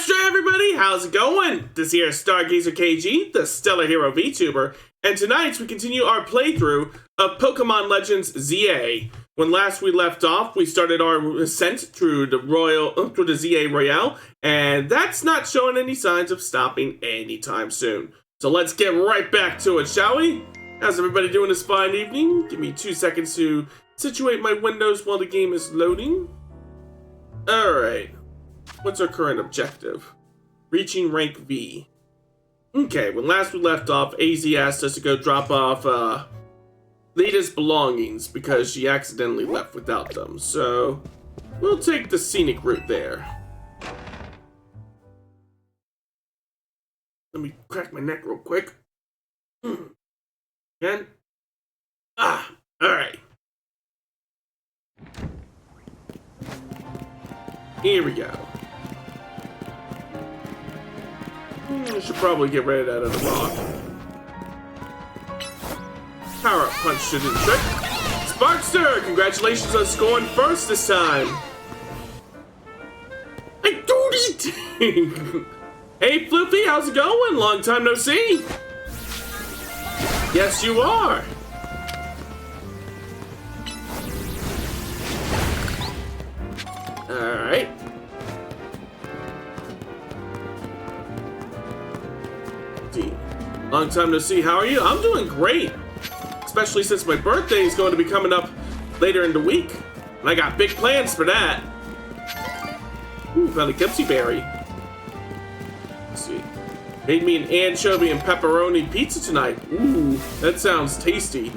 Astra, everybody! How's it going? This here is Stargazer KG, the Stellar Hero VTuber, and tonight we continue our playthrough of Pokemon Legends ZA. When last we left off, we started our ascent through the ZA Royale, and that's not showing any signs of stopping anytime soon. So let's get right back to it, shall we? How's everybody doing this fine evening? Give me 2 seconds to situate my windows while the game is loading. Alright. What's our current objective? Reaching rank V. Okay, when last we left off, AZ asked us to go drop off Lita's belongings because she accidentally left without them. So, we'll take the scenic route there. Let me crack my neck real quick. And alright. Here we go. I should probably get rid of that other rock. Power up punch shouldn't trick. Sparkster, congratulations on scoring first this time. I do it. Hey Floofy, how's it going? Long time no see. Yes, you are. Alright. Long time no see. How are you? I'm doing great. Especially since my birthday is going to be coming up later in the week. And I got big plans for that. Ooh, found a Kipsy berry. Let's see. Made me an anchovy and pepperoni pizza tonight. Ooh, that sounds tasty.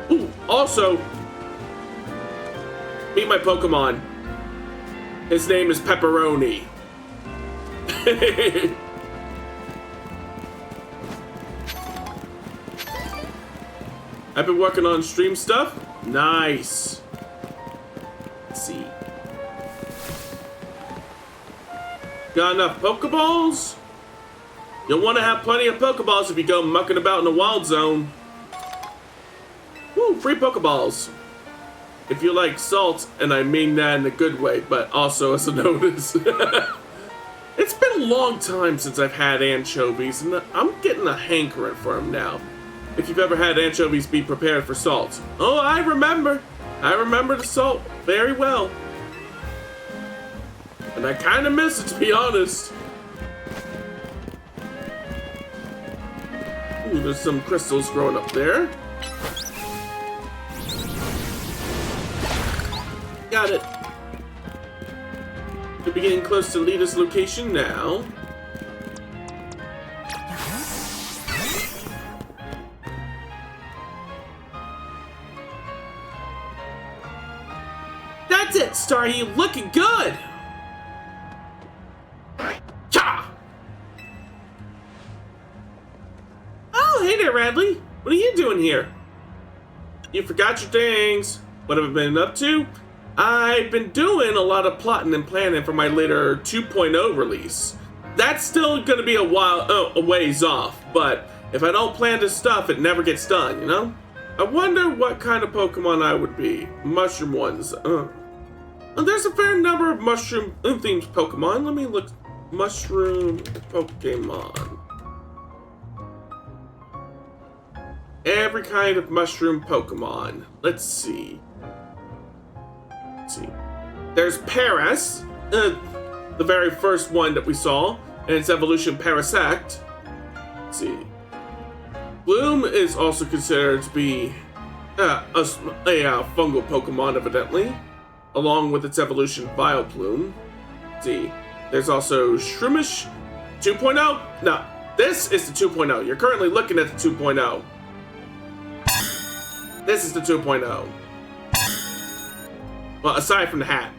Ooh, also, meet my Pokemon. His name is Pepperoni. I've been working on stream stuff. Nice. Let's see. Got enough Pokeballs? You'll want to have plenty of Pokeballs if you go mucking about in the wild zone. Woo, free Pokeballs. If you like salt, and I mean that in a good way, but also as a notice. It's been a long time since I've had anchovies, and I'm getting a hankering for them now. If you've ever had anchovies, be prepared for salt. Oh, I remember. I remember the salt very well. And I kind of miss it, to be honest. Ooh, there's some crystals growing up there. Got it. We'll be getting close to Lita's location now. That's it, Starry, you looking good! Cha! Oh, hey there, Radley. What are you doing here? You forgot your things. What have I been up to? I've been doing a lot of plotting and planning for my later 2.0 release. That's still gonna be a ways off, but if I don't plan this stuff, it never gets done, you know? I wonder what kind of Pokemon I would be. Mushroom ones. There's a fair number of mushroom-themed Pokemon. Let me look. Mushroom Pokemon. Every kind of mushroom Pokemon. Let's see. There's Paras, the very first one that we saw, and its evolution Parasect. Let's see. Bloom is also considered to be a fungal Pokemon, evidently, along with its evolution Vileplume. Let's see. There's also Shroomish 2.0. No, this is the 2.0. You're currently looking at the 2.0. This is the 2.0. Well, aside from the hat.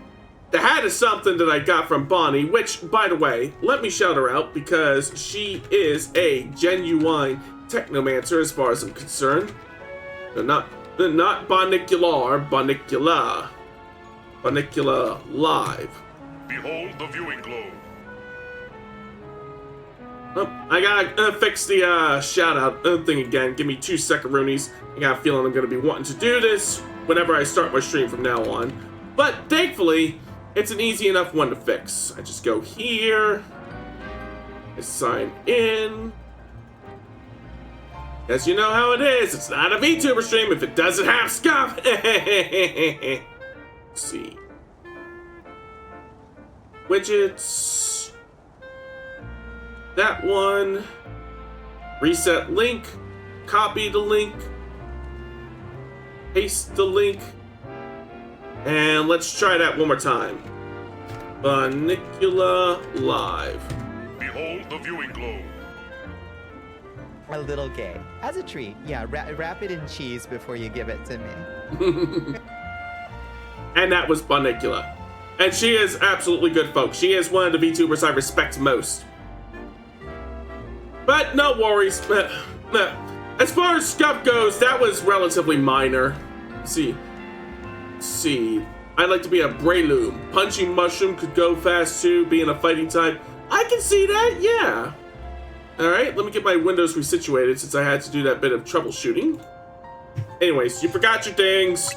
The hat is something that I got from Bonnie, which, by the way, let me shout her out because she is a genuine technomancer as far as I'm concerned. Not Bonicular, Bonicula. Bonicula Live. Behold the viewing globe. Oh, I gotta fix the shout-out thing again. Give me 2 second-roonies. I got a feeling I'm gonna be wanting to do this whenever I start my stream from now on. But thankfully, it's an easy enough one to fix. I just go here, Let's sign in. As you know how it is, it's not a VTuber stream if it doesn't have scuff. Let's see. Widgets. That one. Reset link. Copy the link. Paste the link. And let's try that one more time. Bunnicula Live. Behold the viewing globe. A little gay. As a treat. Yeah, wrap it in cheese before you give it to me. And that was Bunnicula. And she is absolutely good, folks. She is one of the VTubers I respect most. But no worries. As far as scuff goes, that was relatively minor. Let's see. I'd like to be a Breloom. Punching Mushroom could go fast too, being a fighting type. I can see that, yeah. Alright, let me get my windows resituated since I had to do that bit of troubleshooting. Anyways, you forgot your things.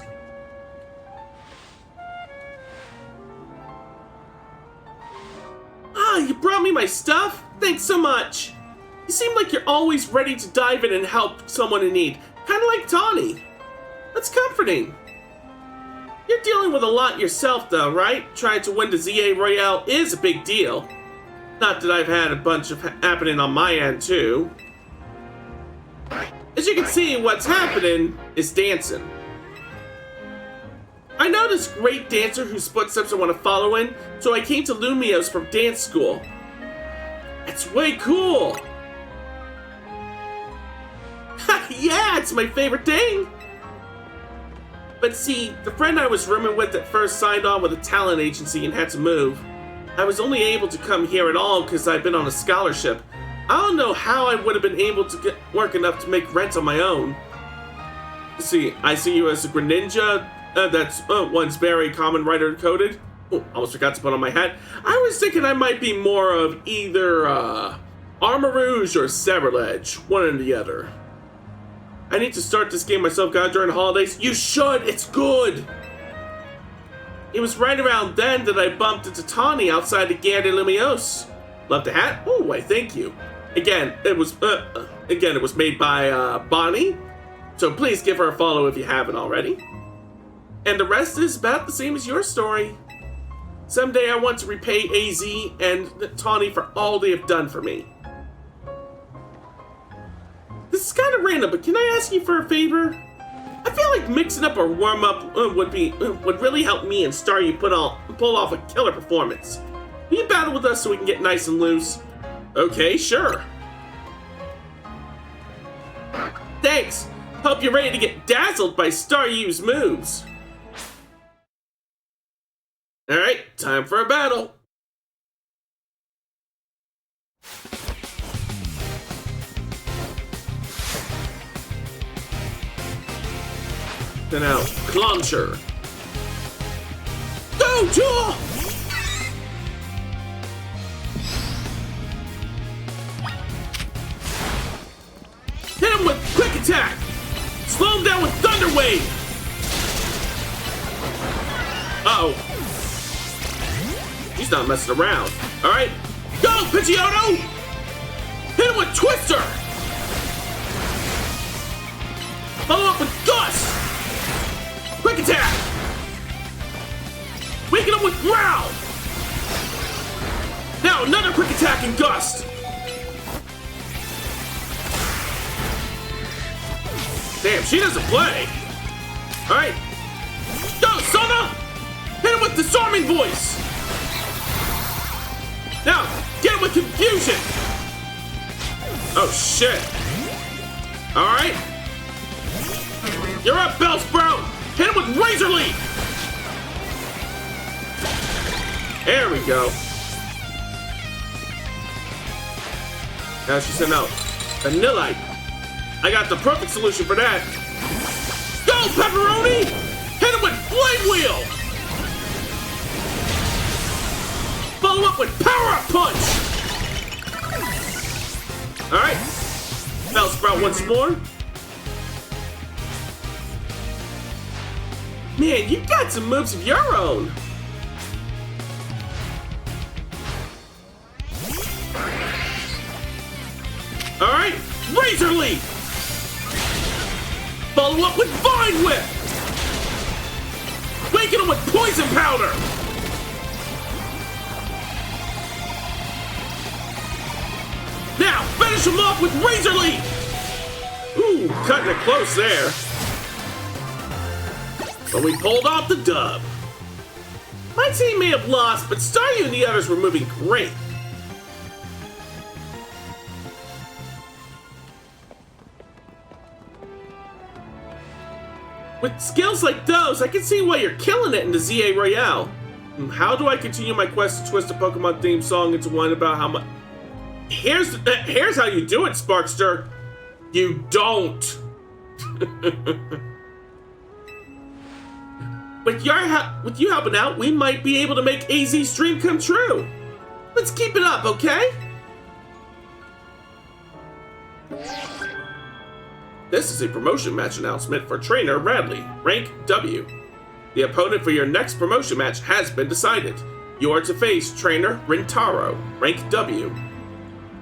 Ah, you brought me my stuff? Thanks so much. You seem like you're always ready to dive in and help someone in need. Kinda like Tawny. That's comforting. You're dealing with a lot yourself though, right? Trying to win the ZA Royale is a big deal. Not that I've had a bunch of happening on my end too. As you can see, what's happening is dancing. I know this great dancer whose footsteps I want to follow in, so I came to Lumiose for dance school. It's way cool! Yeah, it's my favorite thing! But see, the friend I was rooming with at first signed on with a talent agency and had to move. I was only able to come here at all because I'd been on a scholarship. I don't know how I would have been able to get work enough to make rent on my own. See, I see you as a Greninja. That's one's very common writer coded. Oh, almost forgot to put on my hat. I was thinking I might be more of either Armor Rouge or Saberledge, one or the other. I need to start this game myself, God, during the holidays. You should! It's good! It was right around then that I bumped into Tawny outside the Zygarde Lumiose. Love the hat? Oh, why thank you. Again, it was made by Bonnie. So please give her a follow if you haven't already. And the rest is about the same as your story. Someday I want to repay AZ and Tawny for all they have done for me. This is kind of random, but can I ask you for a favor? I feel like mixing up or warm up would really help me and Staryu pull off a killer performance. Will you battle with us so we can get nice and loose? Okay, sure. Thanks. Hope you're ready to get dazzled by Staryu's moves. All right, time for a battle. Then out, Clauncher. Go, Jaw! Hit him with Quick Attack! Slow him down with Thunder Wave! Uh-oh. He's not messing around. Alright, go, Pidgeotto! Hit him with Twister! Follow up with Gust! Quick Attack! Weaken him with Growl! Now another Quick Attack and Gust! Damn, she doesn't play! Alright. Go, Sona! Hit him with Disarming Voice! Now, get him with Confusion! Oh, shit. Alright. You're up, Bellsprout! Hit him with Razor Leaf! There we go. Now she sent out Vanillite. I got the perfect solution for that. Go, Pepperoni! Hit him with Flame Wheel! Follow up with Power Up Punch! Alright. Bellsprout once more. Man, you got some moves of your own. Alright, Razor Leaf! Follow up with Vine Whip! Waking him with Poison Powder! Now, finish him off with Razor Leaf! Ooh, cutting it close there. But we pulled off the dub. My team may have lost, but Staryu and the others were moving great. With skills like those, I can see why you're killing it in the ZA Royale. How do I continue my quest to twist a Pokemon theme song into one about how much... Here's how you do it, Sparkster. You don't. With you helping out, we might be able to make AZ's dream come true. Let's keep it up, okay? This is a promotion match announcement for Trainer Radley, rank W. The opponent for your next promotion match has been decided. You are to face Trainer Rintaro, rank W.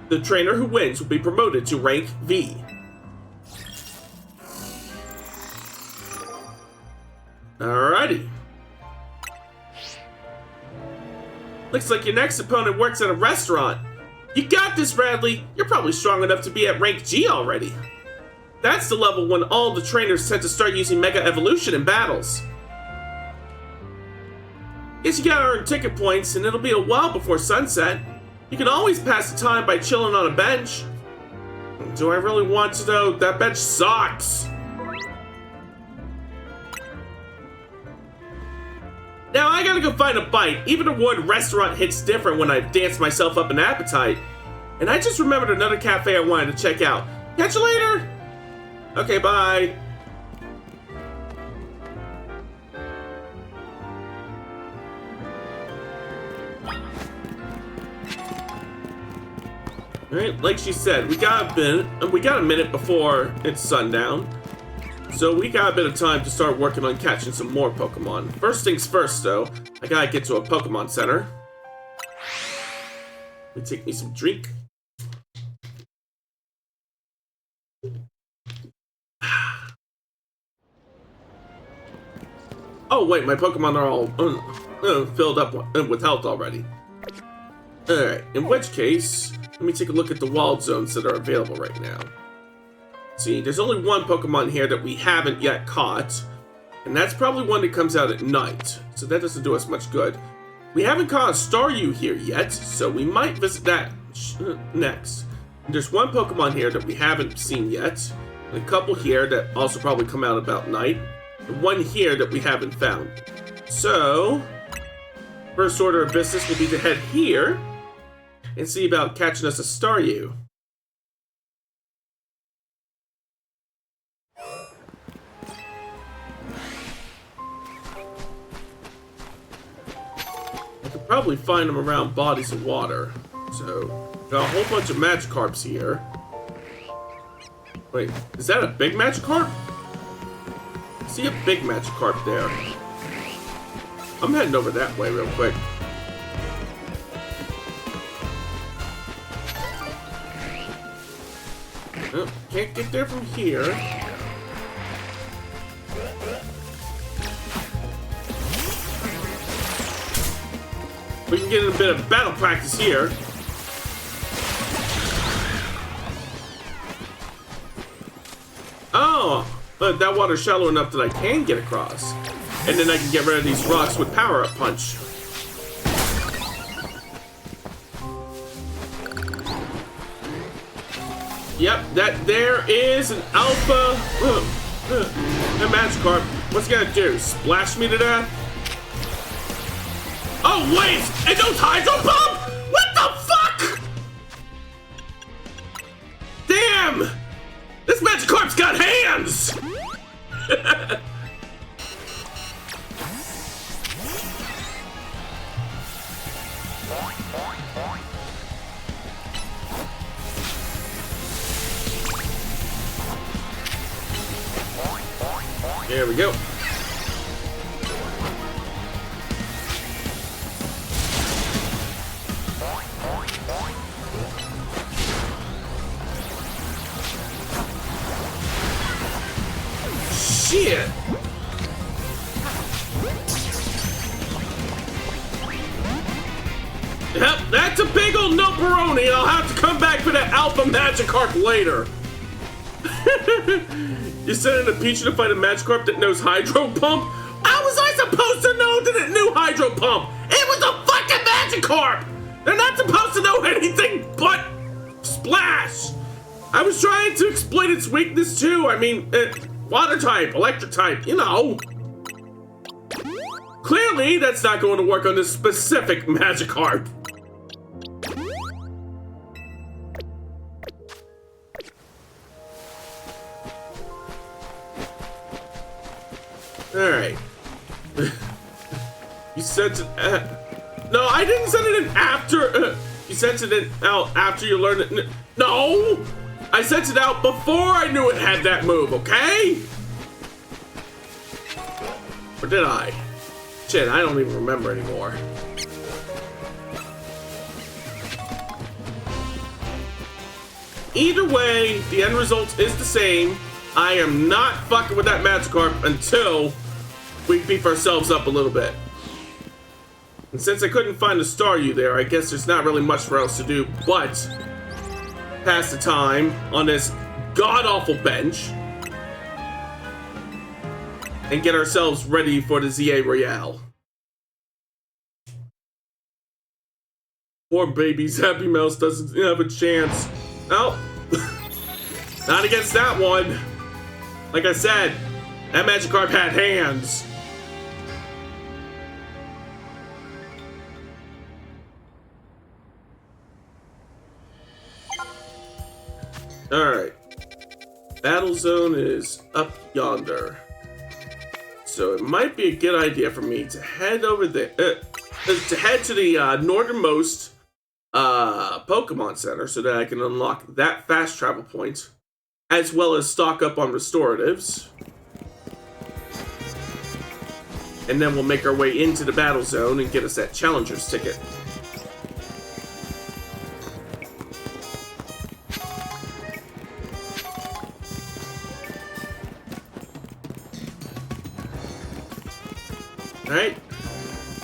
The trainer who wins will be promoted to rank V. Alrighty. Looks like your next opponent works at a restaurant. You got this, Radley. You're probably strong enough to be at rank G already. That's the level when all the trainers tend to start using Mega Evolution in battles. Guess you gotta earn ticket points, and it'll be a while before sunset. You can always pass the time by chilling on a bench. Do I really want to though? That bench sucks! Now I gotta go find a bite. Even the word restaurant hits different when I've danced myself up an appetite. And I just remembered another cafe I wanted to check out. Catch you later! Okay, bye. Alright, like she said, we got a minute before it's sundown. So we got a bit of time to start working on catching some more Pokemon. First things first though, I gotta get to a Pokemon Center. Let me take me some drink. Oh wait, my Pokemon are all filled up with health already. Alright, in which case, let me take a look at the wild zones that are available right now. See, there's only one Pokemon here that we haven't yet caught, and that's probably one that comes out at night, so that doesn't do us much good. We haven't caught a Staryu here yet, so we might visit that next. And there's one Pokemon here that we haven't seen yet, and a couple here that also probably come out about night, and one here that we haven't found. So, first order of business will be to head here and see about catching us a Staryu. I could probably find them around bodies of water. So, got a whole bunch of Magikarps here. Wait, is that a big Magikarp? I see a big Magikarp there. I'm heading over that way real quick. Oh, can't get there from here. We can get in a bit of battle practice here. Oh, but that water's shallow enough that I can get across. And then I can get rid of these rocks with Power-Up Punch. Yep, there is an alpha a Magikarp. What's it gonna do? Splash me to death? Oh wait! And those Hydro Pump? What the fuck? Damn! This Magikarp's got hands! There we go. Yep, that's a big old no Baroni. I'll have to come back for that Alpha Magikarp later. You sent in a Pichu to fight a Magikarp that knows Hydro Pump? How was I supposed to know that it knew Hydro Pump? It was a fucking Magikarp! They're not supposed to know anything but Splash! I was trying to exploit its weakness too. I mean, water type, electric type, you know. Clearly, that's not going to work on this specific Magikarp. Alright. You sent it... no, I didn't send it in after... you sent it in out after you learned it... No! I sent it out before I knew it had that move, okay? Or did I? Shit, I don't even remember anymore. Either way, the end result is the same. I am not fucking with that Magikarp until we beef ourselves up a little bit. And since I couldn't find a Staryu there, I guess there's not really much for else to do but pass the time on this god-awful bench and get ourselves ready for the ZA Royale. Poor baby Zappy Mouse doesn't have a chance. No, not against that one. Like I said, that Magikarp had hands. Alright. Battle zone is up yonder. So it might be a good idea for me to head over there. To head to the northernmost Pokemon Center so that I can unlock that fast travel point, as well as stock up on restoratives. And then we'll make our way into the battle zone and get us that Challenger's ticket. Alright,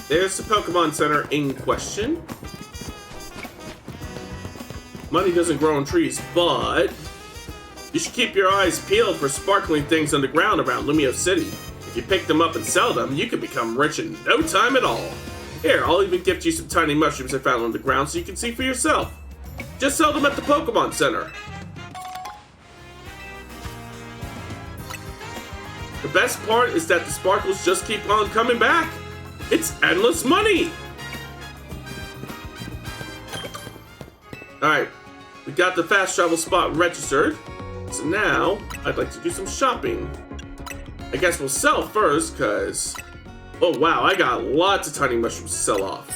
there's the Pokemon Center in question. Money doesn't grow on trees, but you should keep your eyes peeled for sparkling things underground around Lumiose City. If you pick them up and sell them, you can become rich in no time at all. Here, I'll even gift you some tiny mushrooms I found on the ground so you can see for yourself. Just sell them at the Pokemon Center. The best part is that the sparkles just keep on coming back. It's endless money. Alright, we got the fast travel spot registered. So now, I'd like to do some shopping. I guess we'll sell first, because... oh wow, I got lots of tiny mushrooms to sell off.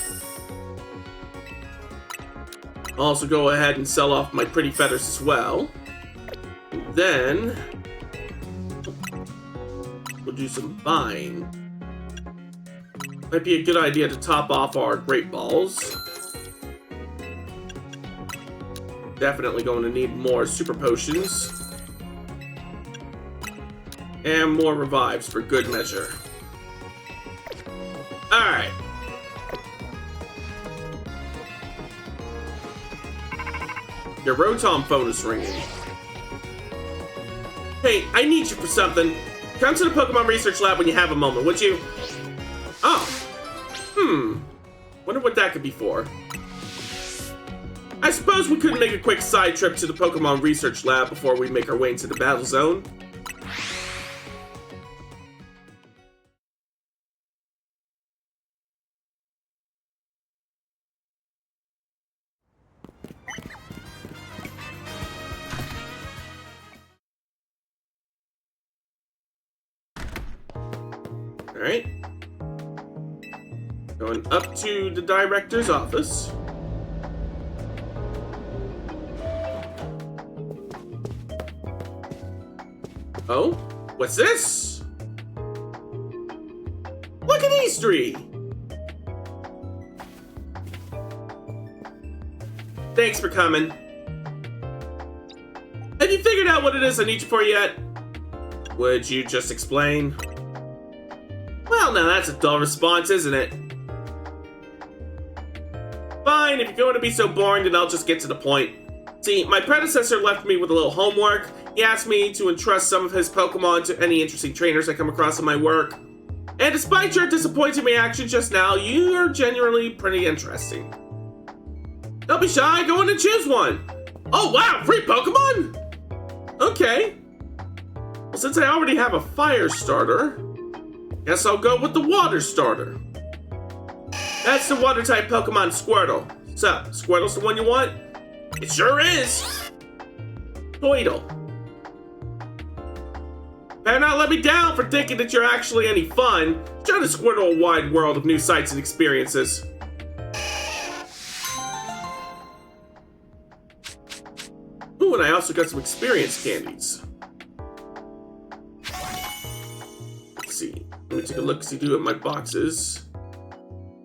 I'll also go ahead and sell off my pretty feathers as well. And then... we'll do some buying. Might be a good idea to top off our Great Balls. Definitely going to need more Super Potions. And more Revives for good measure. Alright. Your Rotom phone is ringing. Hey, I need you for something. Come to the Pokemon Research Lab when you have a moment, would you? Oh. Wonder what that could be for. I suppose we could make a quick side trip to the Pokemon Research Lab before we make our way into the battle zone. Alright. Going up to the director's office. Oh? What's this? Look at these three! Thanks for coming. Have you figured out what it is I need you for yet? Would you just explain? Well, now that's a dull response, isn't it? Fine, if you're going to be so boring, then I'll just get to the point. See, my predecessor left me with a little homework. He asked me to entrust some of his Pokemon to any interesting trainers I come across in my work. And despite your disappointing reaction just now, you are genuinely pretty interesting. Don't be shy, go in and choose one. Oh wow, free Pokemon? Okay. Well, since I already have a fire starter, guess I'll go with the water starter. That's the water type Pokemon Squirtle. So, Squirtle's the one you want? It sure is. Toidle. Better not let me down for thinking that you're actually any fun. Trying to Squirtle a wide world of new sights and experiences. Ooh, and I also got some experience candies. Let's see. Let me take a look, see do at my boxes.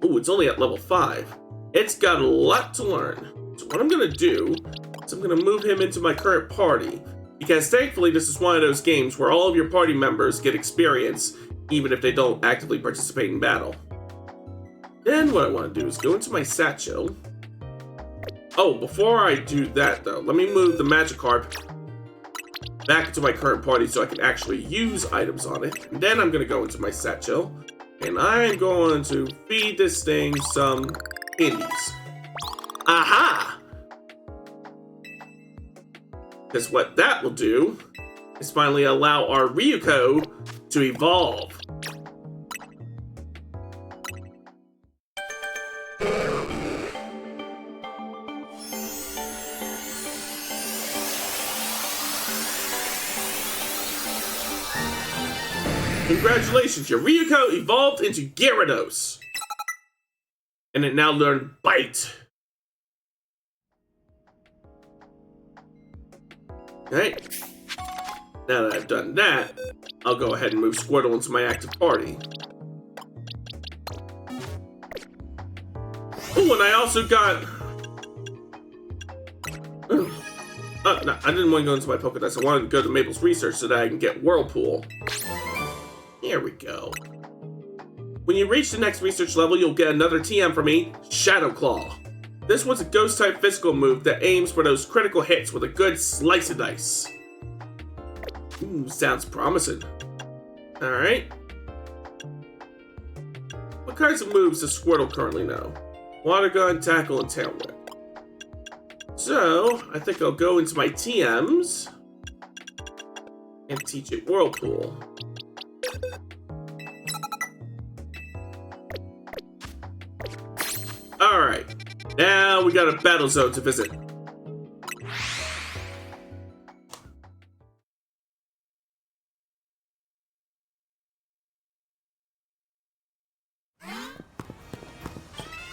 Ooh, it's only at level 5. It's got a lot to learn. So what I'm gonna do is I'm gonna move him into my current party. Because thankfully this is one of those games where all of your party members get experience, even if they don't actively participate in battle. Then what I want to do is go into my satchel. Oh, before I do that though, let me move the Magikarp back into my current party so I can actually use items on it. And then I'm going to go into my satchel, and I'm going to feed this thing some candies. Aha! Because what that will do is finally allow our Ryuko to evolve. Congratulations, your Ryuko evolved into Gyarados. And it now learned Bite. Okay. Now that I've done that, I'll go ahead and move Squirtle into my active party. Oh, and I also got... no, I didn't want to go into my Pokedex. I wanted to go to Maple's Research so that I can get Whirlpool. Here we go. When you reach the next research level, you'll get another TM from me, Shadow Claw. This one's a ghost-type physical move that aims for those critical hits with a good slice of dice. Ooh, sounds promising. Alright. What kinds of moves does Squirtle currently know? Water Gun, Tackle, and Tail Whip. So, I think I'll go into my TMs and teach it Whirlpool. Alright, now we got a battle zone to visit.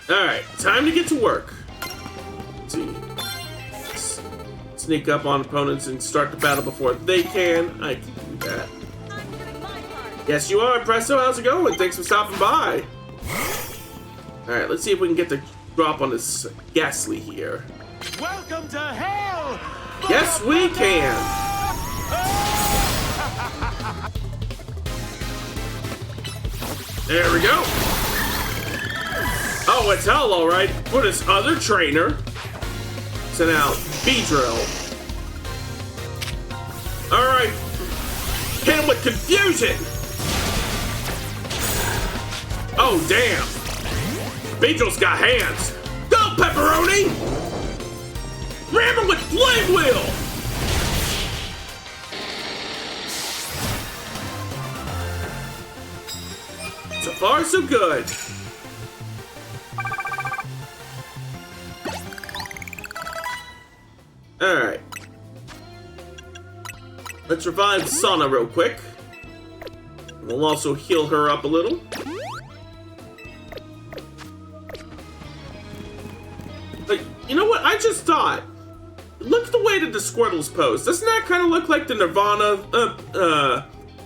Alright, time to get to work. Let's see. Let's sneak up on opponents and start the battle before they can. I can do that. Yes, you are, Presto. How's it going? Thanks for stopping by. Alright, let's see if we can get the drop on this Ghastly here. Welcome to hell! Yes, we can! There we go! Oh, it's hell, alright. For this other trainer. So now, Beedrill. Alright. Hit him with confusion! Oh, damn! Beedrill's got hands! Go, Pepperoni! Ram him with Flame Wheel! So far, so good. Alright. Let's revive Sana real quick. We'll also heal her up a little. Like, you know what? I just thought. Look at the way that the Squirtle's posed. Doesn't that kind of look like the Nirvana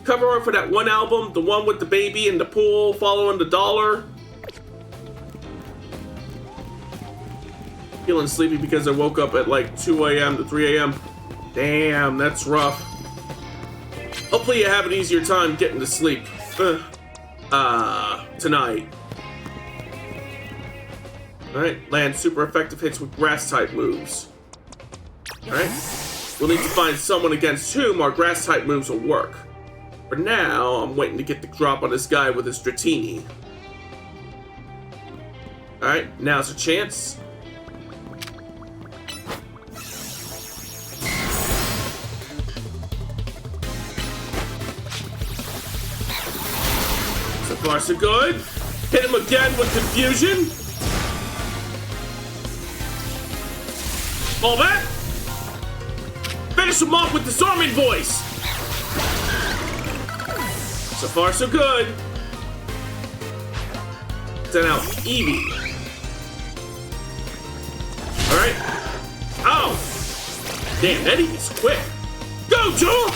cover art for that one album? The one with the baby in the pool following the dollar? Feeling sleepy because I woke up at like 2 a.m. to 3 a.m. Damn, that's rough. Hopefully you have an easier time getting to sleep. Tonight. Alright, land super effective hits with grass type moves. Alright, we'll need to find someone against whom our grass type moves will work. For now, I'm waiting to get the drop on this guy with his Dratini. Alright, now's a chance. So far, so good. Hit him again with confusion. All that. Finish him off with disarming voice. So far, so good. Send out Eevee. Alright. Oh! Damn, that Eevee's quick. Go, Joel!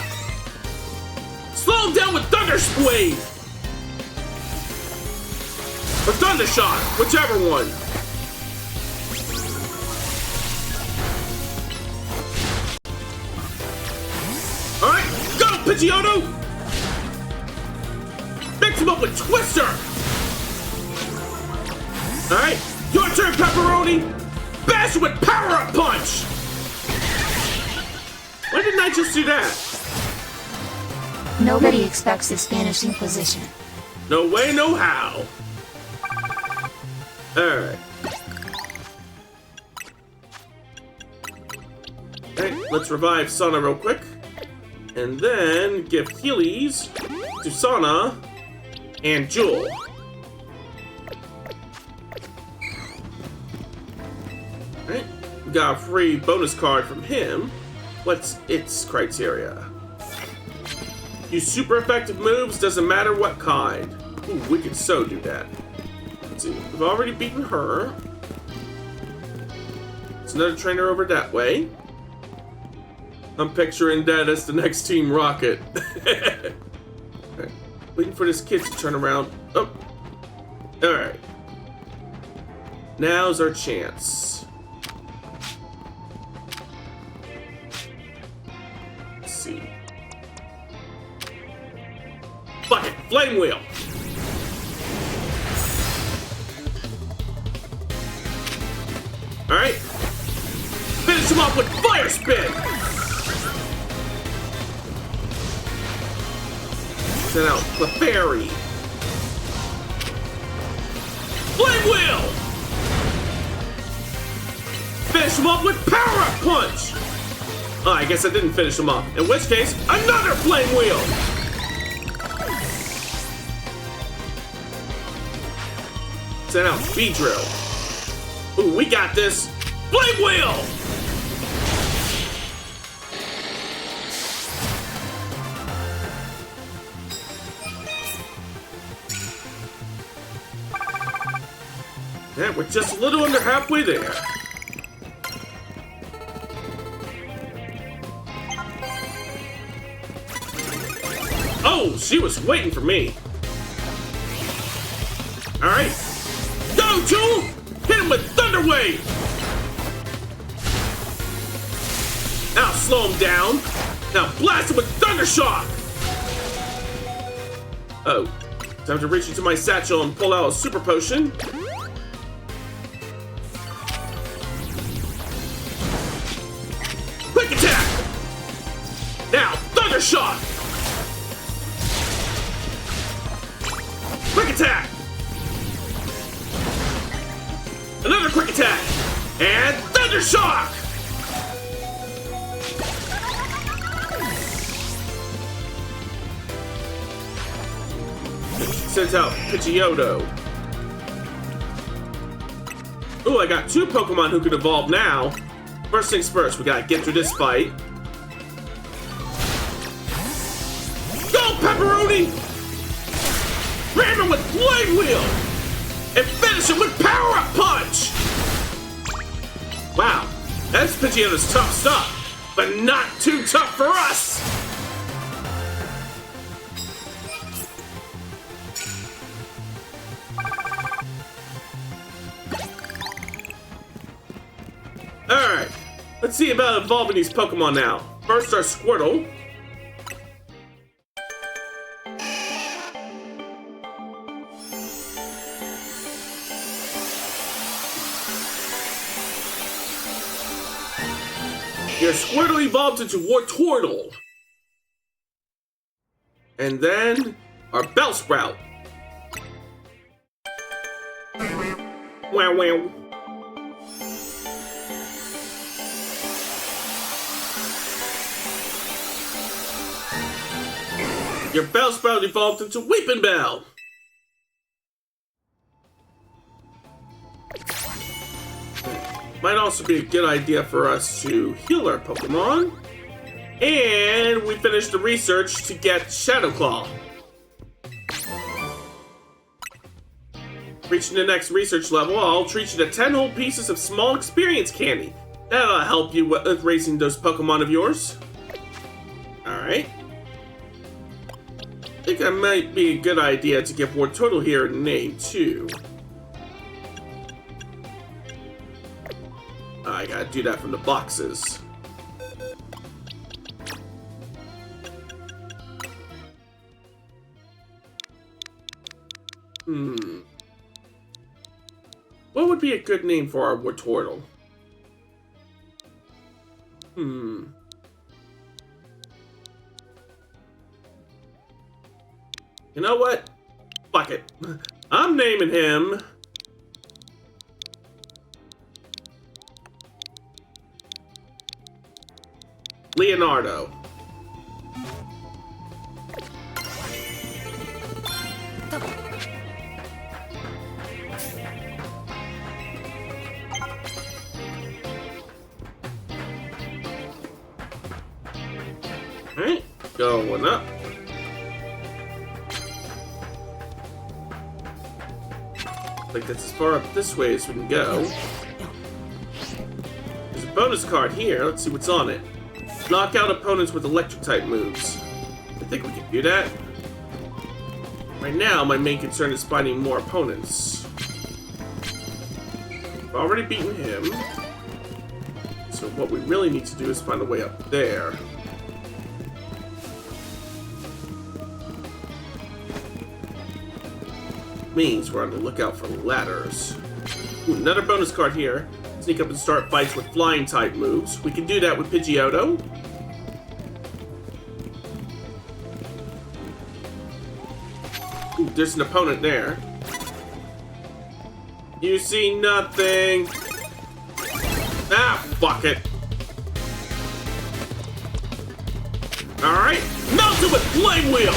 Slow him down with Thunder Wave! Or Thunder Shot, whichever one. Alright, go, Pidgeotto! Mix him up with Twister! Alright, your turn, Pepperoni! Bash him with Power-Up Punch! Why didn't I just do that? Nobody expects the Spanish Inquisition. No way, no how. Alright. Alright, let's revive Sana real quick. And then give Heelys to Sana and Jewel. Alright, we got a free bonus card from him. What's its criteria? Use super effective moves, doesn't matter what kind. Ooh, we can so do that. Let's see, we've already beaten her. It's another trainer over that way. I'm picturing that as the next Team Rocket. Alright, waiting for this kid to turn around. Oh, alright. Now's our chance. Let's see. Fuck it, Flame Wheel. Alright. Finish him off with Fire Spin. Send out Clefairy. Flame Wheel. Finish him off with Power-Up Punch. Oh, I guess I didn't finish him off. In which case, another Flame Wheel. Send out Beedrill. Ooh, we got this. Flame Wheel! Yeah, we're just a little under halfway there. Oh, she was waiting for me. Alright. Go, Jewel! Hit him with Thunder Wave! Now slow him down. Now blast him with Thunder Shock! Oh. Time to reach into my satchel and pull out a Super Potion. Quick Attack! Now, Thunder Shock! Quick Attack! Another Quick Attack! And Thunder Shock! Sends out Pidgeotto. Ooh, I got two Pokemon who can evolve now. First things first, we gotta get through this fight. Go, Pepperoni! Ram him with Flame Wheel! And finish him with Power-Up Punch! Wow, that's Pidgeotto's tough stuff, but not too tough for us! Alright, let's see about evolving these Pokemon now. First, our Squirtle. Your Squirtle evolved into Wartortle. And then our Bellsprout. Wow, wow. Your Bellsprout evolved into Weeping Bell. Might also be a good idea for us to heal our Pokemon. And we finished the research to get Shadow Claw. Reaching the next research level, I'll treat you to 10 whole pieces of small experience candy. That'll help you with raising those Pokemon of yours. Alright. I think that might be a good idea to give Wartortle here a name, too. I gotta do that from the boxes. What would be a good name for our Wartortle? You know what? Fuck it. I'm naming him... Leonardo. Alright, going up. Like that's as far up this way as we can go. There's a bonus card here. Let's see what's on it. Knock out opponents with electric type moves. I think we can do that. Right now, my main concern is finding more opponents. I've already beaten him. So what we really need to do is find a way up there. Means we're on the lookout for ladders. Ooh, another bonus card here. Sneak up and start fights with flying type moves. We can do that with Pidgeotto. Ooh, there's an opponent there. You see nothing. Ah, fuck it. Alright, melt it with Flame Wheel!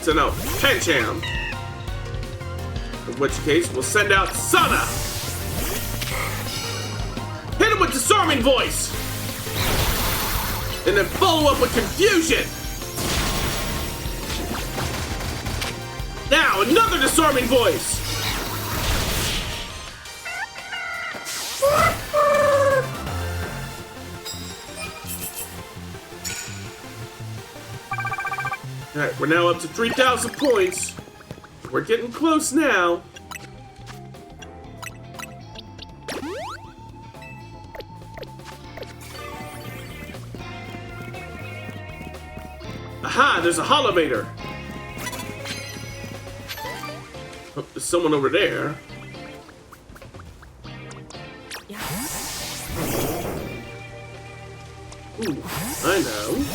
So no, Pancham. In which case, we'll send out Sana! Hit him with Disarming Voice! And then follow up with Confusion! Now, another Disarming Voice! Alright, we're now up to 3,000 points. We're getting close now. Aha, there's a Holovator. Oh, there's someone over there. Ooh, I know.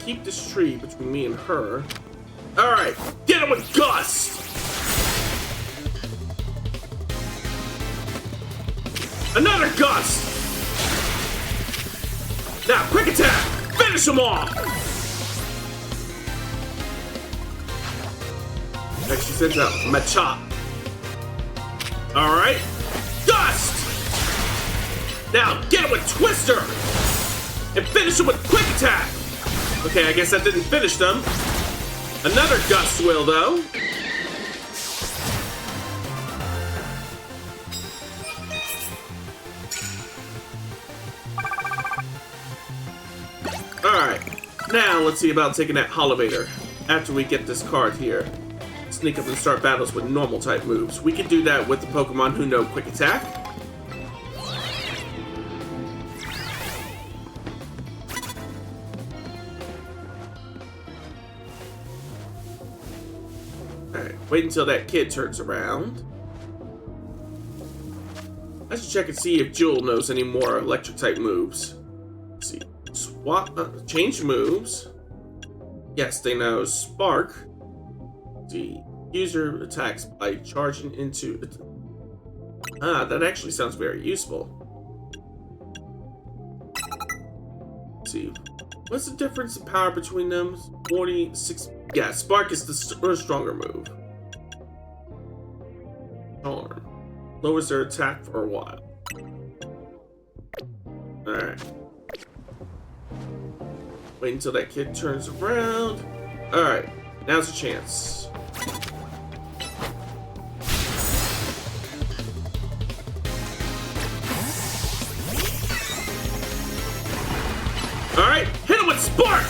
Keep this tree between me and her. Alright, get him with Gust! Another Gust! Now, Quick Attack! Finish him off! Next, she sends out Machop. Alright, Gust! Now, get him with Twister! And finish him with Quick Attack! Okay, I guess that didn't finish them. Another Gust will, though. Alright, now let's see about taking that Holovator. After we get this card here. Sneak up and start battles with normal type moves. We can do that with the Pokemon who know Quick Attack. Alright, wait until that kid turns around. I should check and see if Jewel knows any more electric type moves. Let's see. Swap, change moves. Yes, they know Spark. Let's see. User attacks by charging into. Ah, that actually sounds very useful. Let's see. What's the difference in power between them? 46. Yeah, Spark is the stronger move. Charm. Lowers their attack for a while. Alright. Wait until that kid turns around. Alright, now's a chance. Alright, hit him with Spark!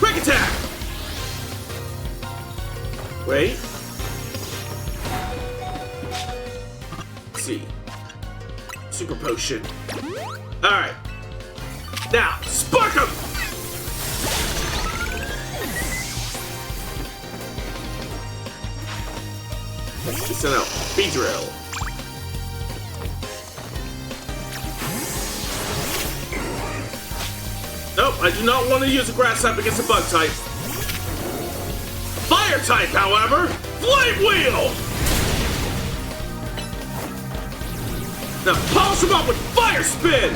Quick attack! Wait. Let's see. Super potion. Alright. Now, spark him! Just send out B-drill. Nope, I do not want to use a grass type against a bug type. Fire type, however, Flame Wheel! Now polish him up with Fire Spin!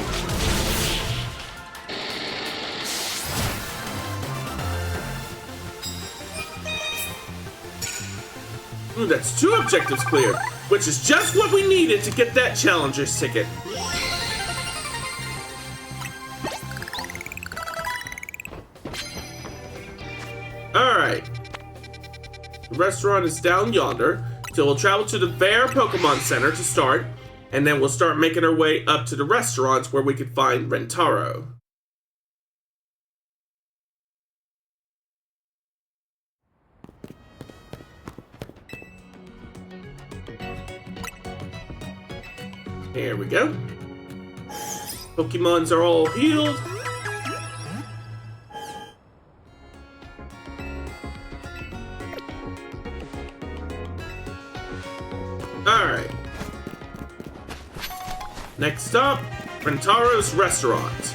Ooh, that's 2 objectives cleared, which is just what we needed to get that Challenger's ticket. Alright. The restaurant is down yonder, so we'll travel to the Fair Pokemon Center to start, and then we'll start making our way up to the restaurants where we can find Rentaro. Here we go. Pokemons are all healed. Alright. Next up, Rentaro's Restaurant.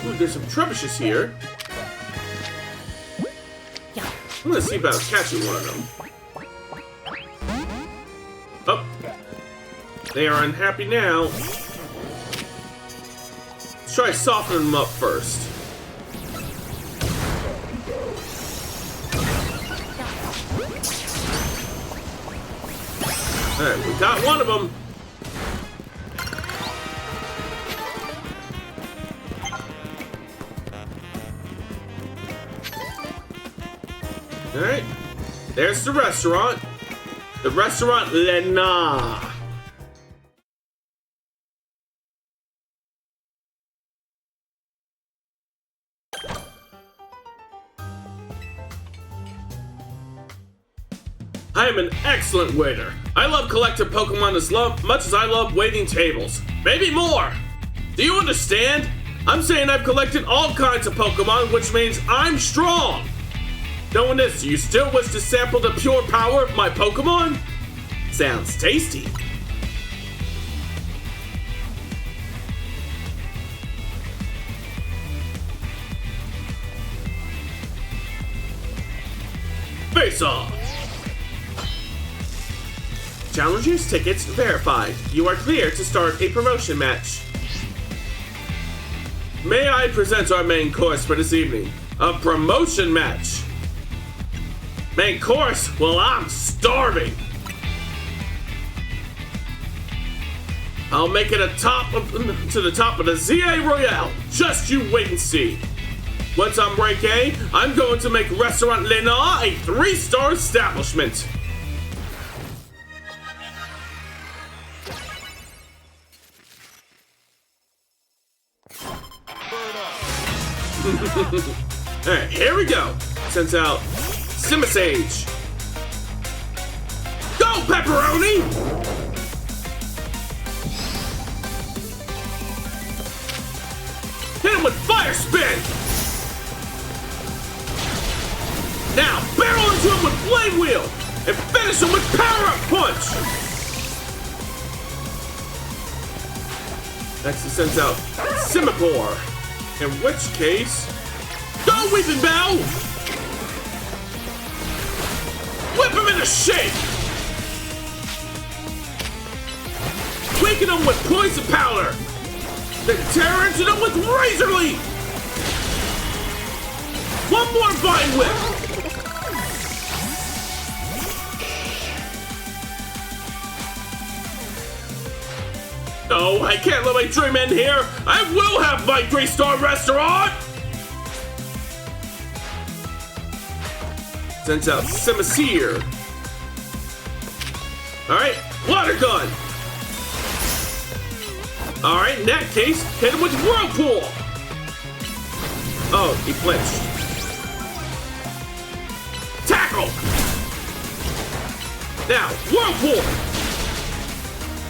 Ooh, there's some Trebishes here. I'm gonna see about catching one of them. Oh. They are unhappy now. Let's try softening them up first. Alright, we got one of them. Alright, there's the restaurant. The restaurant Lena. I am an excellent waiter. I love collecting Pokemon as much as I love waiting tables. Maybe more. Do you understand? I'm saying I've collected all kinds of Pokemon, which means I'm strong. Knowing this, do you still wish to sample the pure power of my Pokemon? Sounds tasty. Face off! Challengers tickets verified. You are clear to start a promotion match. May I present our main course for this evening? A promotion match. Main course? Well, I'm starving. I'll make it to the top of the ZA Royale. Just you wait and see. Once I'm rank A, I'm going to make Restaurant Lena a 3-star establishment. Alright, here we go. Sends out Simisage. Go, Pepperoni! Hit him with Fire Spin! Now, barrel into him with Flame Wheel! And finish him with Power Up Punch! Next he sends out Simipour. In which case... Go, Weeping Bell! Whip him into shape! Weaken him with Poison Powder! Then tear into them with Razor Leaf! One more Vine Whip! No, I can't let my dream end here! I will have my 3-star restaurant! Sends out Simisear. Alright, Water Gun! Alright, in that case, hit him with Whirlpool! Oh, he flinched. Tackle! Now, Whirlpool!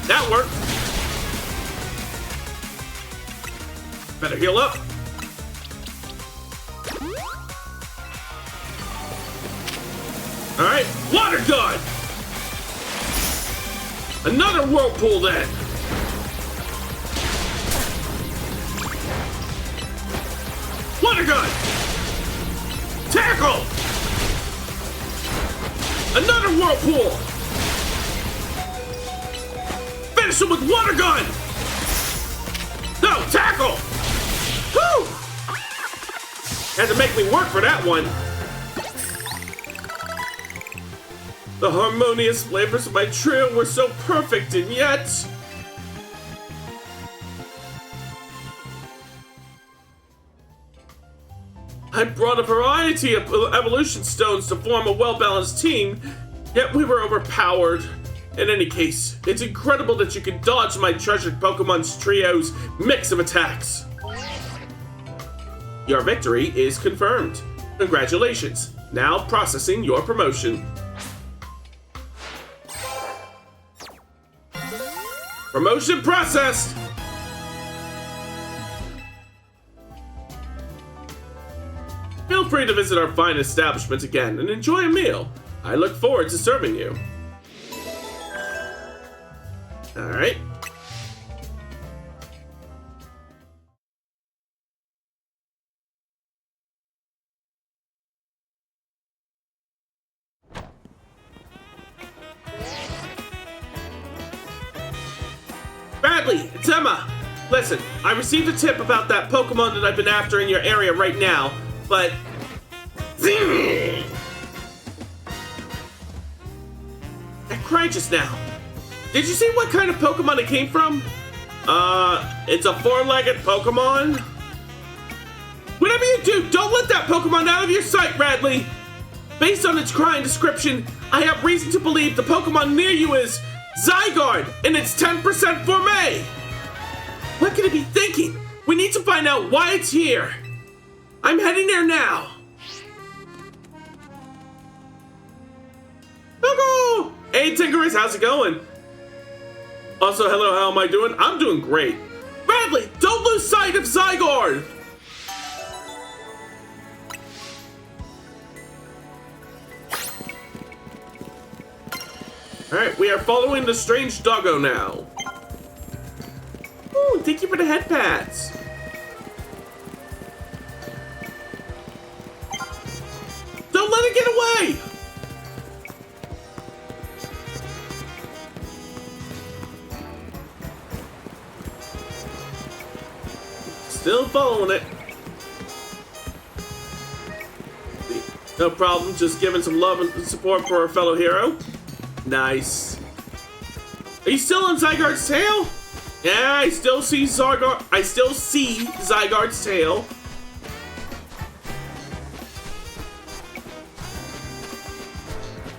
That worked. Better heal up. Alright, Water Gun! Another Whirlpool then! Water Gun! Tackle! Another Whirlpool! Finish him with Water Gun! No, Tackle! Whew! Had to make me work for that one. The harmonious flavors of my trio were so perfect, and yet... I brought a variety of evolution stones to form a well-balanced team, yet we were overpowered. In any case, it's incredible that you can dodge my treasured Pokemon's trio's mix of attacks. Your victory is confirmed. Congratulations. Now processing your promotion. Promotion processed! Feel free to visit our fine establishment again and enjoy a meal. I look forward to serving you. Alright. Bradley, it's Emma. Listen, I received a tip about that Pokemon that I've been after in your area right now, but... I cried just now. Did you see what kind of Pokemon it came from? It's a 4-legged Pokemon? Whatever you do, don't let that Pokemon out of your sight, Bradley! Based on its crying description, I have reason to believe the Pokemon near you is Zygarde, and it's 10% for May! What could it be thinking? We need to find out why it's here. I'm heading there now. Hello! Hey, Tinkerers, how's it going? Also, hello, how am I doing? I'm doing great. Bradley, don't lose sight of Zygarde! Alright, we are following the strange doggo now. Ooh, thank you for the head pats. Don't let it get away! Still following it. No problem, just giving some love and support for our fellow hero. Nice. Are you still on Zygarde's tail? Yeah, I still see Zygarde's tail.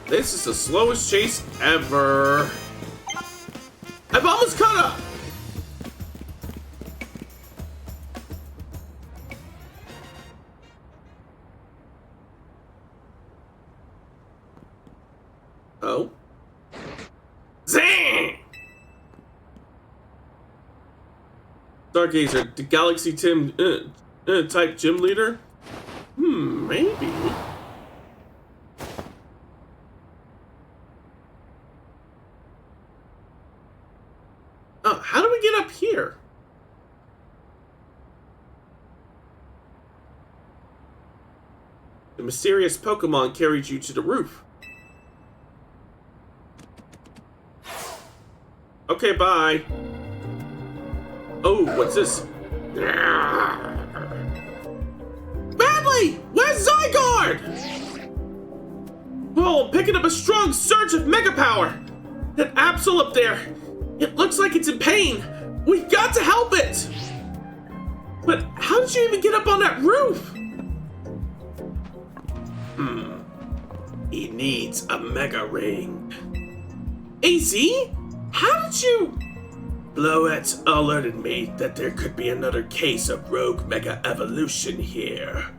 This is the slowest chase ever. I've almost caught up. Oh. Zing! Stargazer, the Galaxy Tim type gym leader? Maybe. Oh, how do we get up here? The mysterious Pokemon carried you to the roof. Okay, bye. Oh, what's this? Badly! Where's Zygarde? Oh, picking up a strong surge of mega power. That Absol up there, it looks like it's in pain. We've got to help it. But how did you even get up on that roof? He needs a mega ring. AZ? How did you? Bloet alerted me that there could be another case of rogue mega evolution here.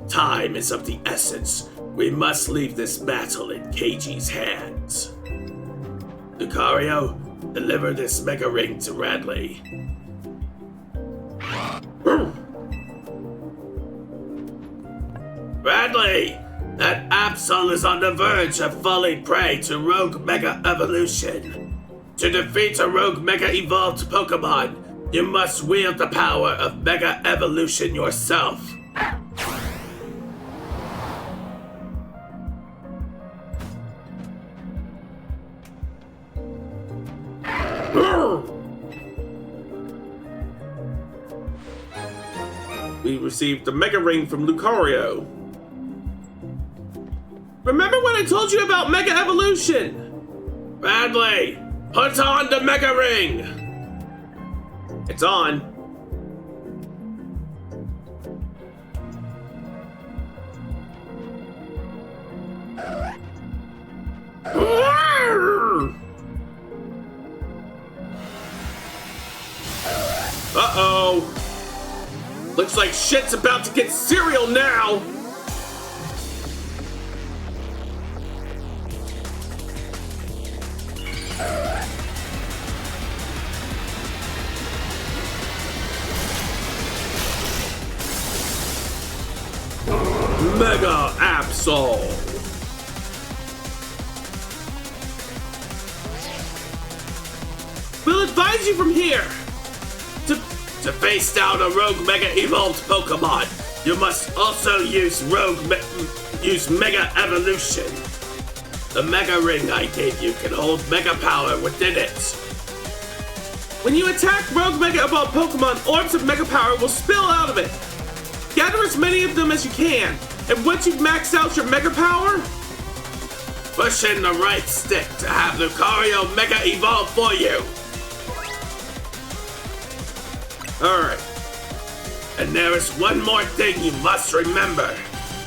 Time is of the essence. We must leave this battle in KG's hands. Lucario, deliver this mega ring to Radley. Radley! That Absol is on the verge of falling prey to rogue mega evolution. To defeat a rogue mega evolved Pokemon, you must wield the power of mega evolution yourself. We received the Mega Ring from Lucario. Remember when I told you about Mega Evolution? Radley, put on the Mega Ring! It's on. Uh-oh. Looks like shit's about to get serial now. Mega Absol. We'll advise you from here. To face down a rogue mega evolved Pokemon, you must also use Mega Evolution. The Mega Ring I gave you can hold Mega Power within it. When you attack rogue Mega evolved Pokemon, orbs of Mega Power will spill out of it. Gather as many of them as you can, and once you've maxed out your Mega Power, push in the right stick to have Lucario Mega Evolve for you. Alright. And there is one more thing you must remember.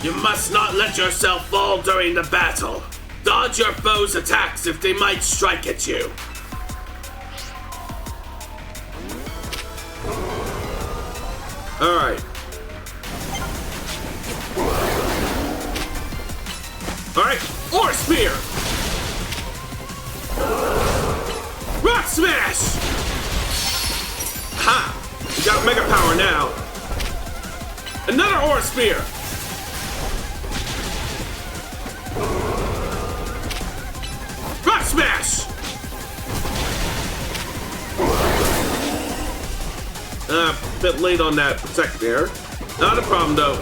You must not let yourself fall during the battle. Dodge your foes' attacks if they might strike at you. Alright. Alright, Ore Spear! Rock Smash! Ha! You got Mega Power now. Another Ore Spear! Rock Smash! A bit late on that protect there. Not a problem though.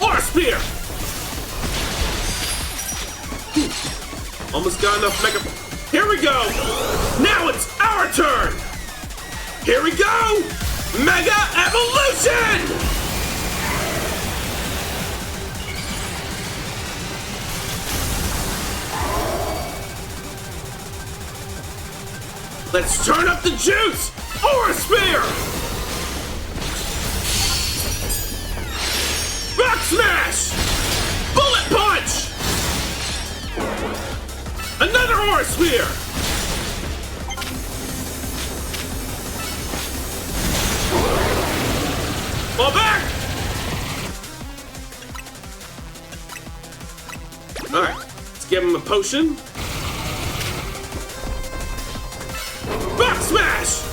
Ore Spear! Almost got enough Mega. Here we go! Now it's our turn! Here we go! Mega Evolution! Let's turn up the juice! Ore Spear! Rock Smash! Bullet Punch! Another Ore Spear! Fall back! Alright, Let's give him a potion. Rock Smash!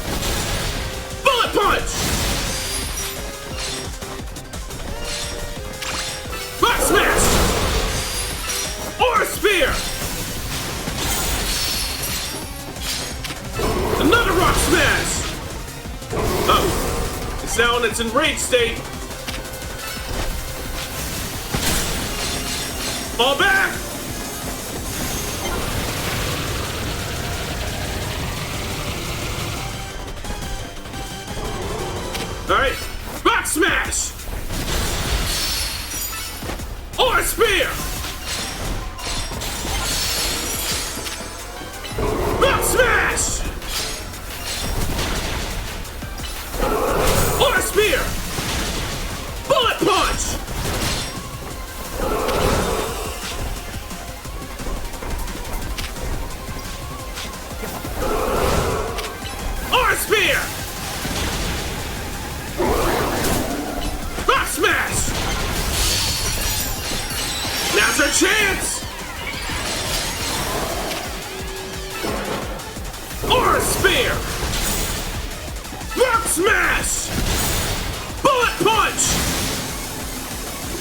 Bullet Punch! Rock Smash! Aura Spear! Another Rock Smash! Oh, it's now in its enraged state. Fall back! Alright, Rock Smash! Aura Spear! Rock Smash! Aura Spear! Bullet Punch! Aura Spear! Rock Smash! Now's our chance! Aura Spear! Rock Smash! Bullet Punch!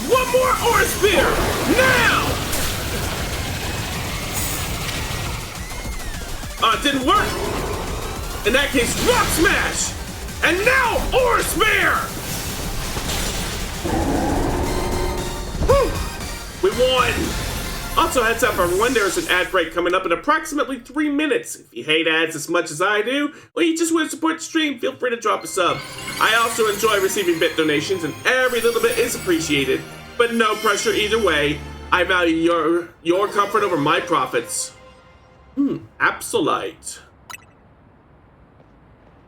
One more Aura Spear! Now! It didn't work! In that case, Rock Smash! And now, Aura Spear! Whew! We won! Also, heads up everyone, there's an ad break coming up in approximately 3 minutes. If you hate ads as much as I do, or you just want to support the stream, feel free to drop a sub. I also enjoy receiving bit donations, and every little bit is appreciated. But no pressure either way. I value your comfort over my profits. Absolite.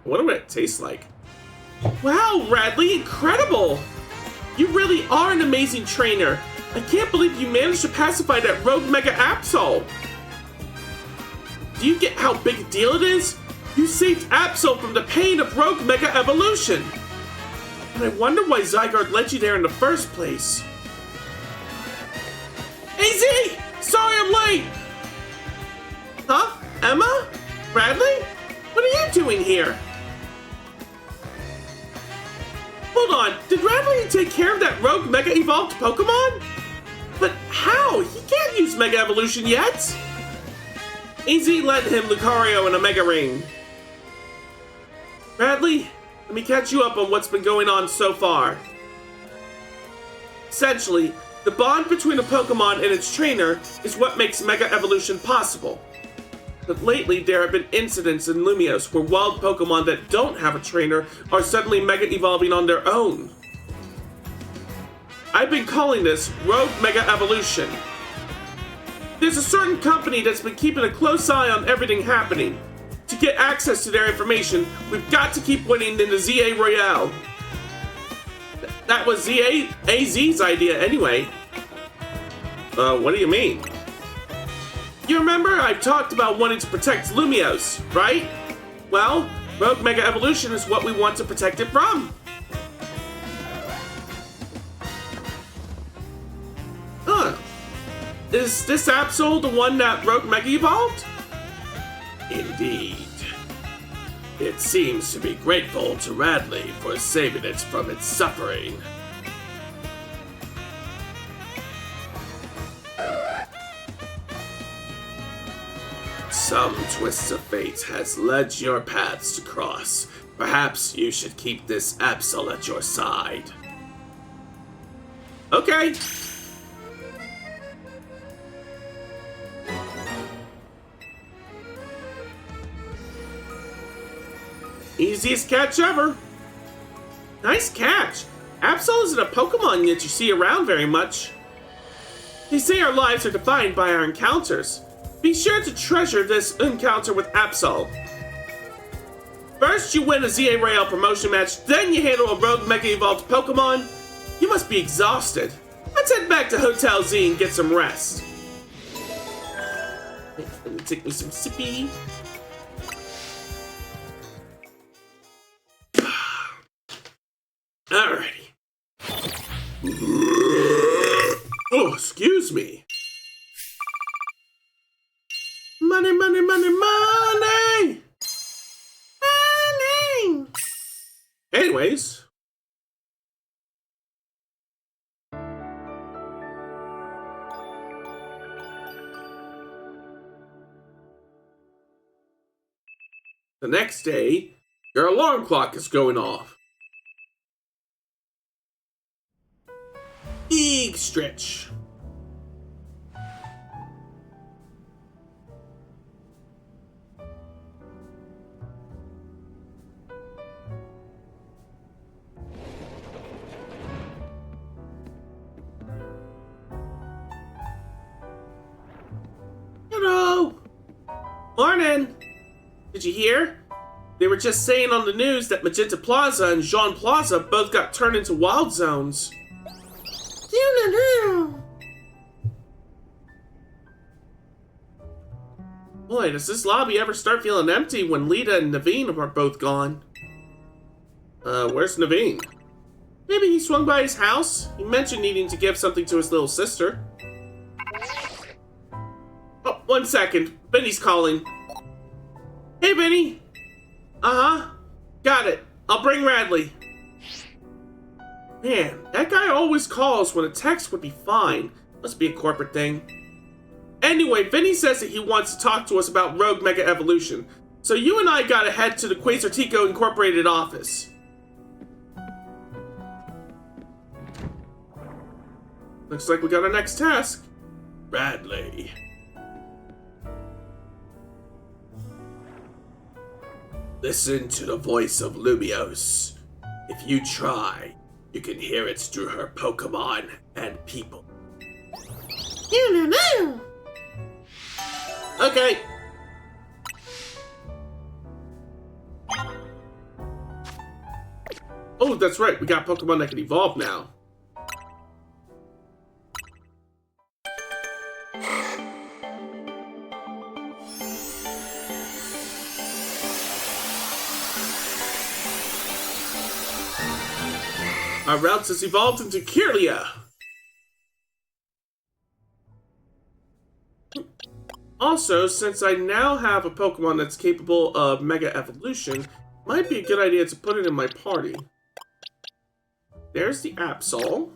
I wonder what it tastes like. Wow, Radley, incredible! You really are an amazing trainer. I can't believe you managed to pacify that rogue Mega Absol. Do you get how big a deal it is? You saved Absol from the pain of rogue Mega Evolution. And I wonder why Zygarde led you there in the first place. AZ! Sorry I'm late! Huh? Emma? Bradley? What are you doing here? Hold on, did Radley take care of that rogue Mega Evolved Pokemon? But how? He can't use Mega Evolution yet! AZ lent him Lucario and a Mega Ring. Bradley, let me catch you up on what's been going on so far. Essentially, the bond between a Pokemon and its trainer is what makes Mega Evolution possible. But lately, there have been incidents in Lumiose where wild Pokemon that don't have a trainer are suddenly Mega Evolving on their own. I've been calling this Rogue Mega Evolution. There's a certain company that's been keeping a close eye on everything happening. To get access to their information, we've got to keep winning in the ZA Royale. That was AZ's idea anyway. What do you mean? You remember I've talked about wanting to protect Lumiose, right? Well, Rogue Mega Evolution is what we want to protect it from. Huh. Is this Absol the one that Rogue Mega evolved? Indeed. It seems to be grateful to Radley for saving it from its suffering. Some twists of fate has led your paths to cross. Perhaps you should keep this Absol at your side. Okay. Easiest catch ever. Nice catch. Absol isn't a Pokemon that you see around very much. They say our lives are defined by our encounters. Be sure to treasure this encounter with Absol. First, you win a ZA Royale promotion match, then you handle a rogue Mega Evolved Pokemon. You must be exhausted. Let's head back to Hotel Z and get some rest. Let me take me some sippy. Alrighty. Oh, excuse me. anyways. The next day, your alarm clock is going off. Big stretch. Hello. Morning. Did you hear? They were just saying on the news that Magenta Plaza and Jean Plaza both got turned into wild zones. Boy, does this lobby ever start feeling empty when Lita and Naveen are both gone? Where's Naveen? Maybe he swung by his house. He mentioned needing to give something to his little sister. Oh, 1 second. Benny's calling. Hey, Benny. Uh-huh. Got it. I'll bring Radley. Man, that guy always calls when a text would be fine. Must be a corporate thing. Anyway, Vinny says that he wants to talk to us about Rogue Mega Evolution. So you and I gotta head to the Quasartico Incorporated office. Looks like we got our next task. Radley. Listen to the voice of Lumiose. If you try, you can hear it through her Pokemon and people. Okay. Oh, that's right. We got Pokemon that can evolve now. Our routes has evolved into Kirlia. Also, since I now have a Pokemon that's capable of Mega Evolution, might be a good idea to put it in my party. There's the Absol.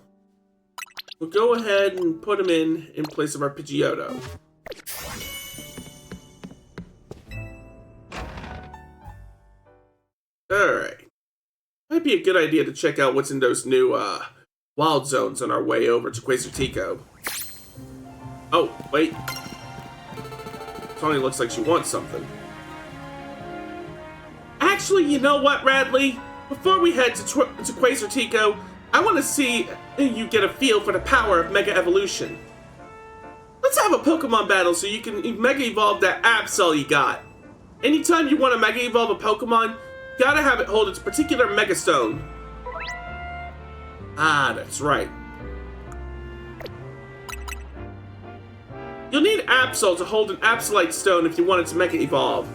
We'll go ahead and put him in place of our Pidgeotto. Alright. Might be a good idea to check out what's in those new, wild zones on our way over to Quasartico. Oh, wait. Tony looks like she wants something. Actually, you know what, Radley? Before we head to Quasartico, I want to see you get a feel for the power of Mega Evolution. Let's have a Pokemon battle so you can Mega Evolve that Absol you got. Anytime you want to Mega Evolve a Pokemon, gotta have it hold its particular Mega Stone. Ah, that's right. You'll need Absol to hold an Absolite Stone if you want it to Mega Evolve.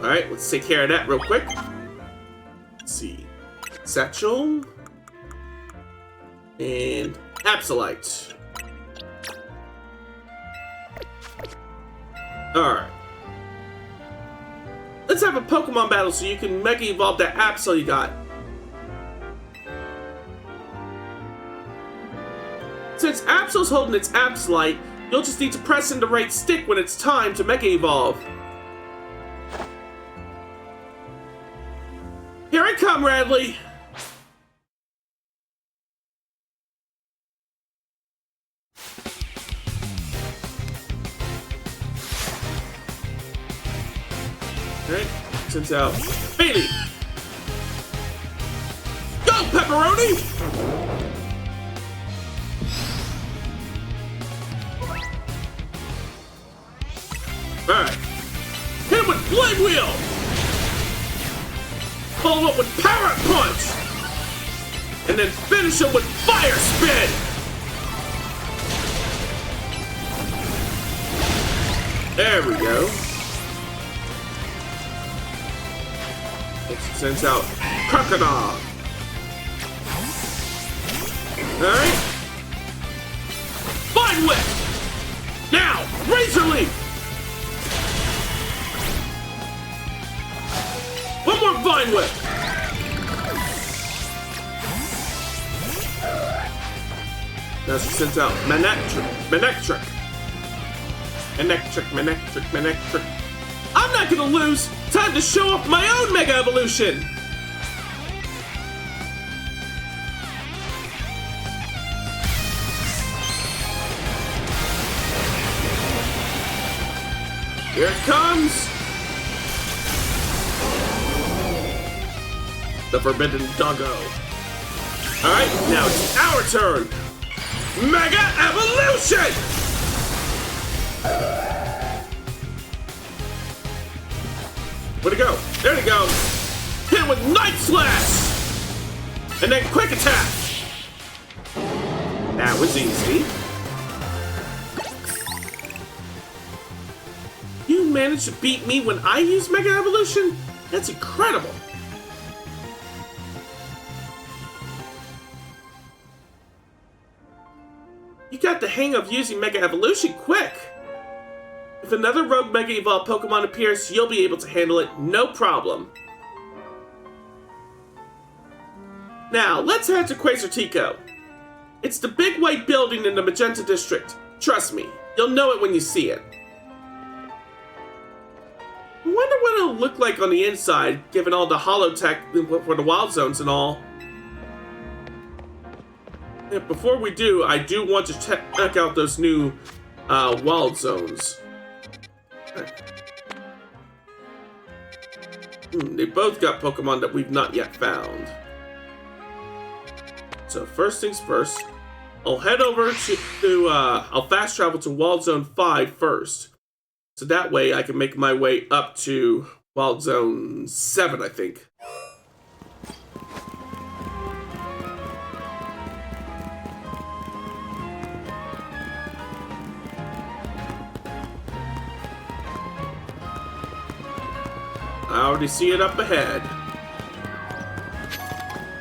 Alright, let's take care of that real quick. Let's see. Satchel. And Absolite. Alright. Let's have a Pokemon battle so you can Mega Evolve that Absol you got. Since Absol's holding its Absolite, you'll just need to press in the right stick when it's time to Mega Evolve. Here I come, Radley! Alright, sends out Bailey! Go, Pepperoni! Alright. Hit him with Blade Wheel! Follow up with Power Punch! And then finish him with Fire Spin! There we go. It sends out Crocodile. Alright. Vine Whip! Now, Razor Leaf! One more Vine Whip! Now she sends out Manectric. I'm not gonna lose! Time to show off my own Mega Evolution! Here it comes! The Forbidden Doggo. Alright, now it's our turn! Mega Evolution! Where'd it go? There it goes! Hit it with Night Slash! And then Quick Attack! That was easy. You managed to beat me when I use Mega Evolution? That's incredible! You got the hang of using Mega Evolution quick! If another Rogue Mega Evolved Pokemon appears, you'll be able to handle it no problem. Now, let's head to Quasartico. It's the big white building in the Magenta District. Trust me, you'll know it when you see it. I wonder what it'll look like on the inside, given all the holotech for the Wild Zones and all. Yeah, before we do, I do want to check out those new Wild Zones. They both got Pokemon that we've not yet found. So first things first, I'll head over I'll fast travel to Wild Zone 5 first. So that way I can make my way up to Wild Zone 7, I think. I already see it up ahead.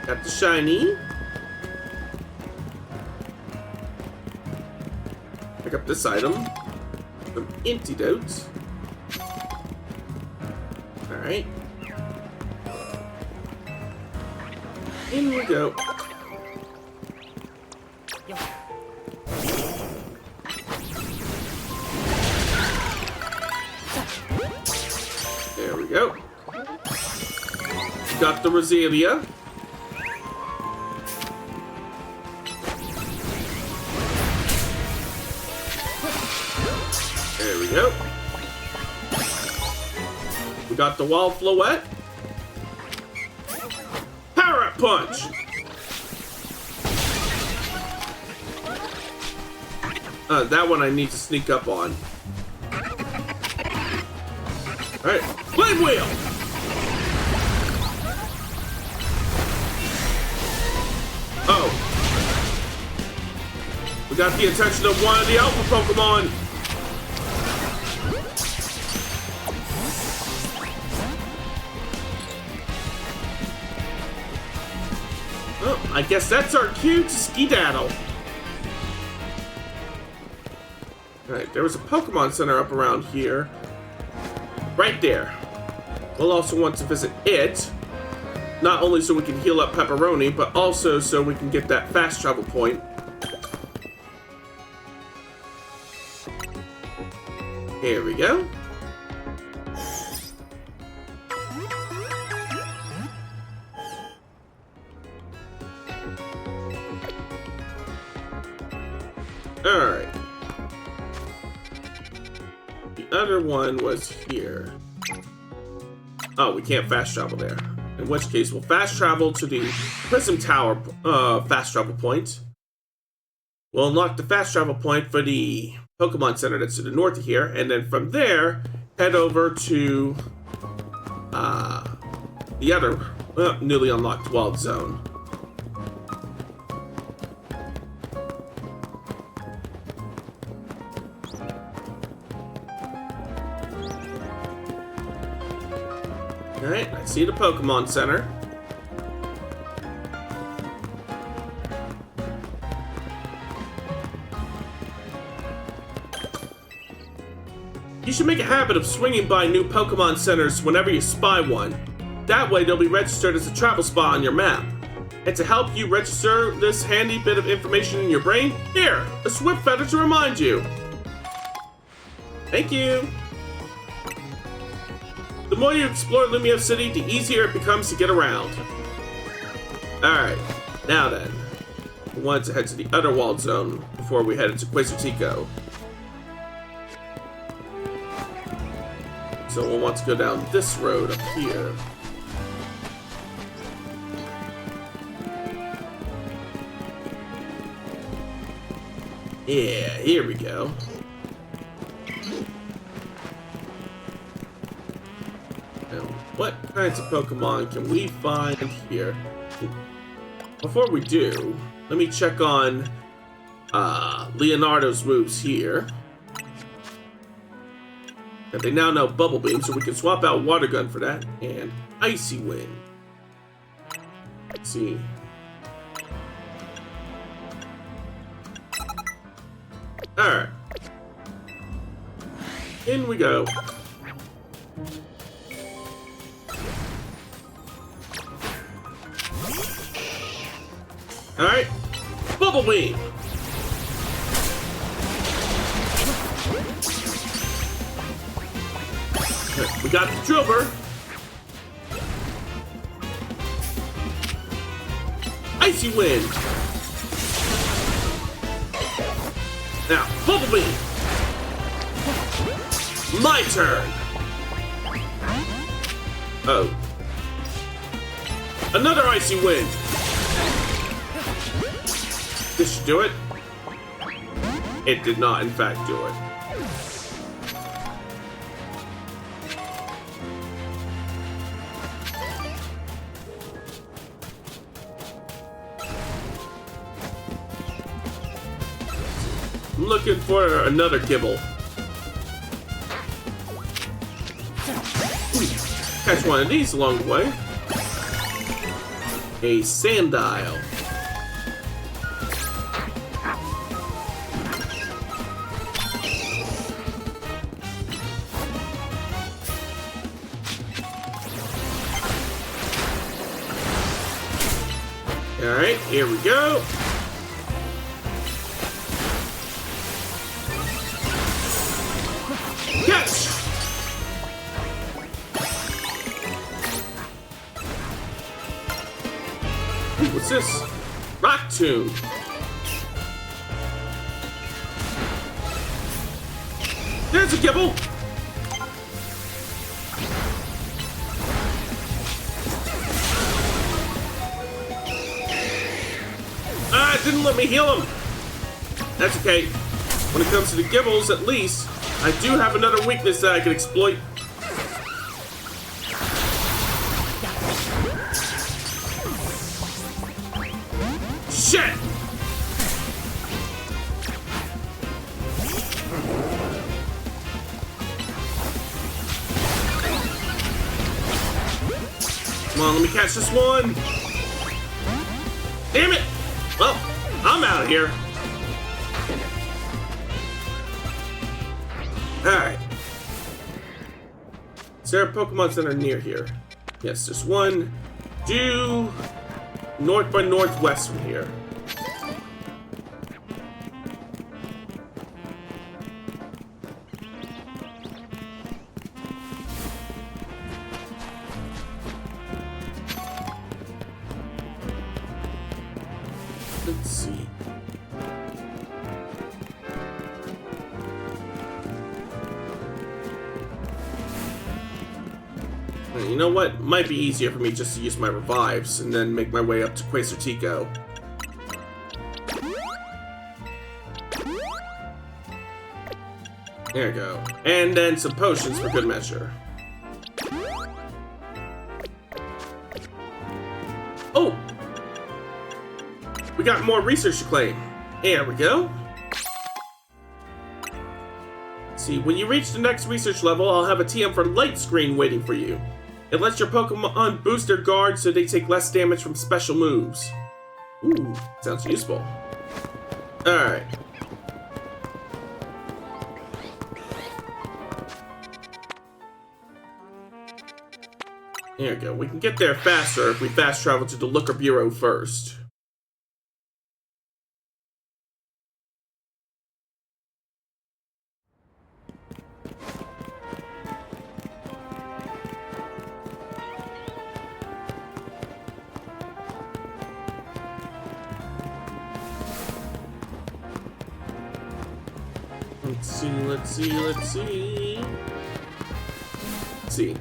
Got the shiny. Pick up this item. Some antidotes. Alright. In we go. There we go. Got the Roselia. There we go. We got the Wild Floette. Power Up Punch. That one I need to sneak up on. Alright, Flame Wheel! Oh. We got the attention of one of the Alpha Pokemon! Oh, I guess that's our cue to skedaddle. Alright, there was a Pokemon Center up around here. Right there. We'll also want to visit it. Not only so we can heal up Pepperoni, but also so we can get that fast travel point. Here we go. Alright. The other one was here. Oh, we can't fast travel there. In which case, we'll fast travel to the Prism Tower fast travel point. We'll unlock the fast travel point for the Pokemon Center that's to the north of here, and then from there, head over to the other newly unlocked Wild Zone. Alright, I see the Pokemon Center. You should make a habit of swinging by new Pokemon Centers whenever you spy one. That way they'll be registered as a travel spot on your map. And to help you register this handy bit of information in your brain, here, a swift feather to remind you. Thank you. The more you explore Lumiose City, the easier it becomes to get around. Alright, now then. We want to head to the Underworld Zone before we head into Quasartico. So we'll want to go down this road up here. Yeah, here we go. Now, what kinds of Pokemon can we find here? Before we do, let me check on Leonardo's moves here. And they now know Bubble Beam, so we can swap out Water Gun for that, and Icy Wind. Let's see. Alright. In we go. Alright. Bubble Beam! We got the Drillbur. Icy Wind. Now, Bubble Beam. My turn. Oh. Another Icy Wind. This should do it. It did not, in fact, do it. I'm looking for another Gibble. Catch one of these along the way. A Sandile. Alright, here we go. Catch! Ooh, what's this? Rock Tomb. There's a Gibble! Ah, it didn't let me heal him! That's okay. When it comes to the Gibbles, at least, I do have another weakness that I can exploit. Shit! Come on, let me catch this one. Damn it! Well, I'm out of here. Alright. Is there Pokemon that are near here? Yes, there's one due north by northwest from here. Let's see. You know what? Might be easier for me just to use my revives and then make my way up to Quasartico. There we go. And then some potions for good measure. Oh! We got more research to claim. There we go. See, when you reach the next research level, I'll have a TM for Light Screen waiting for you. It lets your Pokemon boost their guard so they take less damage from special moves. Ooh, sounds useful. Alright. There we go. We can get there faster if we fast travel to the Looker Bureau first. Let's see.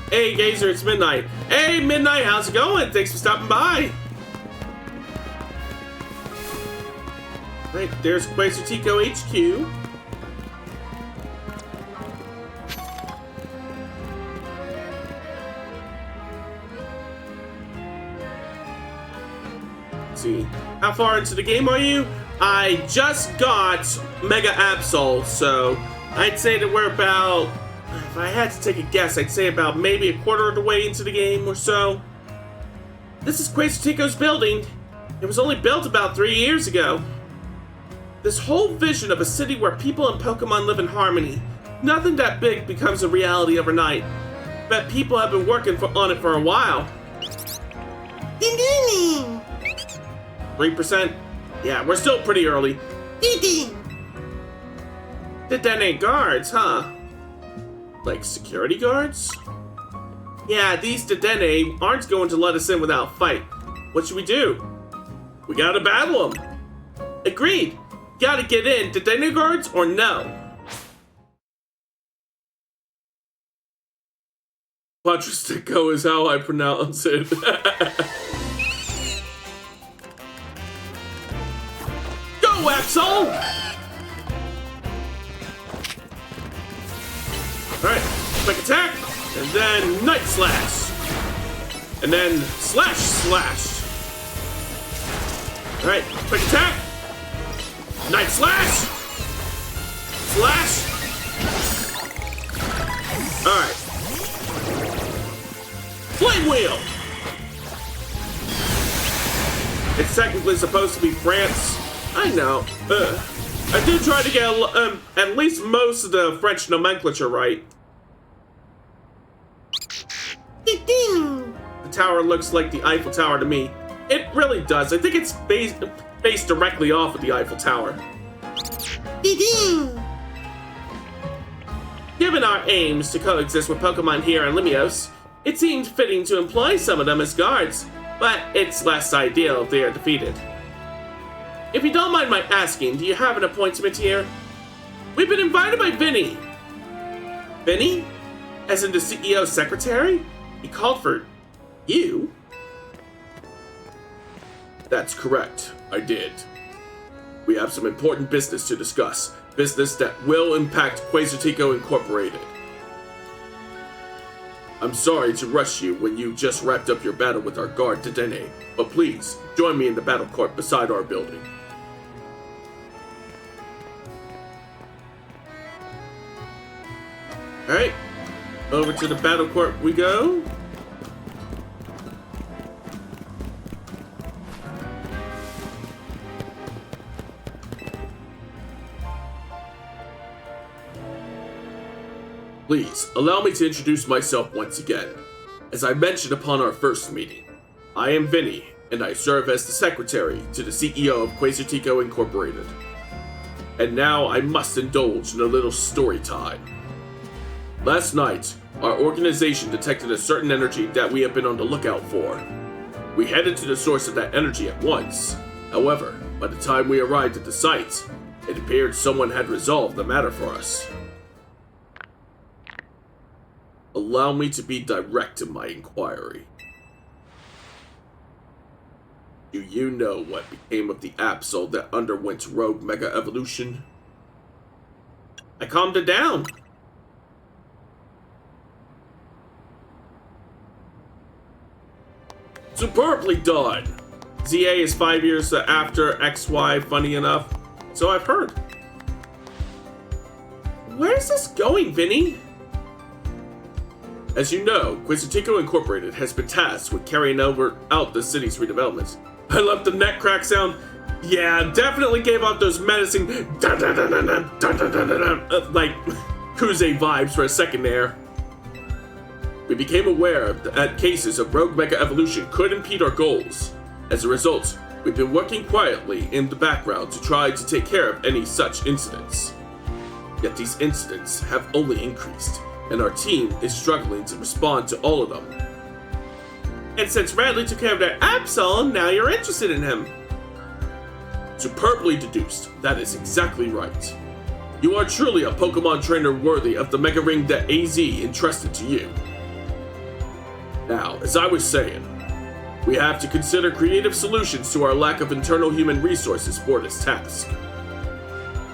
Hey, Gazer, it's Midnight. Hey, Midnight, how's it going? Thanks for stopping by. Right, there's Quasar Tico HQ. Let's see. How far into the game are you? I just got Mega Absol, so I'd say that we're about, if I had to take a guess, I'd say about maybe a quarter of the way into the game or so. This is Quasar Tico's building. It was only built about 3 years ago. This whole vision of a city where people and Pokemon live in harmony, nothing that big becomes a reality overnight. Bet people have been working on it for a while. 3%? Yeah, we're still pretty early. Dedenne guards, huh? Like security guards? Yeah, these Dedenne aren't going to let us in without a fight. What should we do? We gotta battle them. Agreed. Gotta get in. Dedenne guards or no? Quadristico is how I pronounce it. Go, Axel! Alright, quick attack, and then Night Slash. And then Slash. Alright, quick attack. Night Slash. Slash. Alright. Flame Wheel. It's technically supposed to be France. I know. I do try to get at least most of the French nomenclature right. The tower looks like the Eiffel Tower to me. It really does. I think it's based directly off of the Eiffel Tower. Given our aims to coexist with Pokemon here in Lumiose, it seemed fitting to employ some of them as guards, but it's less ideal if they are defeated. If you don't mind my asking, do you have an appointment here? We've been invited by Vinny. Vinny? As in the CEO's secretary? He called for you? That's correct, I did. We have some important business to discuss. Business that will impact Quasar Tico Incorporated. I'm sorry to rush you when you just wrapped up your battle with our guard Dedenne, but please, join me in the battle court beside our building. Alright, over to the battle court we go. Please, allow me to introduce myself once again. As I mentioned upon our first meeting, I am Vinny, and I serve as the secretary to the CEO of Quasar Tico Incorporated. And now I must indulge in a little story time. Last night, our organization detected a certain energy that we have been on the lookout for. We headed to the source of that energy at once. However, by the time we arrived at the site, it appeared someone had resolved the matter for us. Allow me to be direct in my inquiry. Do you know what became of the Absol that underwent rogue Mega Evolution? I calmed it down. Superbly done! ZA is 5 years after XY, funny enough. So I've heard. Where's this going, Vinny? As you know, Quasar Tico Incorporated has been tasked with carrying out the city's redevelopment. I love the neck crack sound. Yeah, definitely gave off those menacing like Kuze vibes for a second there. We became aware that cases of rogue mega evolution could impede our goals. As a result, we've been working quietly in the background to try to take care of any such incidents. Yet these incidents have only increased, and our team is struggling to respond to all of them. And since Radley took care of that Absol, now you're interested in him. Superbly deduced. That is exactly right. You are truly a Pokemon trainer worthy of the Mega Ring that AZ entrusted to you. Now, as I was saying, we have to consider creative solutions to our lack of internal human resources for this task.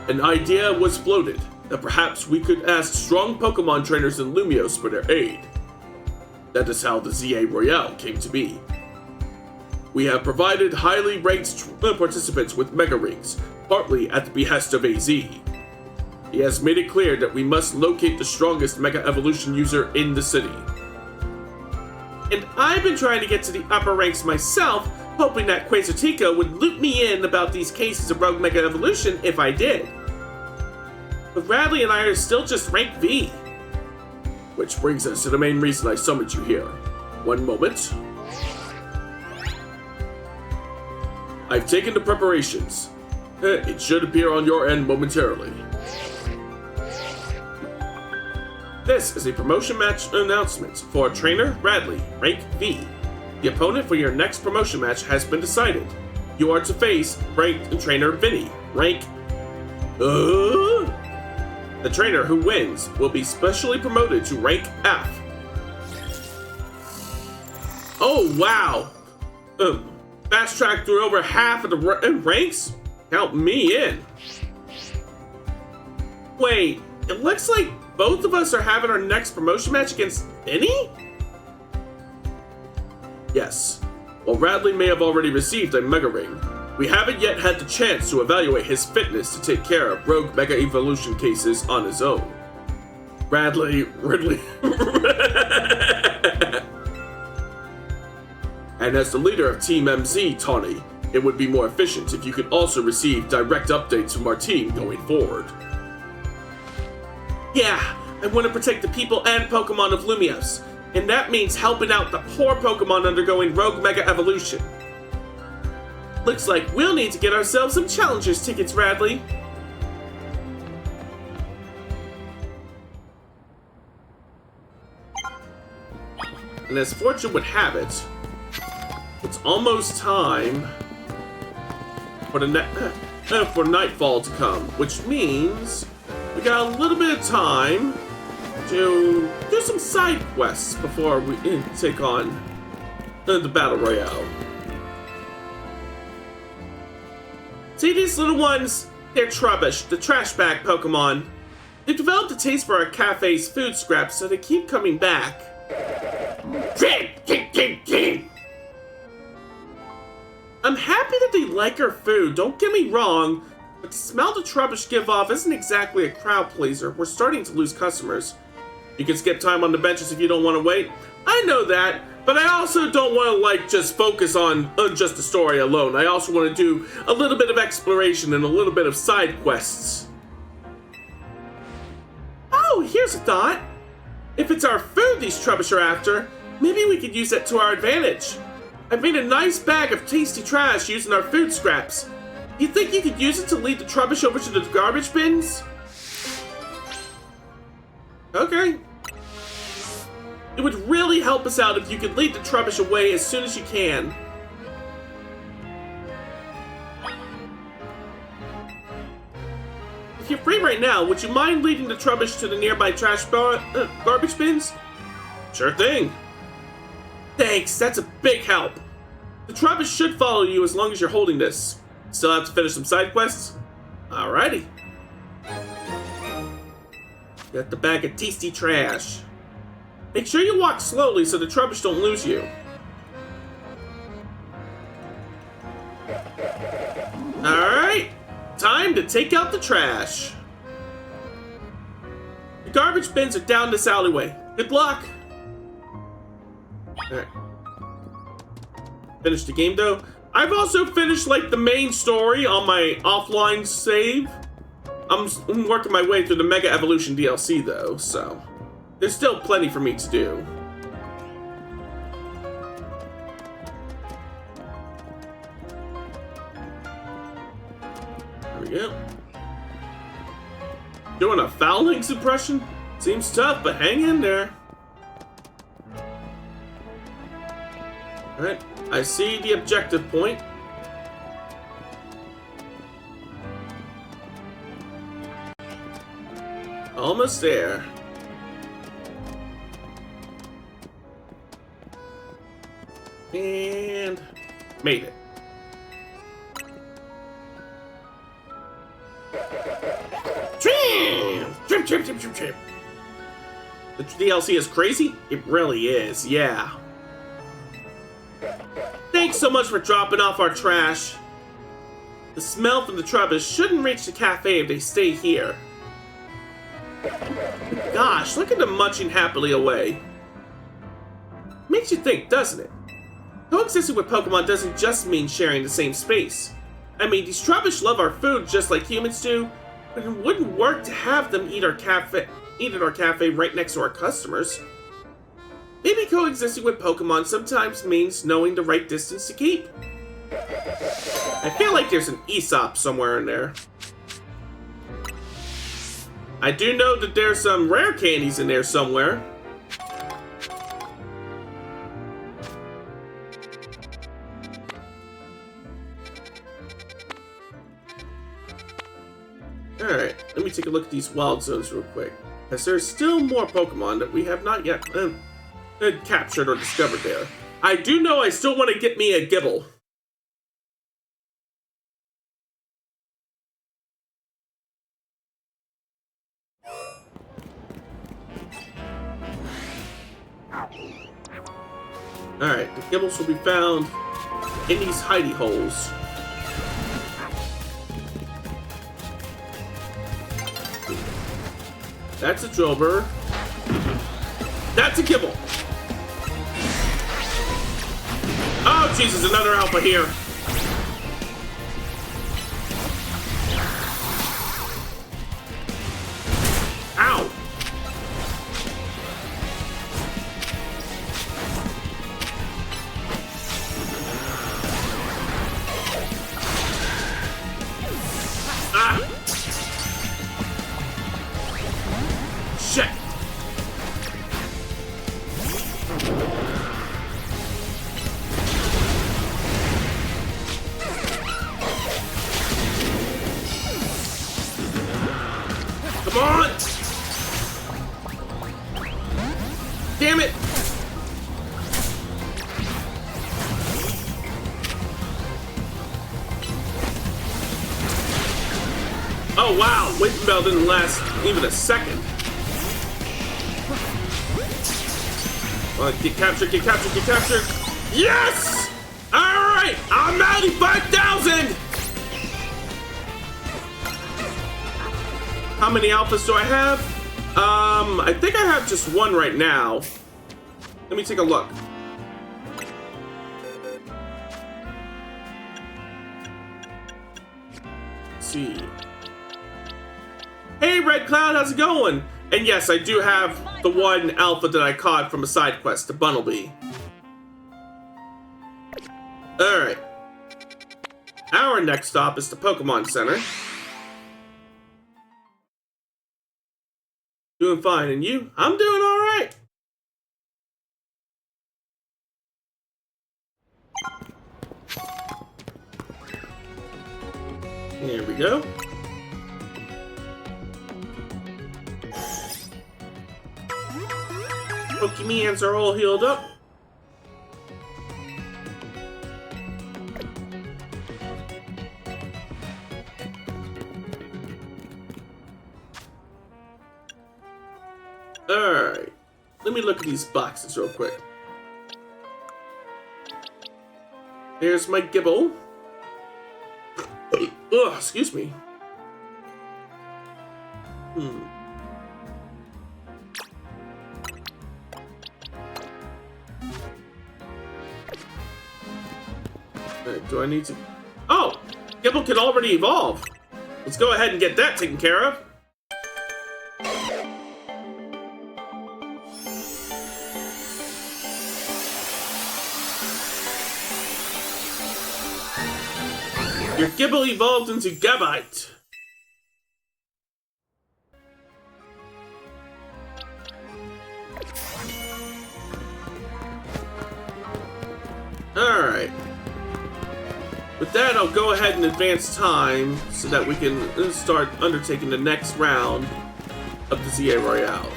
An idea was floated that perhaps we could ask strong Pokemon trainers in Lumiose for their aid. That is how the ZA Royale came to be. We have provided highly ranked participants with Mega Rings, partly at the behest of AZ. He has made it clear that we must locate the strongest Mega Evolution user in the city. And I've been trying to get to the upper ranks myself, hoping that Quasartico would loop me in about these cases of rogue Mega Evolution if I did. But Radley and I are still just rank V. Which brings us to the main reason I summoned you here. One moment. I've taken the preparations. It should appear on your end momentarily. This is a promotion match announcement for Trainer Radley, rank V. The opponent for your next promotion match has been decided. You are to face ranked Trainer Vinny, rank... The trainer who wins will be specially promoted to rank F. Oh, wow! Fast track through over half of the ranks? Count me in. Wait, it looks like both of us are having our next promotion match against Vinny? Yes. While Radley may have already received a Mega Ring, we haven't yet had the chance to evaluate his fitness to take care of rogue Mega Evolution cases on his own. Ridley. And as the leader of Team MZ, Tawny, it would be more efficient if you could also receive direct updates from our team going forward. Yeah, I want to protect the people and Pokemon of Lumiose, and that means helping out the poor Pokemon undergoing rogue Mega Evolution. Looks like we'll need to get ourselves some Challengers tickets, Radley. And as fortune would have it, it's almost time for for nightfall to come, which means we got a little bit of time to do some side quests before we take on the Battle Royale. See these little ones? They're Trubbish, the trash bag Pokemon. They've developed a taste for our cafe's food scraps, so they keep coming back. I'm happy that they like our food, don't get me wrong, but the smell the Trubbish give off isn't exactly a crowd pleaser. We're starting to lose customers. You can skip time on the benches if you don't want to wait. I know that, but I also don't want to just focus on just the story alone. I also want to do a little bit of exploration and a little bit of side quests. Oh, here's a thought. If it's our food these Trubbish are after, maybe we could use that to our advantage. I've made a nice bag of tasty trash using our food scraps. You think you could use it to lead the Trubbish over to the garbage bins? Okay. It would really help us out if you could lead the Trubbish away as soon as you can. If you're free right now, would you mind leading the Trubbish to the nearby garbage bins? Sure thing. Thanks, that's a big help. The Trubbish should follow you as long as you're holding this. Still have to finish some side quests? Alrighty. Got the bag of tasty trash. Make sure you walk slowly so the Trubbish don't lose you. Alright, time to take out the trash. The garbage bins are down this alleyway. Good luck. Alright. Finished the game though. I've also finished like the main story on my offline save. I'm working my way through the Mega Evolution DLC though, so there's still plenty for me to do. There we go. Doing a fouling suppression? Seems tough, but hang in there. Alright, I see the objective point. Almost there. And made it. Trim, trim, trim, trim, trim. The DLC is crazy? It really is, yeah. Thanks so much for dropping off our trash. The smell from the Trubbish shouldn't reach the cafe if they stay here. Gosh, look at them munching happily away. Makes you think, doesn't it? Coexisting with Pokemon doesn't just mean sharing the same space. I mean, these Trubbish love our food just like humans do, but it wouldn't work to have them eat at our cafe right next to our customers. Maybe coexisting with Pokemon sometimes means knowing the right distance to keep. I feel like there's an Aesop somewhere in there. I do know that there's some rare candies in there somewhere. Alright, let me take a look at these wild zones real quick, as there's still more Pokemon that we have not yet captured or discovered there. I do know I still want to get me a Gibble. Alright, the Gibbles will be found in these hidey holes. That's a Drillbur. That's a Gibble. Oh, Jesus, another Alpha here. Ow. Ah. Shit. Come on! Damn it! Oh wow, Whipping Bell didn't last even a second. Get captured, get captured, get captured. Yes! Alright, I'm 95,000! How many alphas do I have? I think I have just one right now. Let me take a look. Let's see. Hey, Red Cloud, how's it going? And yes, I do have the one alpha that I caught from a side quest, the Bunnelby. Alright. Our next stop is the Pokemon Center. Doing fine, and you? I'm doing alright. Here we go. Pokemons are all healed up. Alright. Let me look at these boxes real quick. There's my Gibble. Oh, excuse me. Do I need to... Oh! Gibble can already evolve. Let's go ahead and get that taken care of. You're Your Gibble evolved into Gabite. Alright. With that, I'll go ahead and advance time so that we can start undertaking the next round of the ZA Royale.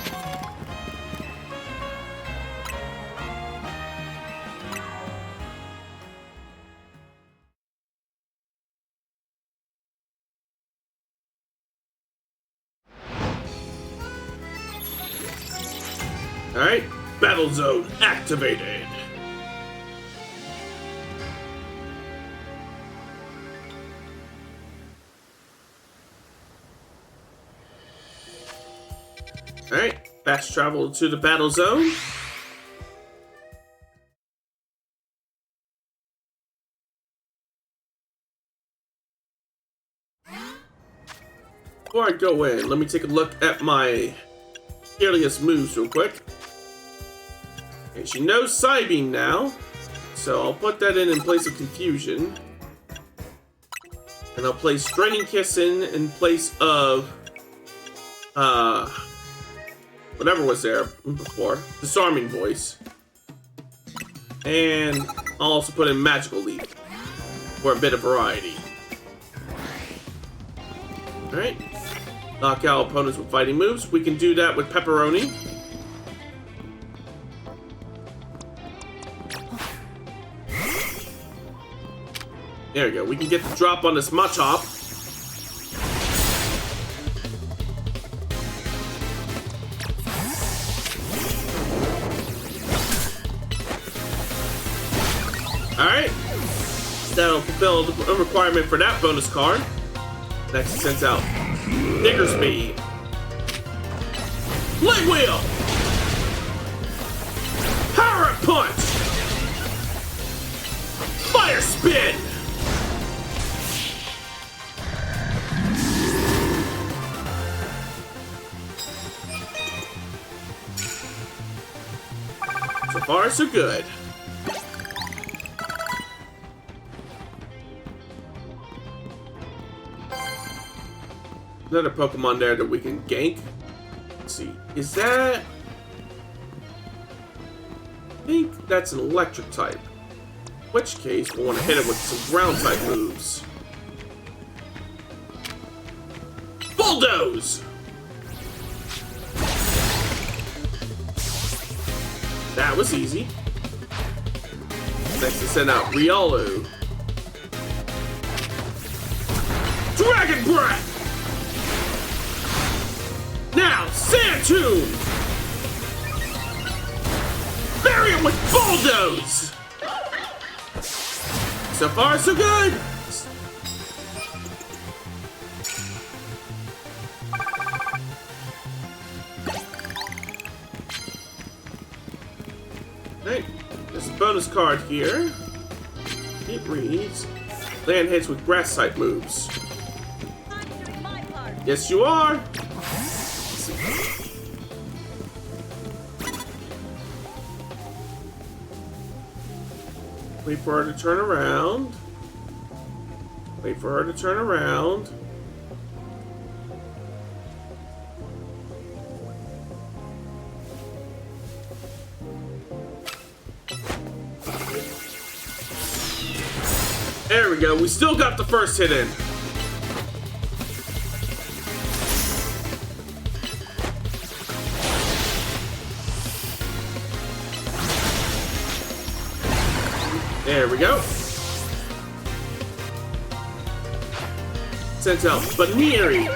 Alright, Battle Zone activated. Alright, fast travel to the Battle Zone. Before I go in, let me take a look at my earliest moves real quick. Okay, she knows Psybeam now, so I'll put that in place of Confusion. And I'll place Draining Kiss in place of whatever was there before. Disarming Voice. And I'll also put in Magical Leap for a bit of variety. Alright. Knock out opponents with fighting moves. We can do that with Pepperoni. There we go. We can get the drop on this Machop. Alright. That'll fulfill the requirement for that bonus card. Next, it sends out Digger Speed. Leg Wheel! Power Up Punch! Fire Spin! So far, so good. Another Pokemon there that we can gank. Let's see. Is that... I think that's an electric type. In which case, we'll want to hit it with some ground type moves. Bulldoze! That was easy. Next to send out Riolu. Dragon Breath! Now, Sand Tomb! Bury him with Bulldoze! So far, so good! Alright, there's a bonus card here. It reads, land hits with grass type moves. Yes, you are! Wait for her to turn around. Wait for her to turn around. There we go. We still got the first hit in. There we go. Sends out Baneri.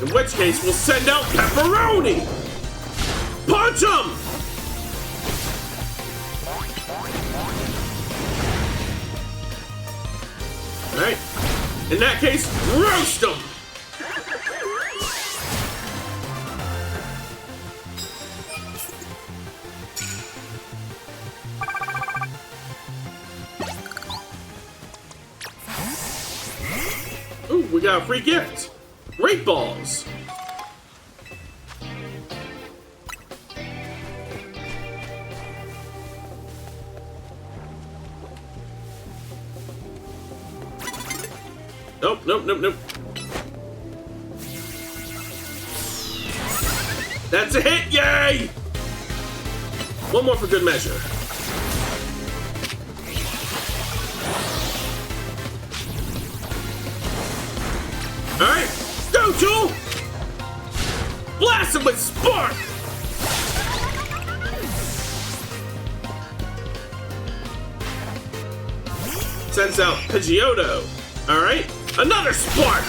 In which case, we'll send out Pepperoni. Punch him! Alright. In that case, roast him! Ooh, we got a free gift. Great balls. Nope, nope, nope, nope. That's a hit, yay! One more for good measure. Alright, go, Tool! Blast him with Spark! Sends out Pidgeotto. Alright, another Spark!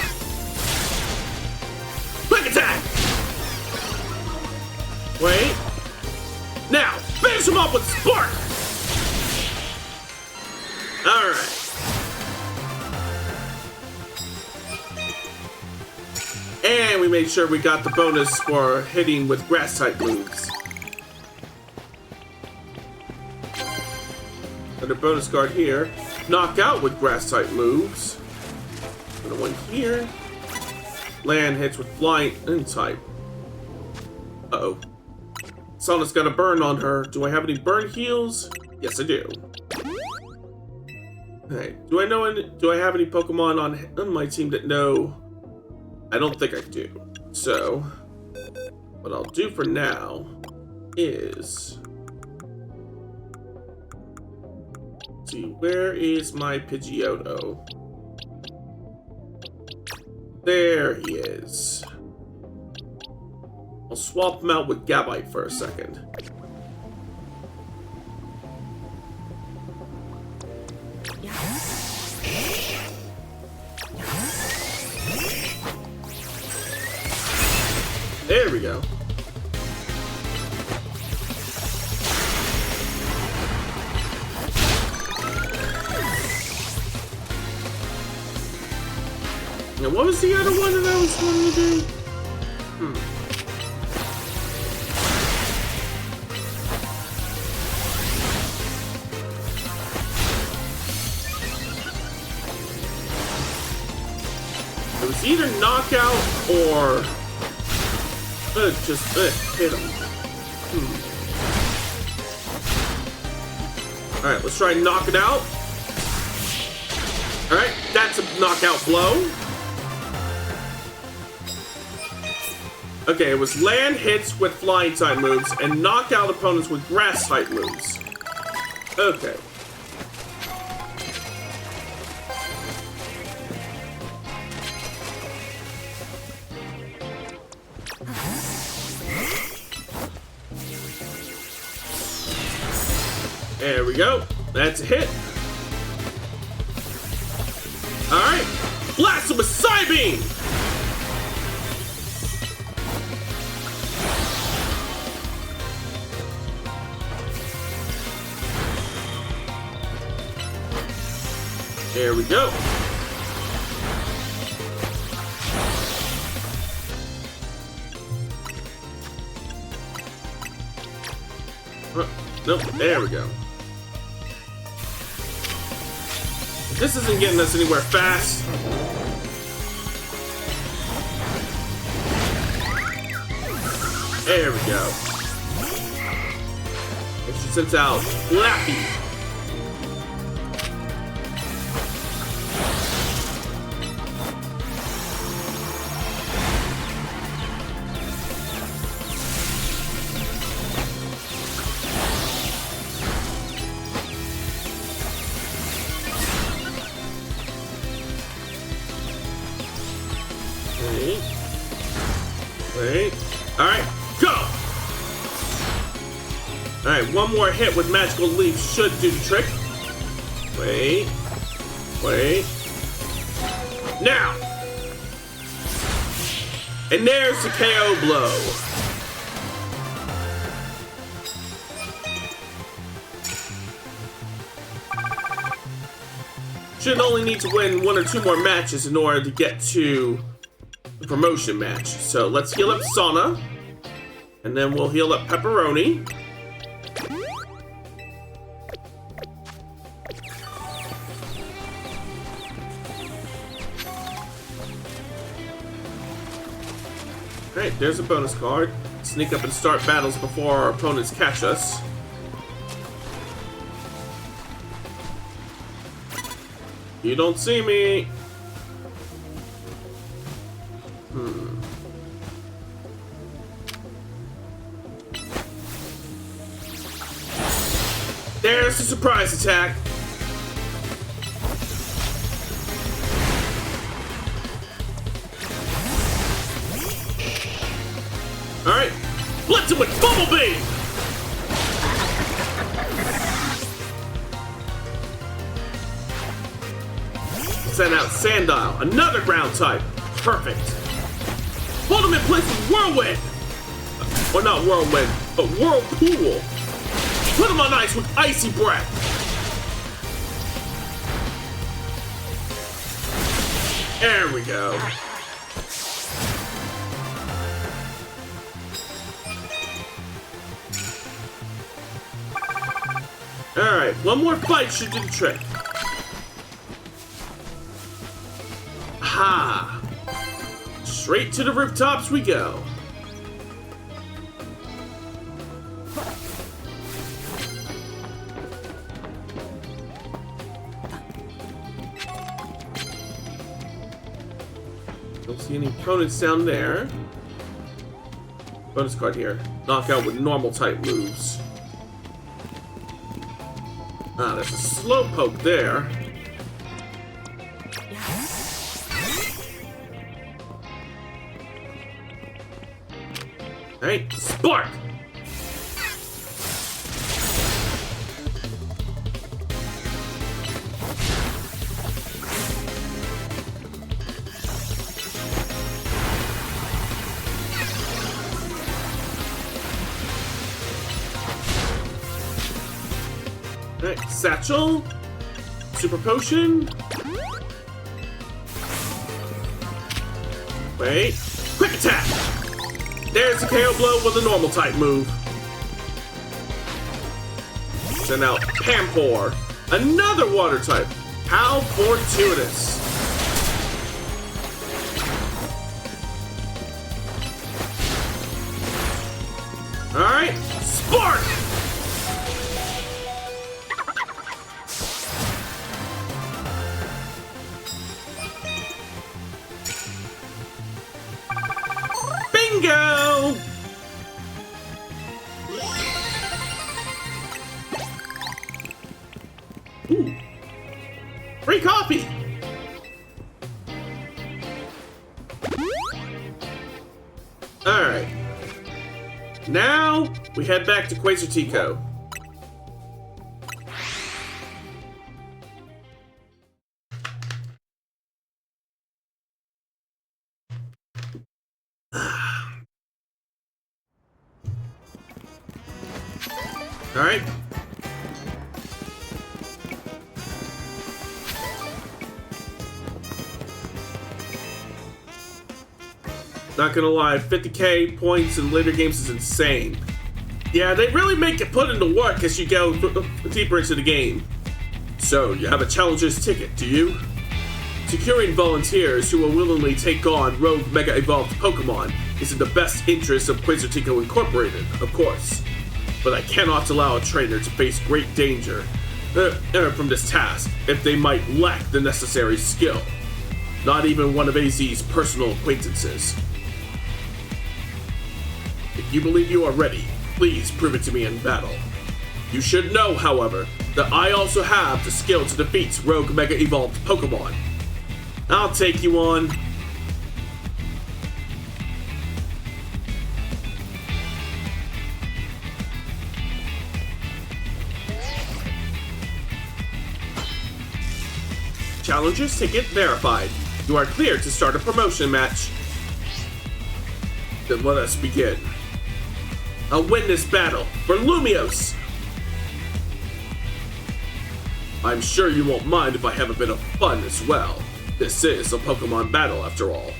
Quick attack! Wait. Now, finish him up with Spark! Alright. And we made sure we got the bonus for hitting with grass-type moves. And a bonus card here. Knock out with grass-type moves. And one here. Land hits with flying type. Uh-oh. Sonia's got a burn on her. Do I have any burn heals? Yes, I do. Hey, do I have any Pokemon on my team that know? I don't think I do. So, what I'll do for now is see, where is my Pidgeotto? There he is. I'll swap him out with Gabite for a second. There we go. Now, what was the other one that I was going to do? It was either knockout or just hit him. Alright, let's try and knock it out. Alright, that's a knockout blow. Okay, it was land hits with flying type moves and knock out opponents with grass type moves. Okay. There we go. That's a hit. Alright. Blast him with Psybeam! There we go. Nope, there we go. This isn't getting us anywhere fast. There we go. And she sends out Lappy. Wait. Alright, go! Alright, one more hit with Magical Leaf should do the trick. Wait. Now! And there's the KO blow. Should only need to win 1 or 2 more matches in order to get to the promotion match. So let's heal up Sauna. And then we'll heal up Pepperoni. Alright, there's a bonus card. Sneak up and start battles before our opponents catch us. You don't see me. There's the surprise attack. Alright, blitz him with Bumblebee! Send out Sandile, another ground type. Perfect. Hold him in place with Whirlwind! Or not Whirlwind, but Whirlpool. Put him on ice with Icy Breath. There we go. Alright, one more fight should do the trick. Ha! Straight to the rooftops we go. Don't see any opponents down there. Bonus card here. Knockout with normal type moves. Ah, there's a Slowpoke there. Hey, Spark! Alright, Satchel. Super Potion. Wait. Quick Attack! There's the KO blow with a normal type move. Send out Pampor. Another water type. How fortuitous. Alright, Spark! Bingo! Ooh. Free coffee! Alright. Now, we head back to Quasartico. Alright. Not gonna lie, 50k points in later games is insane. Yeah, they really make it put into work as you go deeper into the game. So, you have a challenger's ticket, do you? Securing volunteers who will willingly take on rogue Mega Evolved Pokemon is in the best interest of Quasartico Incorporated, of course. But I cannot allow a trainer to face great danger from this task if they might lack the necessary skill. Not even one of AZ's personal acquaintances. If you believe you are ready, please prove it to me in battle. You should know, however, that I also have the skill to defeat rogue Mega Evolved Pokemon. I'll take you on. Challenger's ticket verified. You are cleared to start a promotion match. Then let us begin. I'll win this battle for Lumiose! I'm sure you won't mind if I have a bit of fun as well. This is a Pokemon battle after all.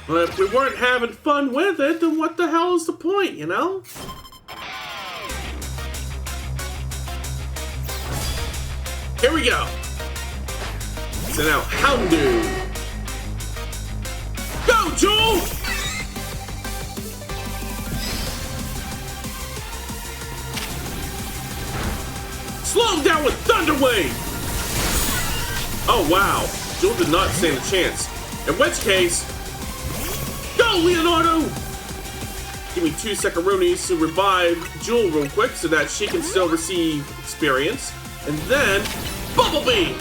But if we weren't having fun with it, then what the hell is the point, you know? Here we go! Send out Houndoom! Go, Jewel! Slow him down with Thunder Wave! Oh, wow. Jewel did not stand a chance. In which case, go Leonardo! Give me 2 Sekaroonies to revive Jewel real quick so that she can still receive experience. And then, Bubble Beam!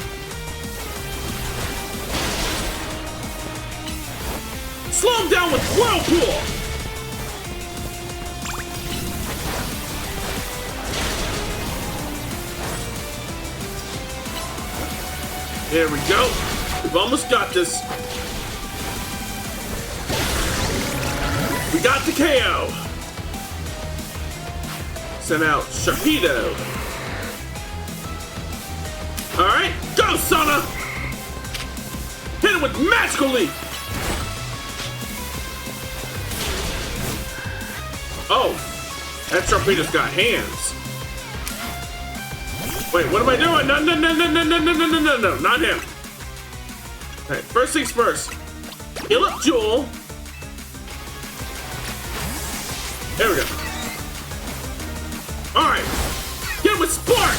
Slow him down with Whirlpool! There we go. We've almost got this. We got the KO. Send out Shahido. Alright, go Sana! Hit it with Magical Leap! Oh, that Sharpedo's got hands. Wait, what am I doing? No, not him. Alright, first things first. Heal up Jewel. There we go. Alright, get him with Spark!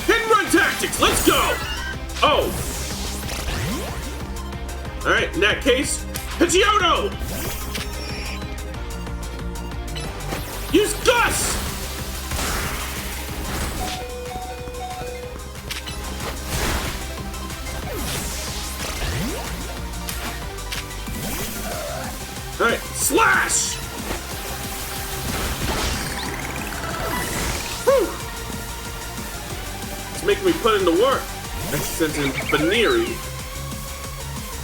Hit and run tactics, let's go! Oh. Alright, in that case, Pidgeotto! Use Gus! Alright, slash! Whew! It's making me put into work. I sent in Baneri.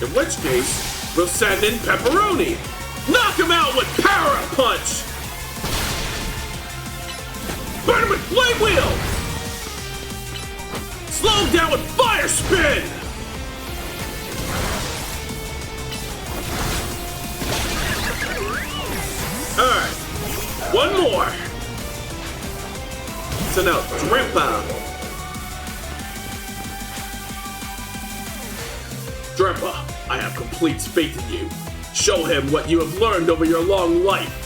In which case, we'll send in Pepperoni. Knock him out with Power Up Punch! Burn him with Flame Wheel! Slow him down with Fire Spin! Alright, one more. Send out Drampa. Drampa, I have complete faith in you. Show him what you have learned over your long life.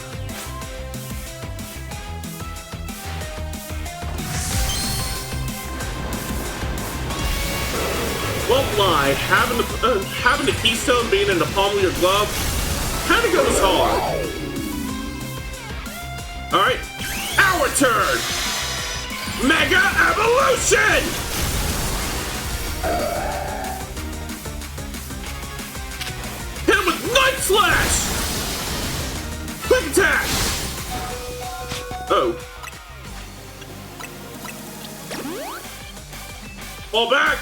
Won't lie, having the keystone being in the palm of your glove kind of goes hard. Alright, our turn! Mega Evolution! Hit him with Night Slash! Quick attack! Oh. Fall back!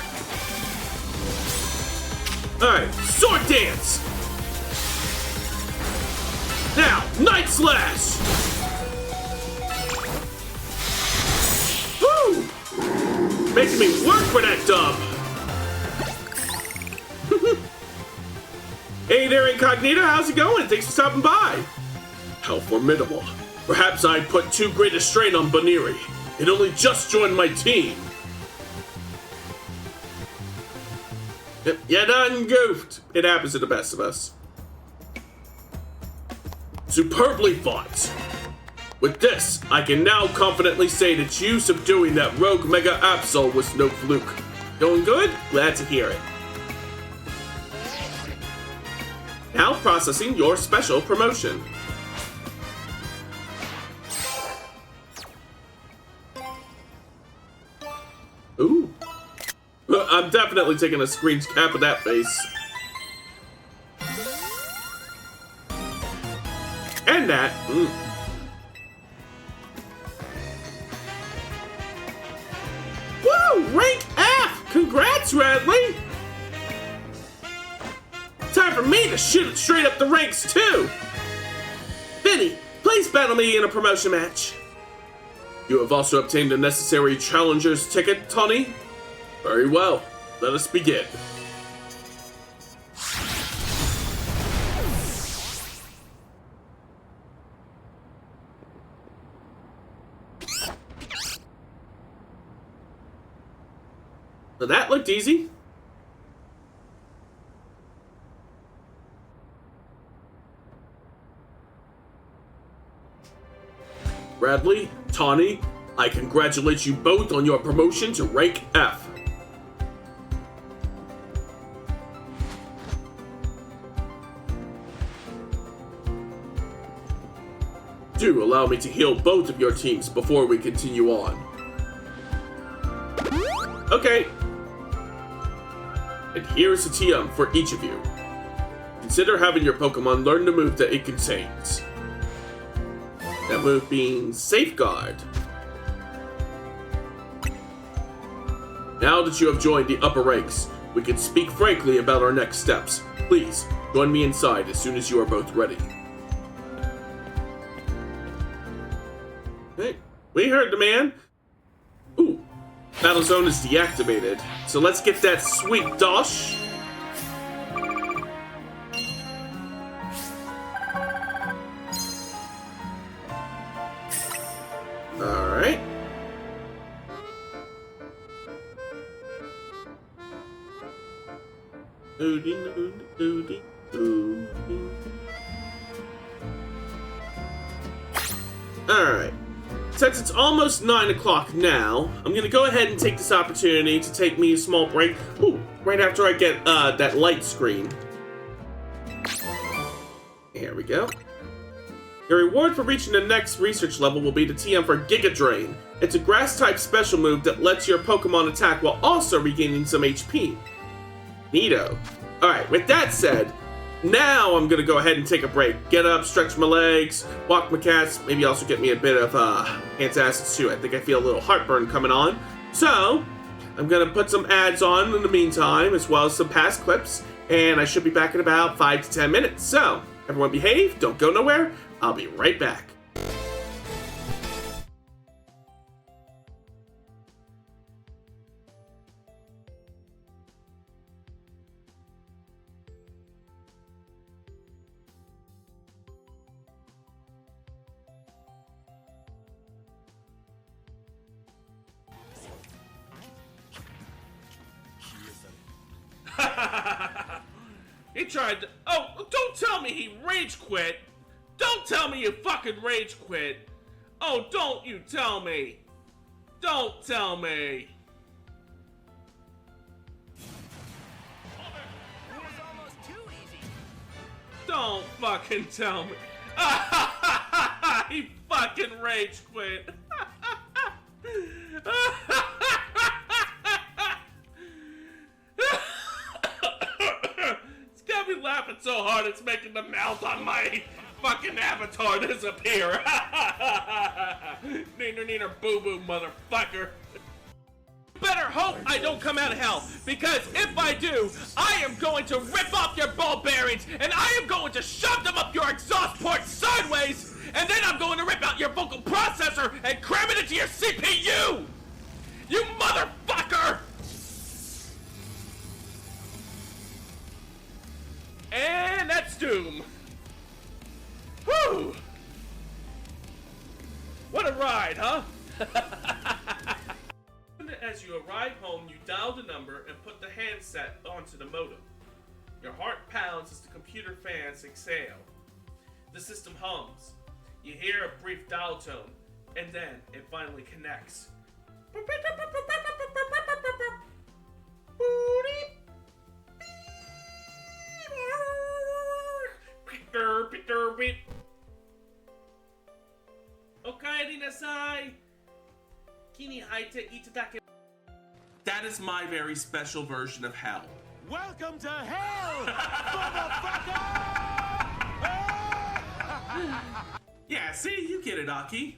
Alright, Sword Dance! Now, Night Slash! Woo! Making me work for that dub! Hey there, Incognito, how's it going? Thanks for stopping by. How formidable. Perhaps I put too great a strain on Baneri. It only just joined my team. Yep, you done goofed. It happens to the best of us. Superbly fought. With this, I can now confidently say that you subduing that rogue Mega Absol was no fluke. Going good? Glad to hear it. Now processing your special promotion. Ooh. I'm definitely taking a screen cap of that face. And that. Woo! Rank F! Congrats, Radley! Time for me to shoot it straight up the ranks, too! Benny, please battle me in a promotion match. You have also obtained the necessary challenger's ticket, Tony? Very well. Let us begin. So that looked easy. Bradley, Tawny, I congratulate you both on your promotion to rank F. Do allow me to heal both of your teams before we continue on. Okay. And here's a TM for each of you. Consider having your Pokemon learn the move that it contains. That move being Safeguard. Now that you have joined the upper ranks, we can speak frankly about our next steps. Please, join me inside as soon as you are both ready. Hey, we heard the man. Ooh, Battle Zone is deactivated. So let's get that sweet dosh. Alright. Alright. Since it's almost 9 o'clock now, I'm gonna go ahead and take this opportunity to take me a small break. Ooh, right after I get that light screen. There we go. Your reward for reaching the next research level will be the TM for Giga Drain. It's a grass-type special move that lets your Pokemon attack while also regaining some HP. Neato. Alright, with that said, now I'm gonna go ahead and take a break. Get up, stretch my legs, walk my cats, maybe also get me a bit of antacids too. I think I feel a little heartburn coming on. So, I'm gonna put some ads on in the meantime, as well as some past clips, and I should be back in about 5 to 10 minutes. So, everyone behave, don't go nowhere, I'll be right back. He tried to. Oh, don't tell me he rage quit. Don't tell me you fucking rage quit. Oh, don't you tell me. Don't tell me. It was almost too easy. Don't fucking tell me. He fucking rage quit. It's got me laughing so hard it's making the mouth on my fucking avatar disappear. Neener neener boo boo motherfucker. Better hope I don't come out of hell, because if I do, I am going to rip off your ball bearings, and I am going to shove them up your exhaust port sideways, and then I'm going to rip out your vocal processor and cram it into your CPU! You motherfucker! And that's doom. Whew! What a ride, huh? As you arrive home, you dial the number and put the handset onto the modem. Your heart pounds as the computer fans exhale. The system hums. You hear a brief dial tone, and then it finally connects. Okaeri nasai. Kini haite itadake. That is my very special version of hell. Welcome to hell, motherfucker! Yeah, see, you get it, Aki.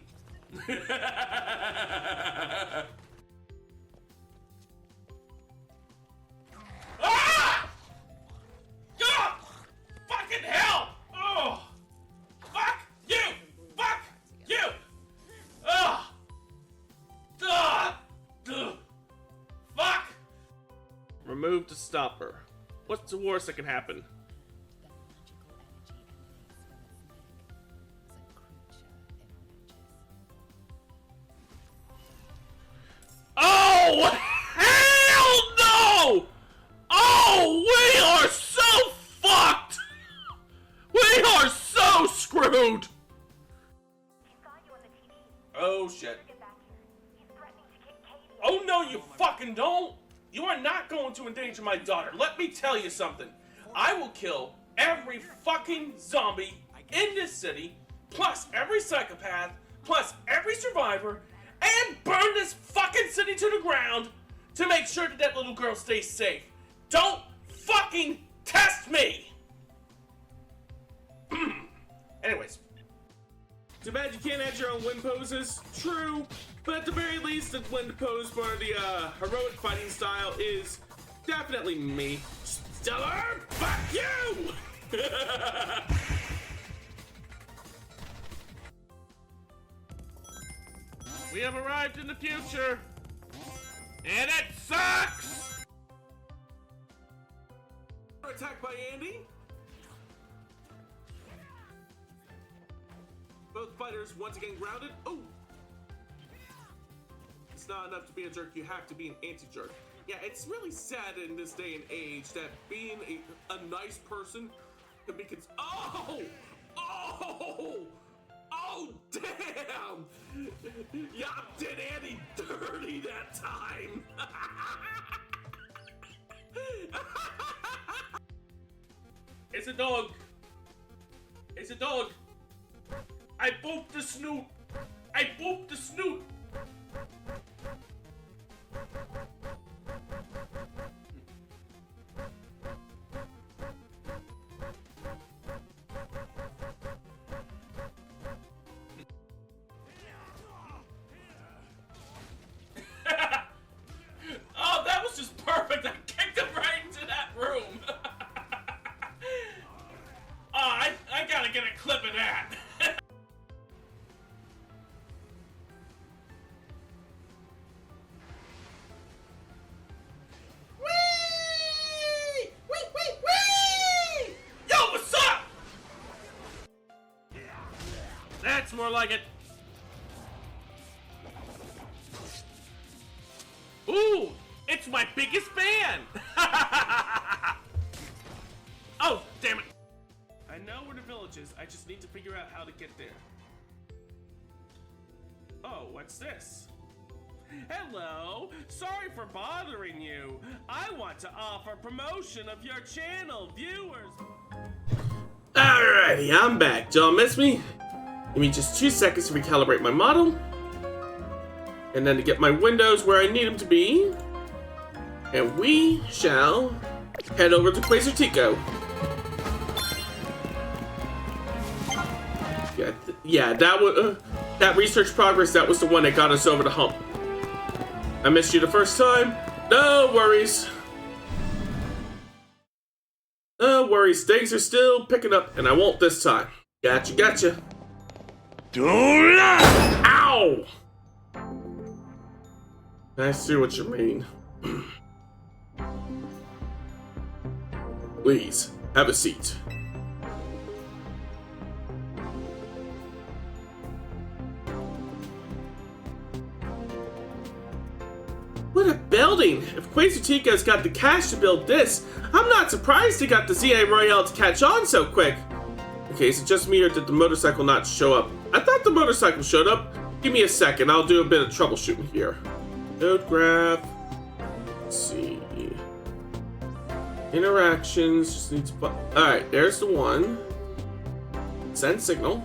Ah! Ah! Fucking hell! Oh! Fuck you! Fuck you! Ugh! Ugh! Ugh! Fuck! Remove the stopper. What's the worst that can happen? Oh, hell no! Oh, we are so fucked! We are so screwed! Oh, shit. Oh no, you fucking don't! You are not going to endanger my daughter. Let me tell you something. I will kill every fucking zombie in this city, plus every psychopath, plus every survivor, and burn this fucking city to the ground to make sure that that little girl stays safe. Don't fucking test me! Anyways. Too bad you can't add your own win poses. True, but at the very least, the win pose for the heroic fighting style is definitely me. Stellar, fuck you! We have arrived in the future, and it sucks! Attacked by Andy. Both fighters once again grounded. Oh! It's not enough to be a jerk, you have to be an anti-jerk. Yeah, it's really sad in this day and age that being a nice person can be Oh! Oh! Oh, damn! Yeah, did Andy dirty that time! It's a dog! It's a dog! I booped the snoot! I booped the snoot! Oh, that was just perfect! I kicked him right into that room! Oh, I gotta get a clip of that! That's more like it. Ooh, it's my biggest fan. Oh, damn it. I know where the village is. I just need to figure out how to get there. Oh, what's this? Hello, sorry for bothering you. I want to offer promotion of your channel, viewers. Alrighty, I'm back. Y'all miss me? Give me just 2 seconds to recalibrate my model. And then to get my windows where I need them to be. And we shall head over to Quasar. Yeah, that was that research progress. That was the one that got us over the hump. I missed you the first time. No worries. No worries. Things are still picking up, and I won't this time. Gotcha. Ow! I see what you mean. Please, have a seat. What a building! If Quasar got the cash to build this, I'm not surprised he got the ZA Royale to catch on so quick. Okay, is it just me or did the motorcycle not show up? I thought the motorcycle showed up. Give me a second, I'll do a bit of troubleshooting here. Node graph. Let's see. Interactions, just needs to... Alright, there's the one. Send signal.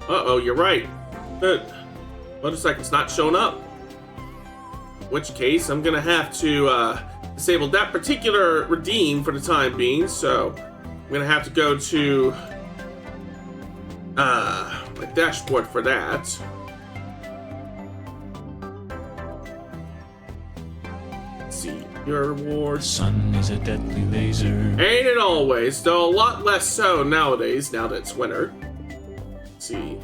Uh-oh, you're right. The motorcycle's not showing up. In which case, I'm gonna have to disable that particular redeem for the time being, so I'm gonna have to go to my dashboard for that. Let's see, your reward. Sun is a deadly laser. Ain't it always, though a lot less so nowadays, now that it's winter. Let's see.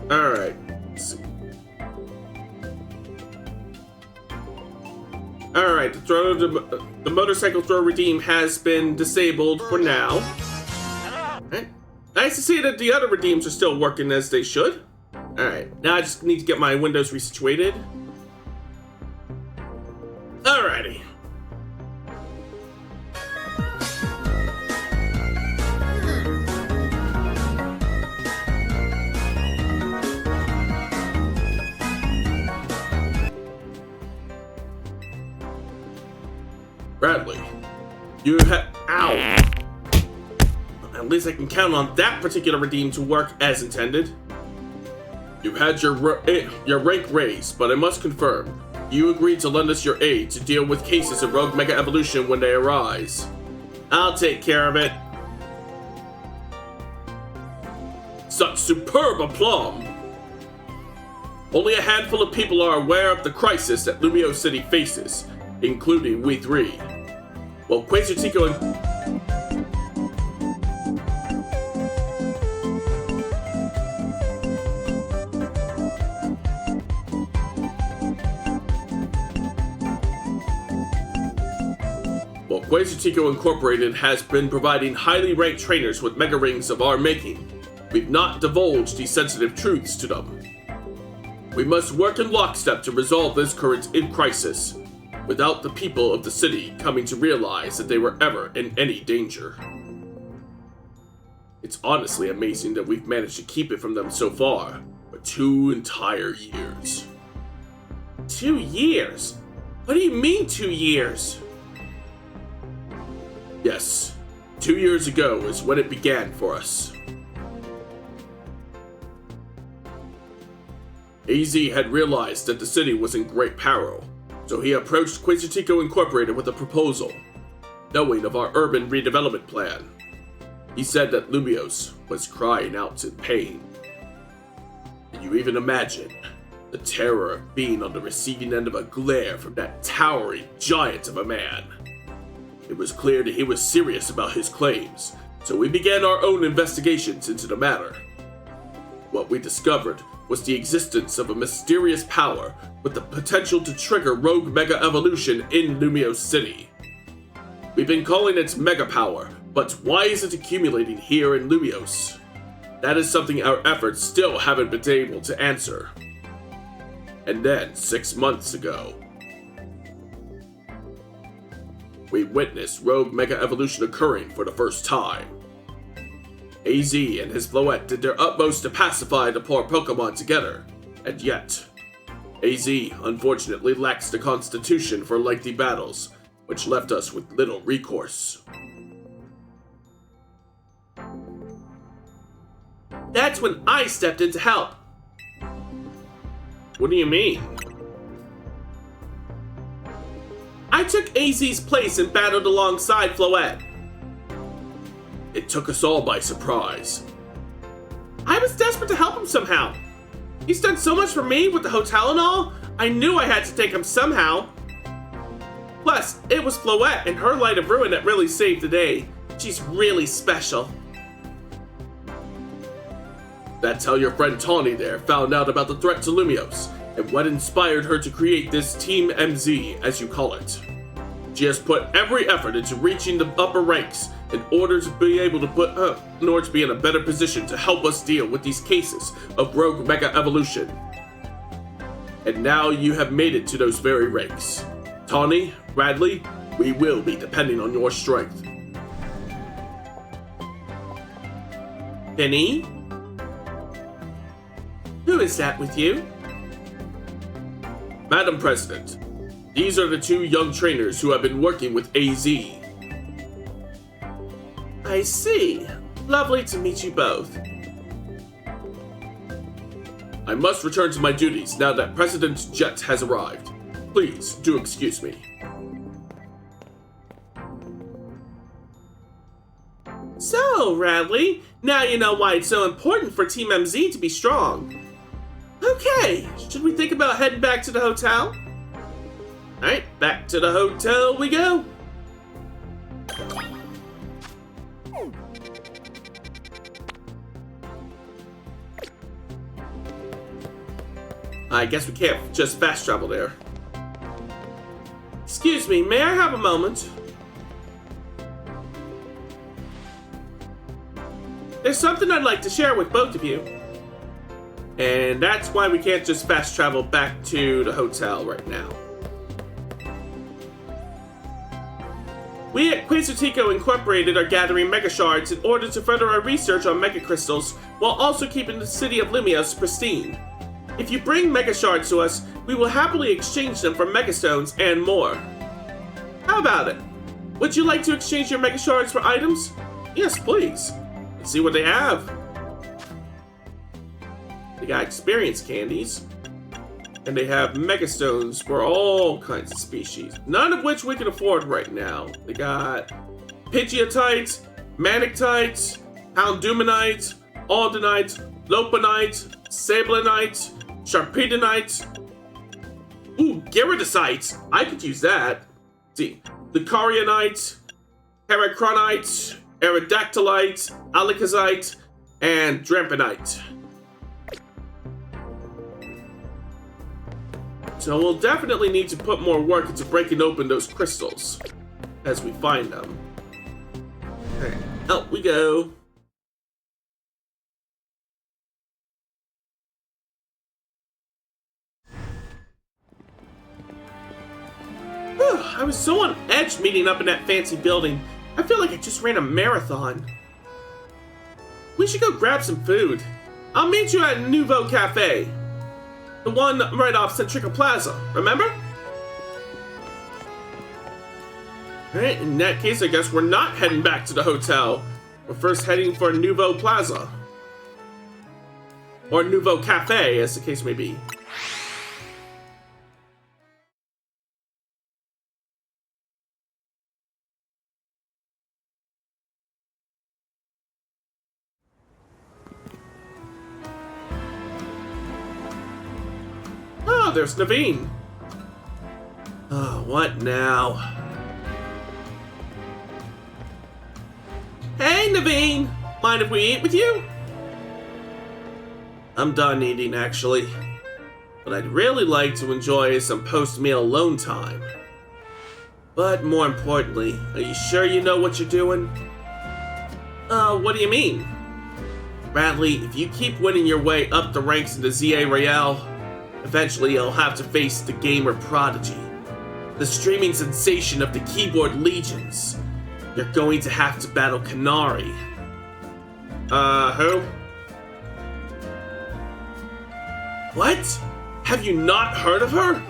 Alright. Alright, the motorcycle throw redeem has been disabled for now. Okay. Nice to see that the other redeems are still working as they should. Alright, now I just need to get my windows resituated. Alrighty. Bradley, you have... Ow! At least I can count on that particular redeem to work as intended. You've had your rank raised, but I must confirm, you agreed to lend us your aid to deal with cases of rogue mega evolution when they arise. I'll take care of it. Such superb aplomb! Only a handful of people are aware of the crisis that Lumiose City faces, including we three. While Quasartico and... Quasartico Incorporated has been providing highly ranked trainers with mega rings of our making. We've not divulged these sensitive truths to them. We must work in lockstep to resolve this current crisis, without the people of the city coming to realize that they were ever in any danger. It's honestly amazing that we've managed to keep it from them so far, for 2 entire years. 2 years? What do you mean 2 years? Yes, 2 years ago is when it began for us. AZ had realized that the city was in great peril, so he approached Quasartico Incorporated with a proposal, knowing of our urban redevelopment plan. He said that Lumiose was crying out in pain. Can you even imagine the terror of being on the receiving end of a glare from that towering giant of a man? It was clear that he was serious about his claims, so we began our own investigations into the matter. What we discovered was the existence of a mysterious power with the potential to trigger rogue mega evolution in Lumiose City. We've been calling it mega power, but why is it accumulating here in Lumiose? That is something our efforts still haven't been able to answer. And then, 6 months ago, we witnessed rogue mega evolution occurring for the first time. AZ and his Floette did their utmost to pacify the poor Pokemon together, and yet, AZ unfortunately lacks the constitution for lengthy battles, which left us with little recourse. That's when I stepped in to help. What do you mean? I took AZ's place and battled alongside Floette. It took us all by surprise. I was desperate to help him somehow. He's done so much for me with the hotel and all, I knew I had to take him somehow. Plus, it was Floette and her Light of Ruin that really saved the day. She's really special. That's how your friend Tawny there found out about the threat to Lumiose, and what inspired her to create this Team MZ, as you call it. She has put every effort into reaching the upper ranks in order to be able to be in a better position to help us deal with these cases of rogue mega evolution. And now you have made it to those very ranks. Tawny, Bradley, we will be depending on your strength. Benny? Who is that with you? Madam President, these are the 2 young trainers who have been working with AZ. I see. Lovely to meet you both. I must return to my duties now that President Jet has arrived. Please, do excuse me. So, Radley, now you know why it's so important for Team MZ to be strong. Okay, should we think about heading back to the hotel? Alright, back to the hotel we go. I guess we can't just fast travel there. Excuse me, may I have a moment? There's something I'd like to share with both of you. And that's why we can't just fast travel back to the hotel right now. We at Quasartico Incorporated are gathering Mega Shards in order to further our research on Mega Crystals while also keeping the city of Lumiose pristine. If you bring Mega Shards to us, we will happily exchange them for Mega Stones and more. How about it? Would you like to exchange your Mega Shards for items? Yes, please. Let's see what they have. They got experience candies. And they have Mega Stones for all kinds of species. None of which we can afford right now. They got Pidgeotites, Manectites, Houndumanites, Aldenites, Lopanites, Sablonites, Sharpedonites. Ooh, Gyarados. I could use that. Let's see, Lucarianites, Heracronites, Aerodactylites, Alakazite, and Dramponite. So we'll definitely need to put more work into breaking open those crystals as we find them. Okay, out we go. I was so on edge meeting up in that fancy building. I feel like I just ran a marathon. We should go grab some food. I'll meet you at Nouveau Cafe. The one right off Centrica Plaza, remember? Alright, in that case, I guess we're not heading back to the hotel. We're first heading for Nouveau Plaza. Or Nouveau Cafe, as the case may be. Oh, there's Naveen. Oh, what now? Hey, Naveen! Mind if we eat with you? I'm done eating, actually. But I'd really like to enjoy some post-meal alone time. But more importantly, are you sure you know what you're doing? What do you mean? Bradley, if you keep winning your way up the ranks in the ZA Royale, eventually you'll have to face the gamer prodigy, the streaming sensation of the keyboard legions. You're going to have to battle Kanari. Who? What? Have you not heard of her?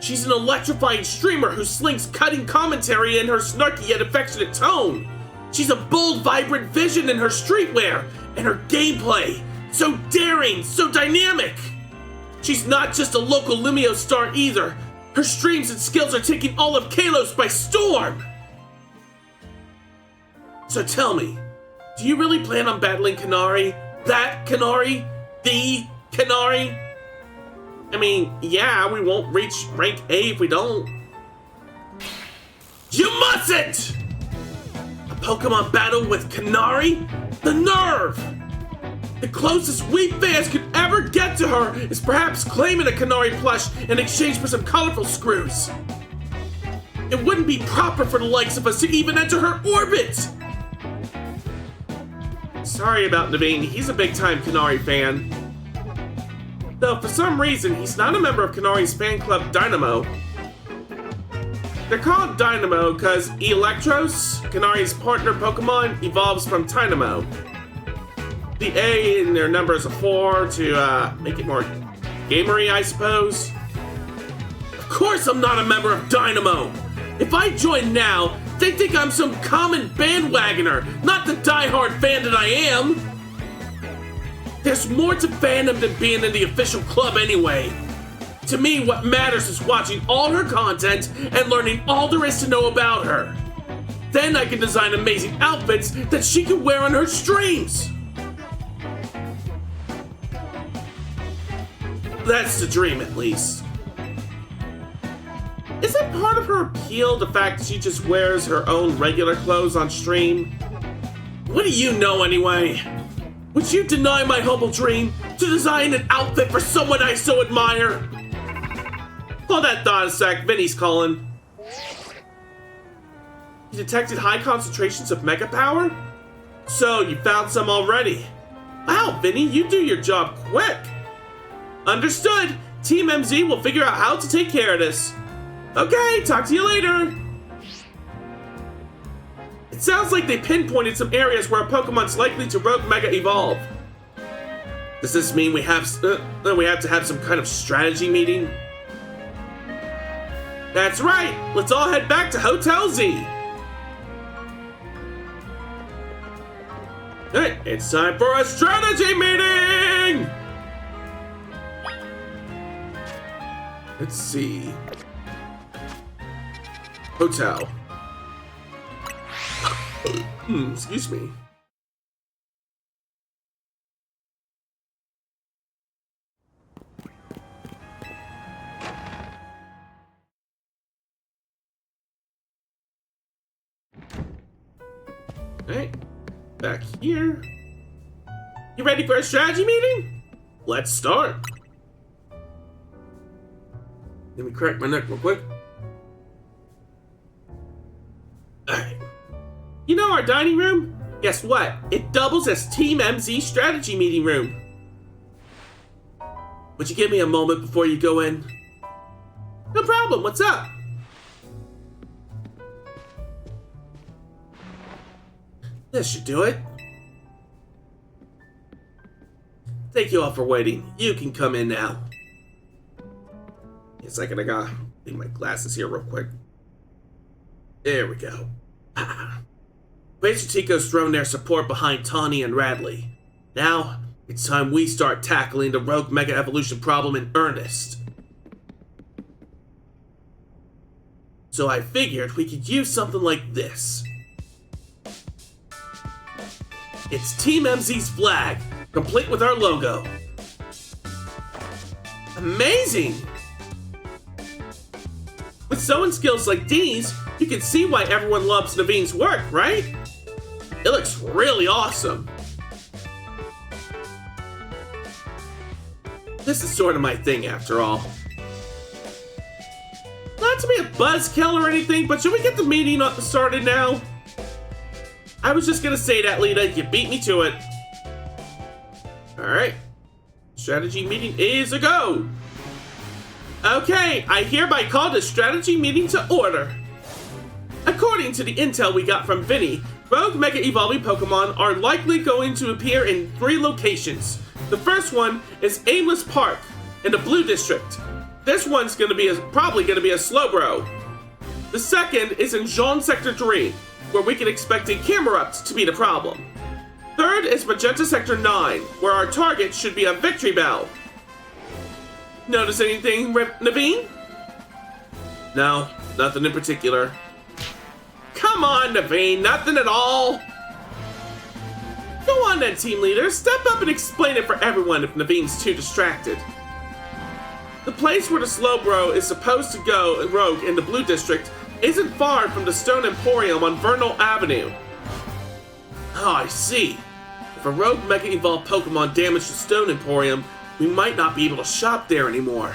She's an electrifying streamer who slings cutting commentary in her snarky yet affectionate tone. She's a bold, vibrant vision in her streetwear and her gameplay. So daring, so dynamic! She's not just a local Lumiose star either. Her streams and skills are taking all of Kalos by storm! So tell me, do you really plan on battling Kanari? That Kanari? The Kanari? I mean, yeah, we won't reach rank A if we don't. You mustn't! A Pokemon battle with Kanari? The nerve! The closest we fans could ever get to her is perhaps claiming a Kanari plush in exchange for some colorful screws. It wouldn't be proper for the likes of us to even enter her orbit! Sorry about Naveen, he's a big-time Kanari fan. Though for some reason, he's not a member of Kanari's fan club Dynamo. They're called Dynamo because Electros, Kanari's partner Pokemon, evolves from Tynamo. The A in their number is a 4 to make it more gamery, I suppose. Of course I'm not a member of Dynamo! If I join now, they think I'm some common bandwagoner, not the diehard fan that I am! There's more to fandom than being in the official club anyway. To me, what matters is watching all her content and learning all there is to know about her. Then I can design amazing outfits that she can wear on her streams! That's the dream, at least. Is it part of her appeal, the fact that she just wears her own regular clothes on stream? What do you know, anyway? Would you deny my humble dream to design an outfit for someone I so admire? Hold that thought a sec, Vinny's calling. You detected high concentrations of Mega Power? So, you found some already. Wow, Vinny, you do your job quick. Understood. Team MZ will figure out how to take care of this. Okay, talk to you later. It sounds like they pinpointed some areas where a Pokemon's likely to rogue Mega Evolve. Does this mean we have to have some kind of strategy meeting? That's right, let's all head back to Hotel Z. Alright, it's time for a strategy meeting! Let's see. Hotel. Excuse me. Alright, back here. You ready for a strategy meeting? Let's start. Let me crack my neck real quick. Alright. You know our dining room? Guess what? It doubles as Team MZ strategy meeting room. Would you give me a moment before you go in? No problem, what's up? This should do it. Thank you all for waiting. You can come in now. A second, I gotta leave my glasses here real quick. There we go. Razor Tico's thrown their support behind Tawny and Radley. Now, it's time we start tackling the rogue mega evolution problem in earnest. So I figured we could use something like this. It's Team MZ's flag, complete with our logo. Amazing! With sewing skills like these, you can see why everyone loves Naveen's work, right? It looks really awesome. This is sort of my thing after all. Not to be a buzzkill or anything, but should we get the meeting started now? I was just gonna say that, Lita. You beat me to it. Alright. Strategy meeting is a go. Okay, I hereby call the strategy meeting to order. According to the intel we got from Vinny, rogue mega evolving Pokemon are likely going to appear in 3 locations. The first one is Aimless Park in the Blue District. This one's probably gonna be a Slowbro. The second is in Jean Sector 3, where we can expect a Camerupt to be the problem. Third is Magenta Sector 9, where our target should be a Victory Bell. Notice anything, Naveen? No, nothing in particular. Come on, Naveen, nothing at all. Go on then, team leader. Step up and explain it for everyone if Naveen's too distracted. The place where the Slowbro is supposed to go rogue in the Blue District isn't far from the Stone Emporium on Vernal Avenue. Oh, I see. If a rogue Mega Evolved Pokemon damaged the Stone Emporium, we might not be able to shop there anymore.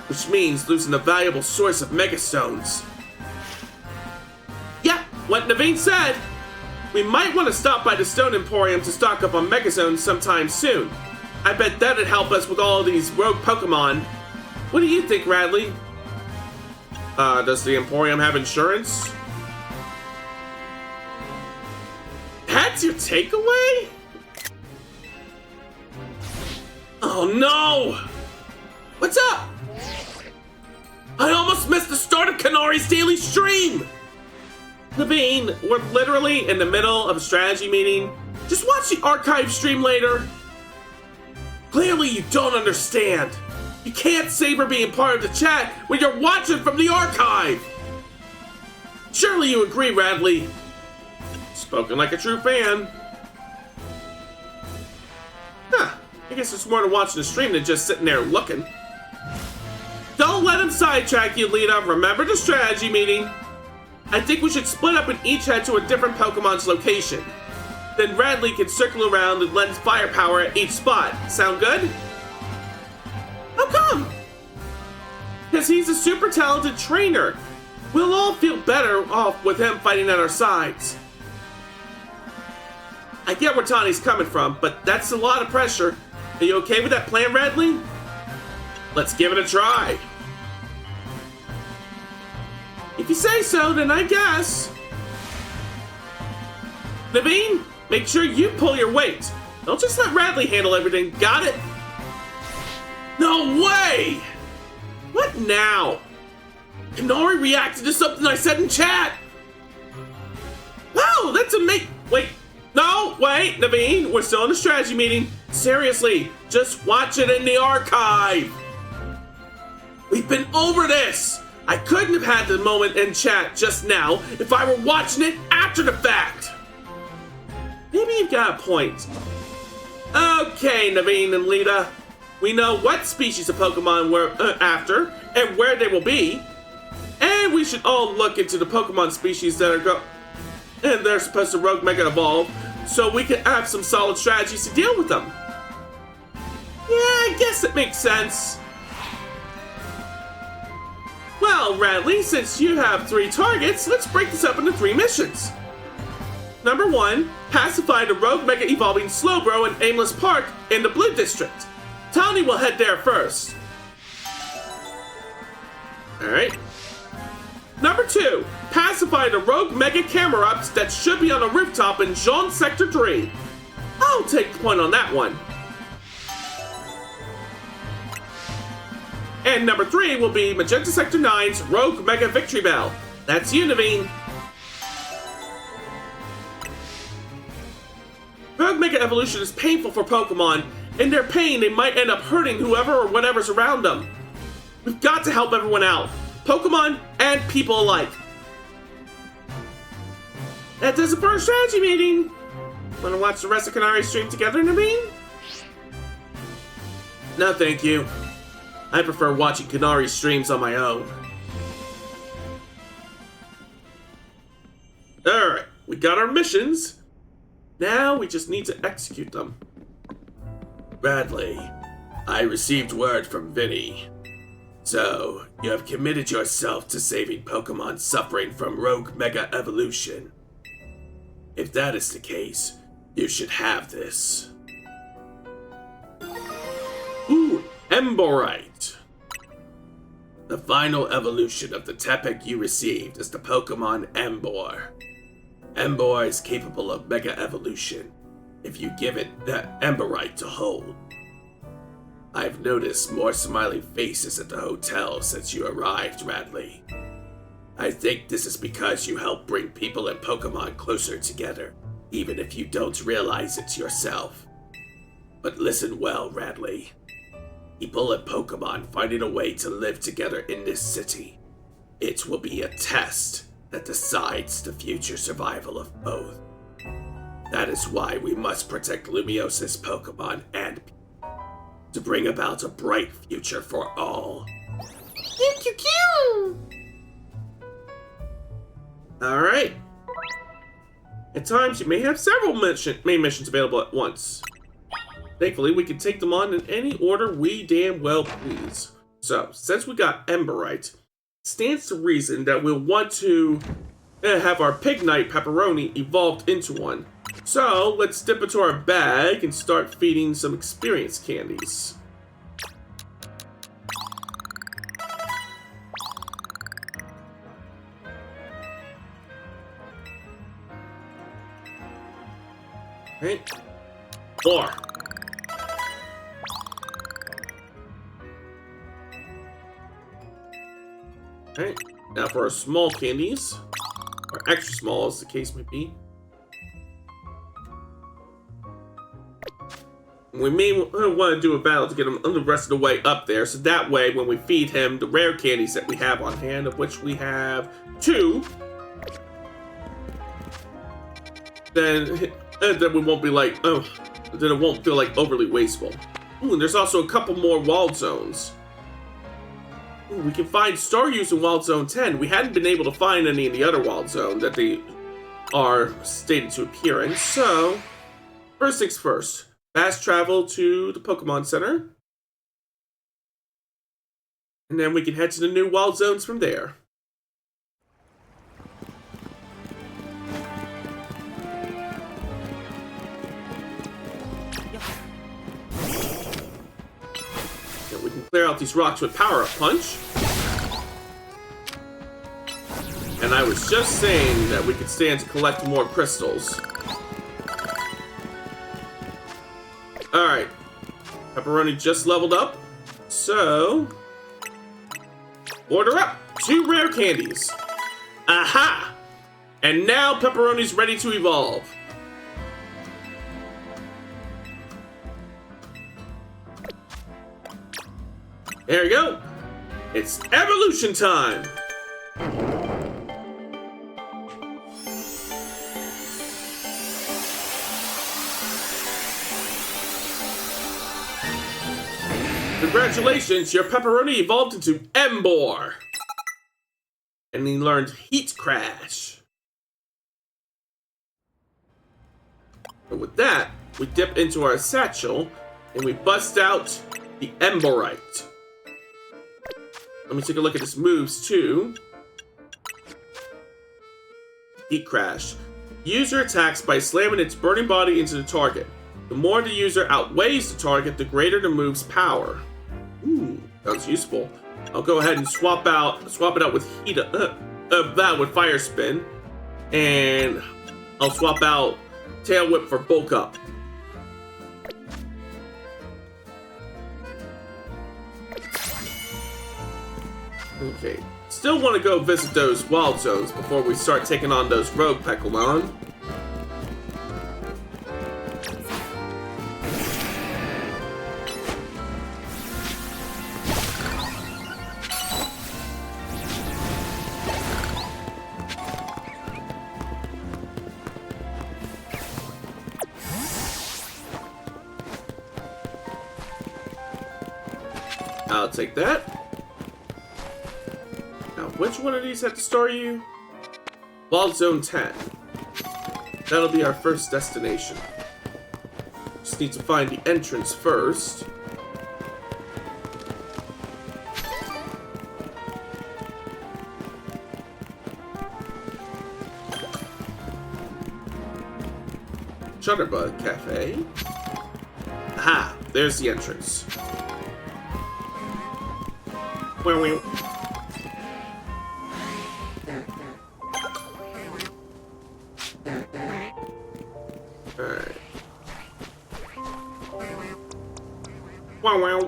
Which means losing a valuable source of Mega Stones. Yeah, what Naveen said! We might want to stop by the Stone Emporium to stock up on Mega Stones sometime soon. I bet that'd help us with all these rogue Pokemon. What do you think, Radley? Does the Emporium have insurance? That's your takeaway? Oh no! What's up? I almost missed the start of Kanari's daily stream! Naveen, we're literally in the middle of a strategy meeting. Just watch the archive stream later. Clearly you don't understand. You can't savor being part of the chat when you're watching from the archive! Surely you agree, Radley. Spoken like a true fan. Huh, I guess it's more to watching the stream than just sitting there looking. Don't let him sidetrack you, Lita. Remember the strategy meeting. I think we should split up and each head to a different Pokemon's location. Then Radley can circle around and lend firepower at each spot. Sound good? How come? Because he's a super talented trainer. We'll all feel better off with him fighting at our sides. I get where Tawny's coming from, but that's a lot of pressure. Are you okay with that plan, Radley? Let's give it a try. If you say so, then I guess. Naveen, make sure you pull your weight. Don't just let Radley handle everything, got it? No way! What now? Kanari reacted to something I said in chat! Wow, that's amazing! Wait, no, wait, Naveen, we're still in a strategy meeting. Seriously, just watch it in the archive. We've been over this. I couldn't have had the moment in chat just now if I were watching it after the fact. Maybe you've got a point. Okay, Naveen and Lita. We know what species of Pokemon we're after and where they will be. And we should all look into the Pokemon species that are and they're supposed to Rogue Mega Evolve, so we can have some solid strategies to deal with them. Yeah, I guess it makes sense. Well, Radley, since you have 3 targets, let's break this up into 3 missions. Number 1, pacify the Rogue Mega Evolving Slowbro in Aimless Park in the Blue District. Tony will head there first. Alright. Number 2, pacify the Rogue Mega Camerups that should be on a rooftop in Jean Sector 3. I'll take the point on that one. And number 3 will be Magenta Sector 9's Rogue Mega Victory Bell. That's you, Naveen. Rogue Mega Evolution is painful for Pokemon. In their pain, they might end up hurting whoever or whatever's around them. We've got to help everyone out. Pokemon and people alike. That does it for our strategy meeting. Wanna watch the rest of Kanari's stream together, Naveen? No, thank you. I prefer watching Kanari's streams on my own. Alright, we got our missions. Now we just need to execute them. Bradley, I received word from Vinny. So, you have committed yourself to saving Pokemon suffering from Rogue Mega Evolution. If that is the case, you should have this. Ooh, Emborite. The final evolution of the Tepig you received is the Pokemon Embor. Embor is capable of Mega Evolution if you give it that Emborite to hold. I've noticed more smiling faces at the hotel since you arrived, Radley. I think this is because you help bring people and Pokemon closer together, even if you don't realize it yourself. But listen well, Radley. People and Pokemon finding a way to live together in this city. It will be a test that decides the future survival of both. That is why we must protect Lumiose's Pokemon and people, to bring about a bright future for all. Alright. At times, you may have several main missions available at once. Thankfully, we can take them on in any order we damn well please. So, since we got Emberite, it stands to reason that we'll want to have our Pignite Pepperoni evolved into one. So, let's dip into our bag and start feeding some experience candies. Right. 4. Alright, now for our small candies, or extra small as the case may be. We may want to do a battle to get him the rest of the way up there, so that way when we feed him the rare candies that we have on hand, of which we have 2, then we won't be like, then it won't feel like overly wasteful. Ooh, and there's also a couple more Wild Zones. Ooh, we can find Staryu in Wild Zone 10. We hadn't been able to find any in the other Wild Zone that they are stated to appear in. So, first things first. Fast travel to the Pokemon Center. And then we can head to the new Wild Zones from there. And we can clear out these rocks with Power-Up Punch. And I was just saying that we could stand to collect more crystals. Alright. Pepperoni just leveled up. So, order up! 2 rare candies. Aha! And now Pepperoni's ready to evolve. There you go. It's evolution time. Congratulations, your Pepperoni evolved into Embor. And he learned Heat Crash. And with that, we dip into our satchel and we bust out the Emborite. Let me take a look at his moves too. Heat Crash. User attacks by slamming its burning body into the target. The more the user outweighs the target, the greater the move's power. Ooh, that's useful. I'll go ahead and swap it out with with Fire Spin, and I'll swap out Tail Whip for Bulk Up. Okay, still want to go visit those wild zones before we start taking on those rogue Pokemon. I'll take that. Now, which one of these had to store you? Wild Zone 10. That'll be our first destination. Just need to find the entrance first. Shutterbug Cafe. Aha! There's the entrance. Alright. Wow.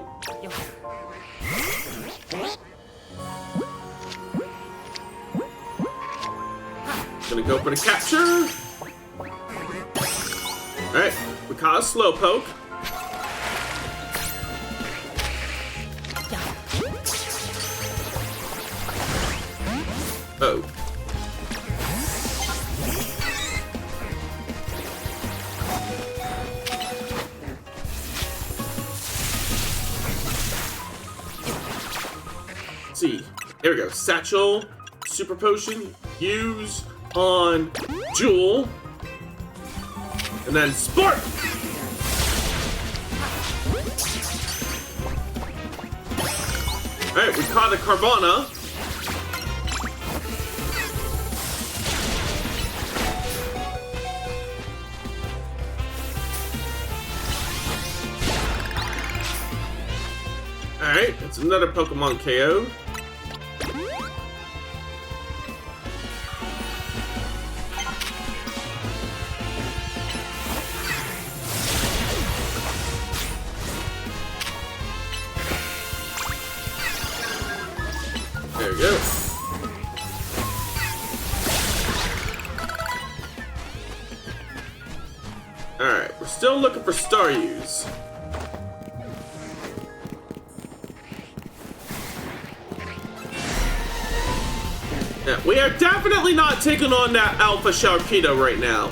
Gonna go for the capture. Alright, we caught a Slowpoke. Oh. Let's see. There we go. Satchel, Super Potion, use on Jewel, and then Spark! Alright, we caught a Carvana. Alright, it's another Pokemon KO. There we go. Alright, we're still looking for Staryus. Yeah, we are definitely not taking on that Alpha Sharpedo right now.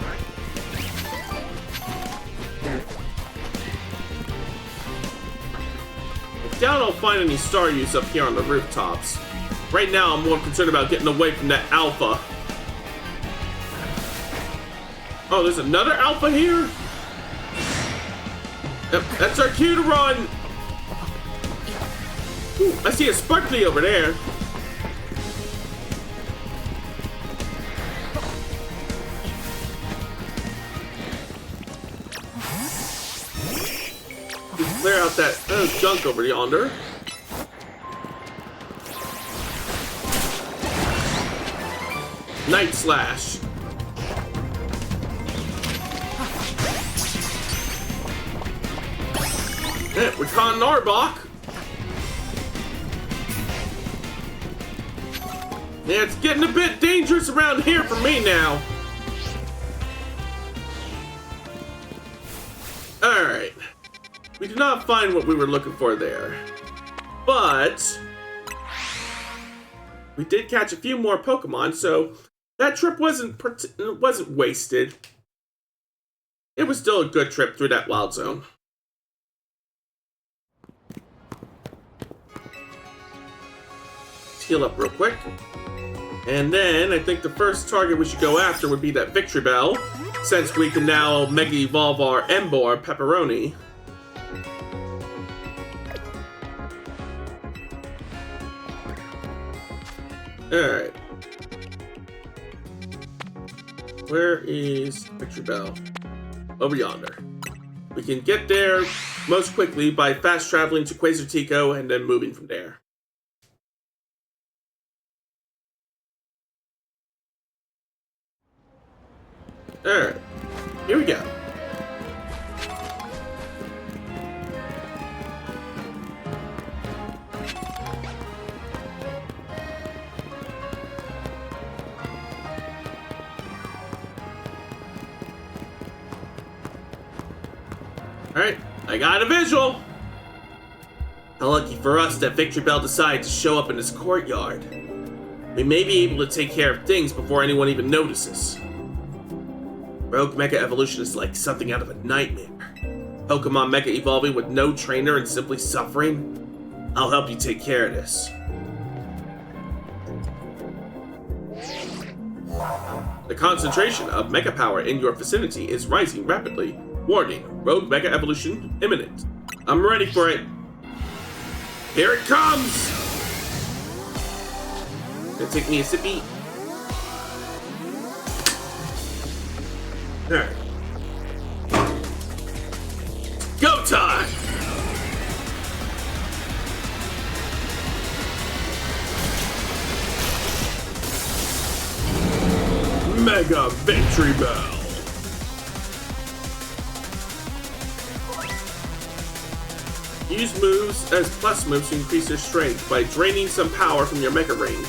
I doubt I'll find any Staryus up here on the rooftops. Right now, I'm more concerned about getting away from that Alpha. Oh, there's another Alpha here? Yep, that's our cue to run. Ooh, I see a Sparkly over there. Clear out that junk over yonder. Night Slash. Yeah, we caught an Arbok. Yeah, it's getting a bit dangerous around here for me now. Alright. We did not find what we were looking for there. But we did catch a few more Pokemon, so that trip wasn't wasted. It was still a good trip through that wild zone. Let's heal up real quick. And then I think the first target we should go after would be that Victory Bell, since we can now Mega Evolve our Emboar Pepperoni. Alright. Where is Victory Bell? Over yonder. We can get there most quickly by fast traveling to Quasartico and then moving from there. Alright, here we go. Alright, I got a visual! How lucky for us that Victory Bell decided to show up in this courtyard. We may be able to take care of things before anyone even notices. Rogue Mega Evolution is like something out of a nightmare. Pokemon Mega Evolving with no trainer and simply suffering? I'll help you take care of this. The concentration of Mega Power in your vicinity is rising rapidly. Warning, Rogue Mega Evolution imminent. I'm ready for it. Here it comes! Gonna take me a sippy. Alright. Go time! Mega Victory Bell! Use moves as plus moves to increase your strength by draining some power from your Mega Ring.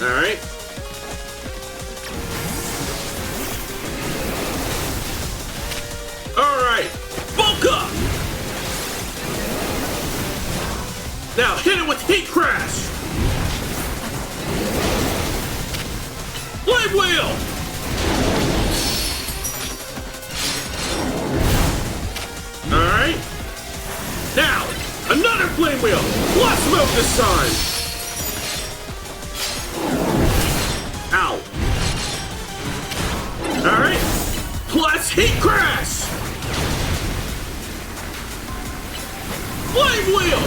Alright. Alright, bulk up! Now hit it with Heat Crash! Blade Wheel! Alright. Now, another Flame Wheel! Plus move this time! Ow. Alright. Plus Heat Crash! Flame Wheel!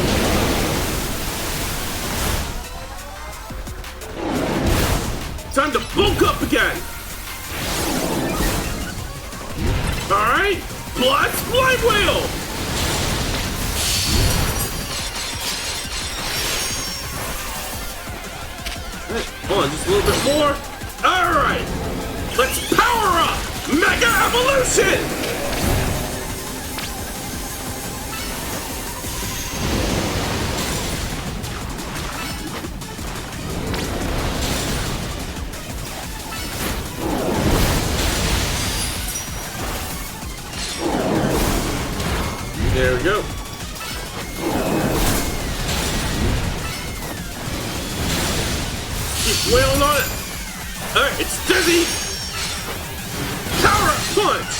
Time to bulk up again! Alright, plus Flame Wheel! Hold on, just a little bit more. Alright, let's power up! Mega Evolution! There we go. Keep wailing on it. Alright, it's dizzy. Power up punch.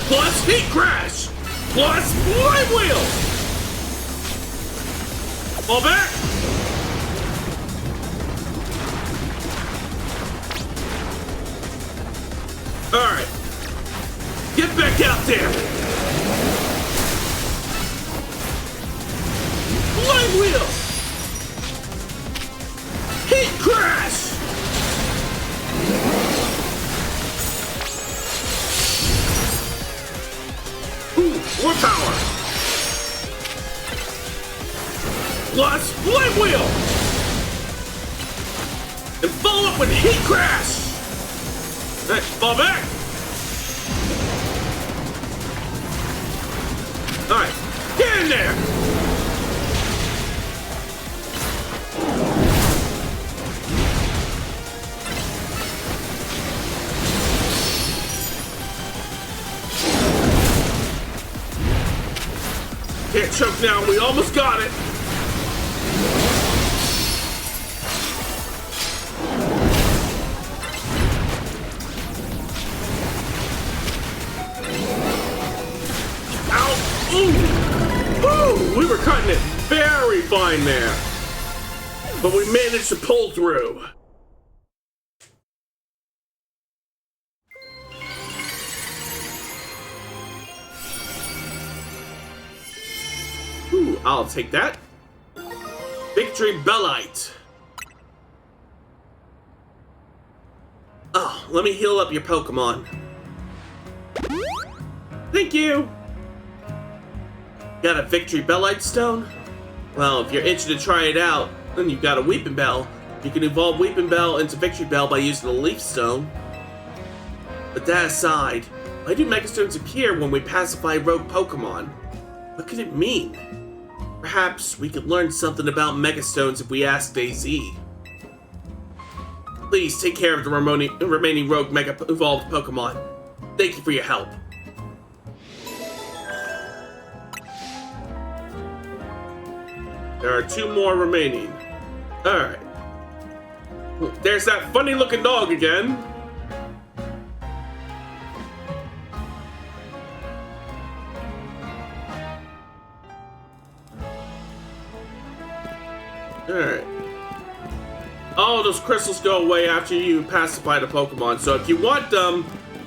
Plus Heat Crash. Plus Flame Wheel. Fall back. Alright. Get back out there! Flame Wheel! Heat Crash! Ooh, more power! Plus Flame Wheel! And follow up with Heat Crash! Alright, fall back! in there! Can't choke now, we almost got it! Ooh, we were cutting it very fine there. But we managed to pull through. Ooh, I'll take that. Victory Bellite. Oh, let me heal up your Pokemon. Thank you. Got a Victory Bellite Stone? Well, if you're itching to try it out, then you've got a Weeping Bell. You can evolve Weeping Bell into Victory Bell by using the Leaf Stone. But that aside, why do Mega Stones appear when we pacify rogue Pokemon? What could it mean? Perhaps we could learn something about Mega Stones if we ask Daisy. Please take care of the remaining rogue Mega Evolved Pokemon. Thank you for your help. There are 2 more remaining. Alright. There's that funny looking dog again. Alright. All those crystals go away after you pacify the Pokemon, so if you want them,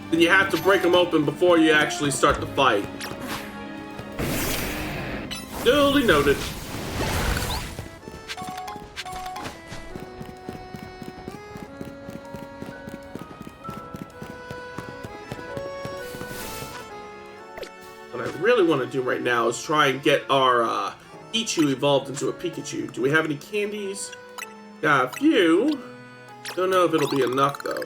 then you have to break them open before you actually start the fight. Duly noted. What I really want to do right now is try and get our Pichu evolved into a Pikachu. Do we have any candies? Got a few. Don't know if it'll be enough though.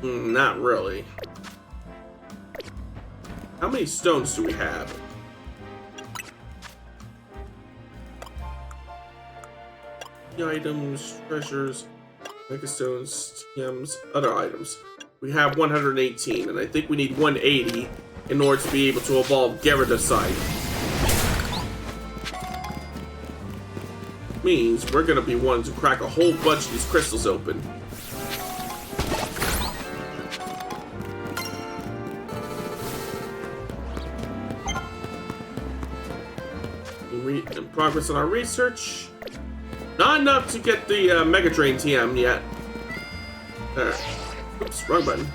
Not really. How many stones do we have? Items, treasures, Mega Stones, TMs, other items. We have 118, and I think we need 180 in order to be able to evolve Gyarados. Means we're gonna be wanting to crack a whole bunch of these crystals open. In progress on our research. Not enough to get the Mega Drain TM yet. Alright. Oops, wrong button.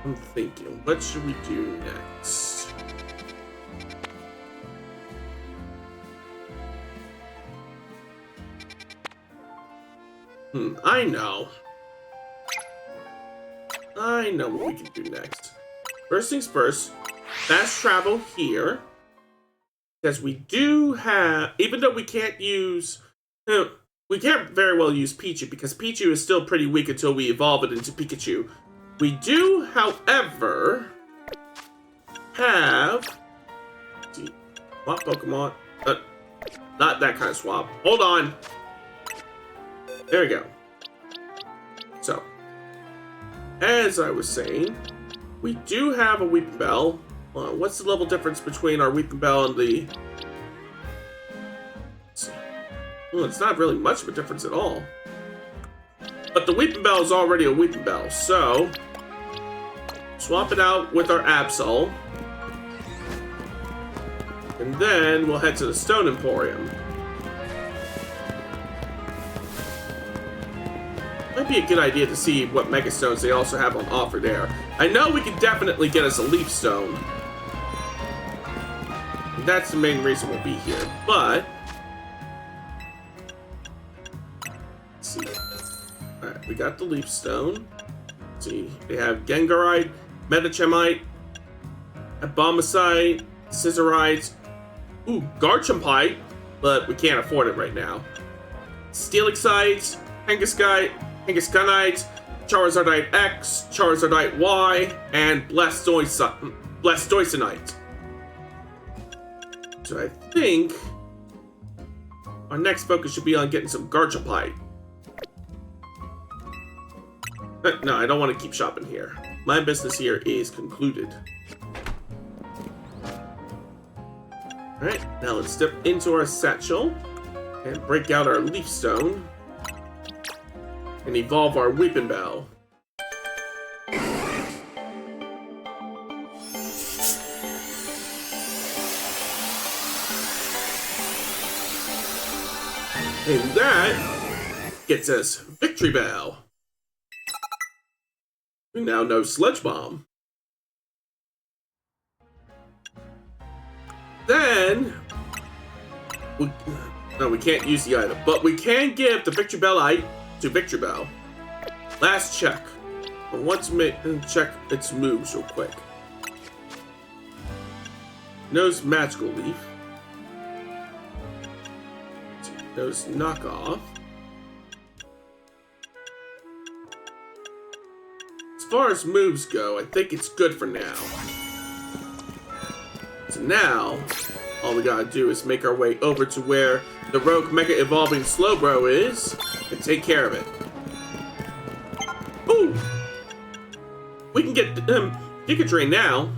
I'm thinking, what should we do next? I know. I know what we can do next. First things first, fast travel here. Because we do have, even though we can't use, we can't very well use Pichu because Pichu is still pretty weak until we evolve it into Pikachu. We do, however, have, let's see, swap Pokemon, not that kind of swap. Hold on. There we go. So, as I was saying, we do have a Weeping Bell. What's the level difference between our Weeping Bell and the... Well, it's not really much of a difference at all. But the Weeping Bell is already a Weeping Bell, so... swap it out with our Absol. And then we'll head to the Stone Emporium. Might be a good idea to see what Mega Stones they also have on offer there. I know we can definitely get us a Leaf Stone. And that's the main reason we'll be here, but... let's see. Alright, we got the Leaf Stone. Let's see, they have Gengarite Metachemite, Abomasite, Scissorite, ooh, Garchampite, but we can't afford it right now. Steelixite, Hengeskite, Hengeskunite, Charizardite X, Charizardite Y, and Blastoisinite. So I think our next focus should be on getting some Garchampite. No, I don't want to keep shopping here. My business here is concluded. Alright, now let's step into our satchel and break out our Leaf Stone and evolve our Weeping Bell. And that gets us Victory Bell. We now know Sludge Bomb. Then, we can't use the item, but we can give the Victory Bell to Victory Bell. Last check. But let's check its moves real quick. Knows Magical Leaf. Knows Knockoff. As far as moves go, I think it's good for now. So now, all we gotta do is make our way over to where the Rogue Mega Evolving Slowbro is and take care of it. Ooh! We can get Giga Drain now.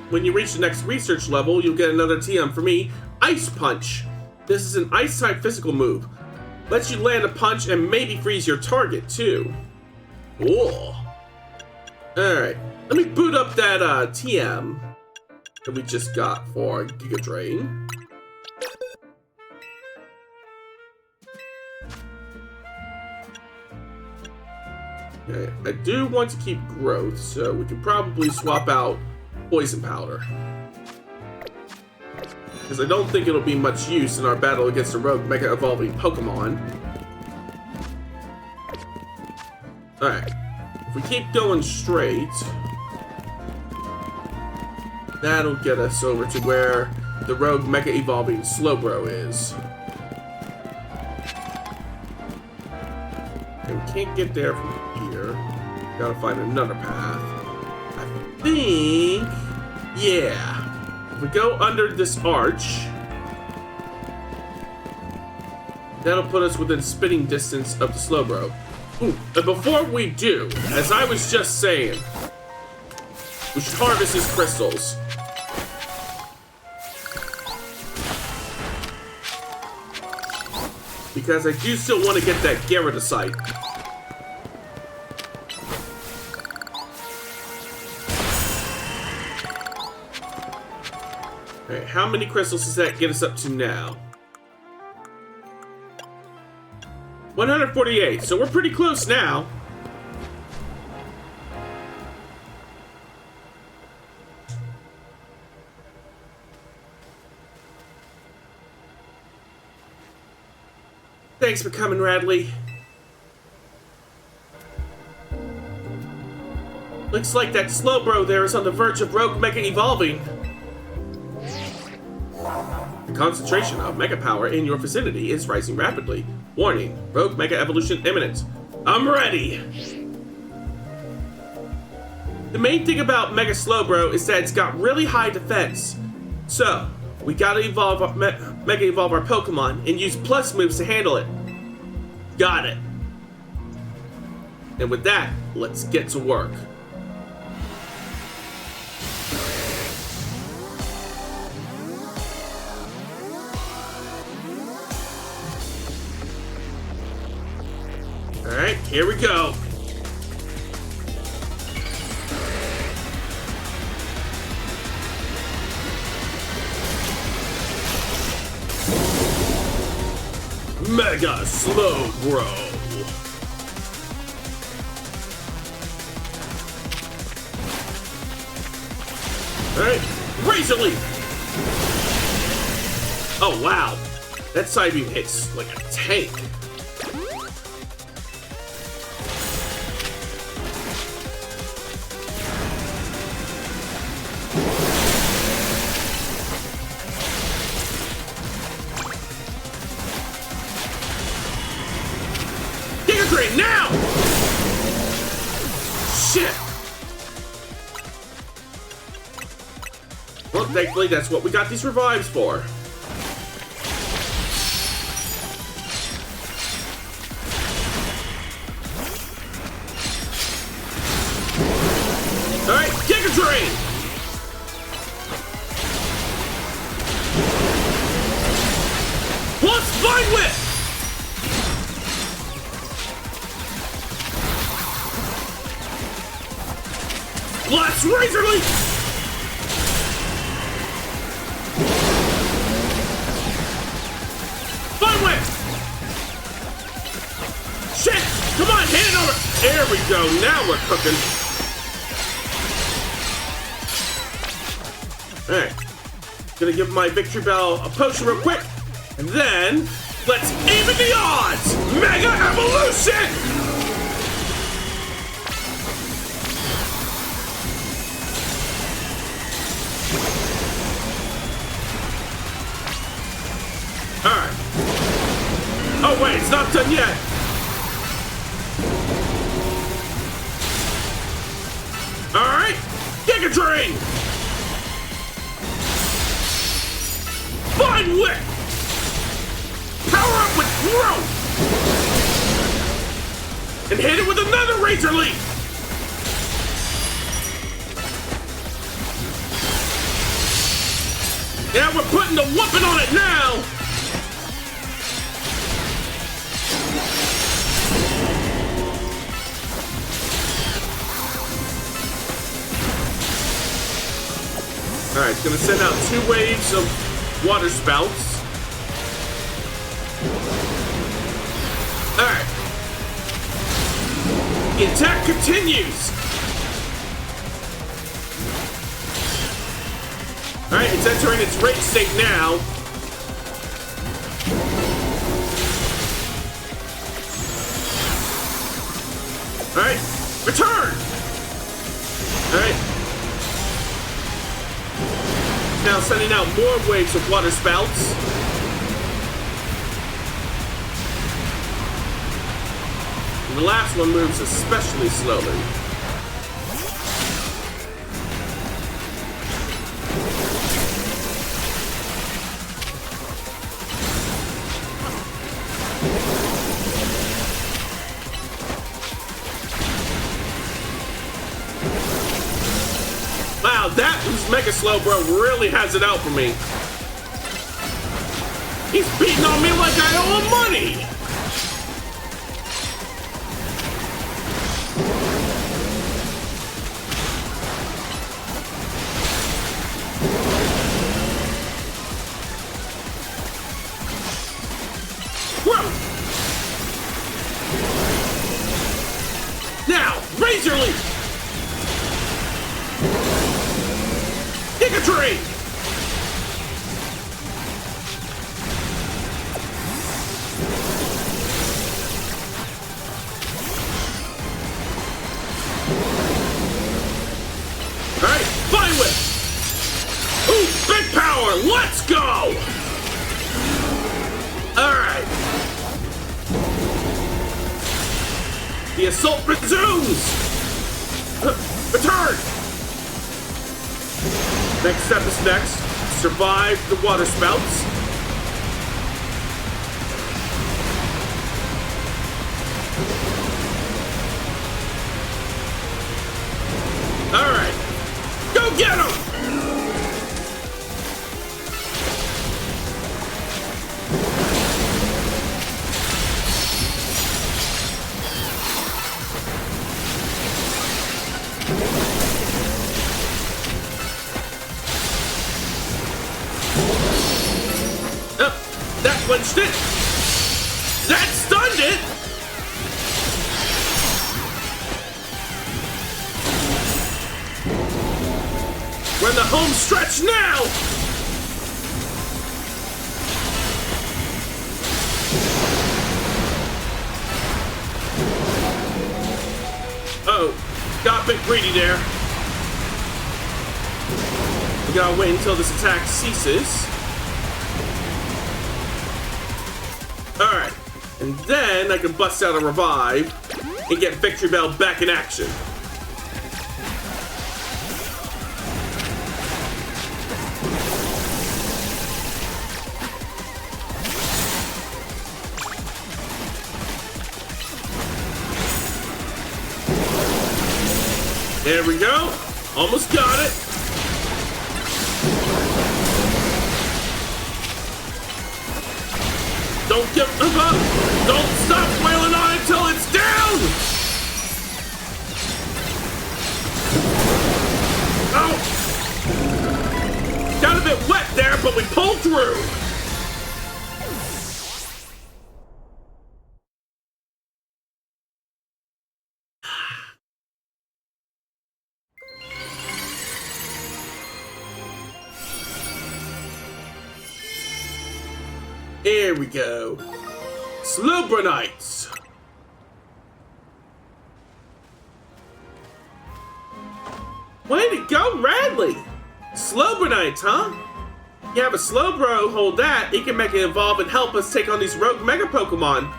When you reach the next research level, you'll get another TM for me, Ice Punch. This is an Ice-type physical move. Lets you land a punch and maybe freeze your target, too. Cool. Alright, let me boot up that TM that we just got for Giga Drain. Okay, I do want to keep growth, so we could probably swap out Poison Powder. Because I don't think it'll be much use in our battle against the Rogue Mega Evolving Pokemon. Alright. If we keep going straight, that'll get us over to where the Rogue Mega Evolving Slowbro is. And we can't get there from here. Gotta find another path. I think... yeah. If we go under this arch, that'll put us within spitting distance of the Slowbro. Ooh, and before we do, as I was just saying, we should harvest his crystals. Because I do still want to get that Gyarados. Alright, how many crystals does that get us up to now? 148, so we're pretty close now. Thanks for coming, Radley. Looks like that Slowbro there is on the verge of Rogue Mega Evolving. The concentration of Mega Power in your vicinity is rising rapidly. Warning, Rogue Mega Evolution imminent. I'm ready! The main thing about Mega Slowbro is that it's got really high defense. So, we gotta evolve Mega Evolve our Pokemon and use plus moves to handle it. Got it. And with that, let's get to work. Alright, here we go. Mega Slowbro. Alright, Razor Leaf. Oh wow, that side beam hits like a tank. thankfully that's what we got these revives for. Alright, Giga Drain! Plus Vine Whip! Plus Razor Leaf! Vine Whip! Shit! Come on, hand it over! There we go, now we're cooking. Alright. Gonna give my Victory Bell a potion real quick. And then, let's even the odds! Mega Evolution! Alright. Oh wait, it's not done yet. Alright. Giga Drain! Vine Whip! Power up with growth! And hit it with another Razor Leaf! Yeah, we're putting the whooping on it now! Alright, it's gonna send out 2 waves of water spouts. Alright. The attack continues. Alright, it's entering its rage state now. Alright, return! Alright. Now sending out more waves of water spouts. And the last one moves especially slowly. Wow, that Mega Slowbro really has it out for me. He's beating on me like I owe him money! Whoa! Now, Razor Leaf! Giga Drain! Alright, Vine Whip! Ooh, big power! Let's go! Alright. The assault resumes! Return! Next step is next. Survive the water spouts. Alright. Go get him! That clinched it! That stunned it! We're in the home stretch now! Oh, got a bit greedy there. We gotta wait until this attack ceases. Alright, and then I can bust out a revive and get Victory Bell back in action. There we go. Almost got it. Don't give up. Don't stop wailing on it until it's down. Oh. Got a bit wet there, but we pulled through. Here we go. Slobronites. Way to go, Radley. Slobronites, huh? You have a Slowbro, hold that. He can make it evolve and help us take on these rogue Mega Pokemon.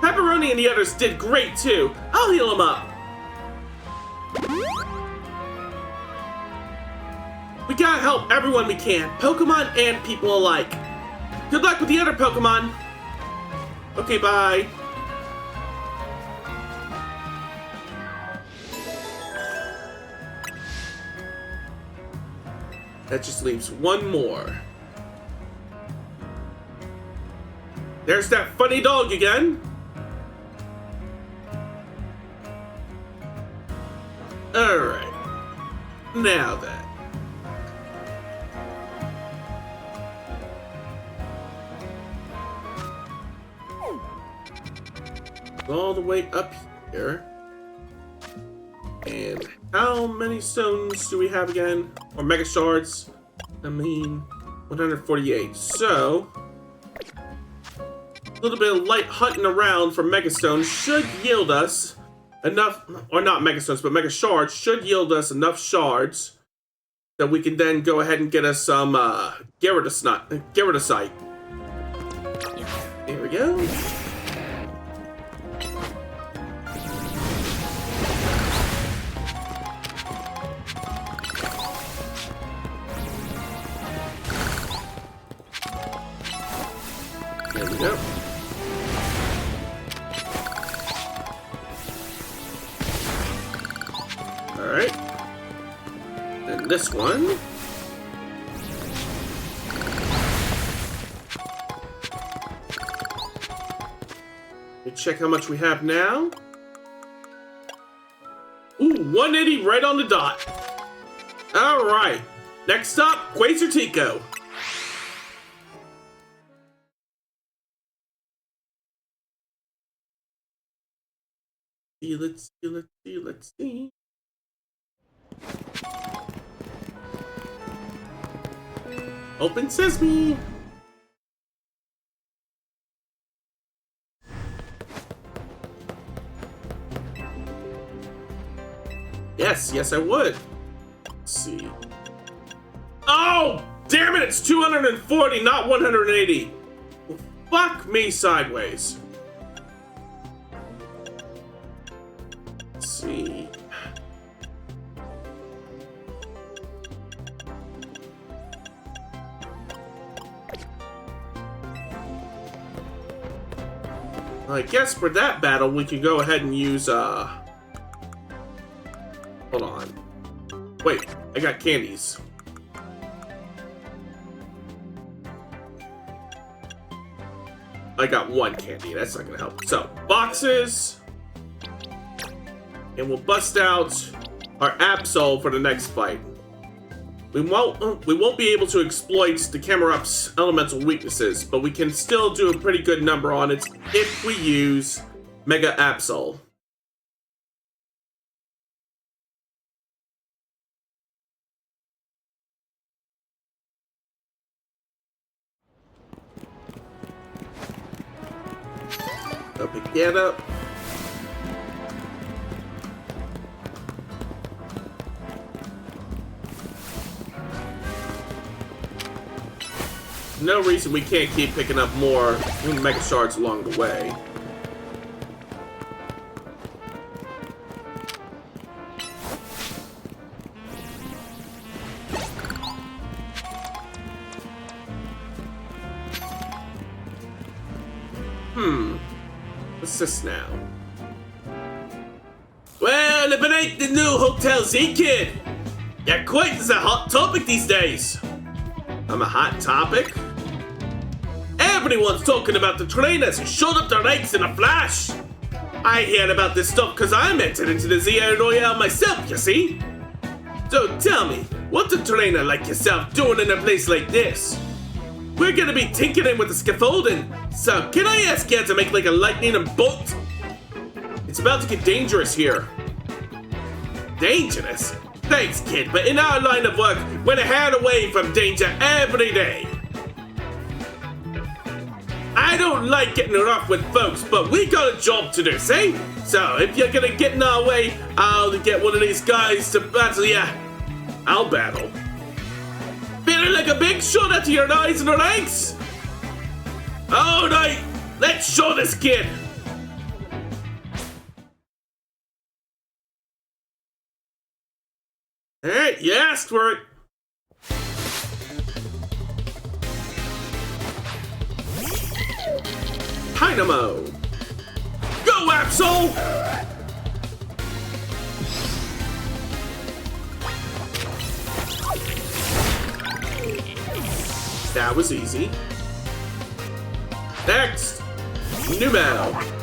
Pepperoni and the others did great too. I'll heal them up. We gotta help everyone we can, Pokemon and people alike. Good luck with the other Pokemon. Okay, bye. That just leaves one more. There's that funny dog again. Alright. Now then. All the way up here. And how many stones do we have again? Or Mega Shards? I mean, 148. So, a little bit of light hunting around for Mega Stones should yield us enough, or not Mega Stones, but Mega Shards should yield us enough shards that we can then go ahead and get us some Gyarados. There we go. There we go. Alright. And this one. Let me check how much we have now. Ooh, 180 right on the dot. Alright. Next up, Quasartico. Let's see. Open sesame. Yes, I would. Let's see. Oh, damn it, it's 240, not 180. Well, fuck me sideways. See. I guess for that battle we can go ahead and use hold on. Wait, I got candies. I got one candy, that's not gonna help. So, boxes. And we'll bust out our Absol for the next fight. We won't be able to exploit the Camerup's elemental weaknesses, but we can still do a pretty good number on it if we use Mega Absol. I'll pick that up. No reason we can't keep picking up more Mega Shards along the way. What's this now? Well, celebrate the new Hotel Z kid. Yeah, quite is a hot topic these days. I'm a hot topic? Everyone's talking about the trainers who showed up their ranks in a flash. I heard about this stuff because I'm entered into the ZA Royale myself, you see? So tell me, what's a trainer like yourself doing in a place like this? We're gonna be tinkering with the scaffolding, so can I ask you to make like a lightning and bolt? It's about to get dangerous here. Dangerous? Thanks, kid, but in our line of work, we're a hair away from danger every day. I don't like getting rough with folks, but we got a job to do, see? So if you're gonna get in our way, I'll get one of these guys to battle ya. I'll battle. Feeling like a big shot out to your eyes in the ranks? Alright, let's show this kid. Hey, you asked for it. Dynamo. Go, Axel! That was easy. Next, Lumiose.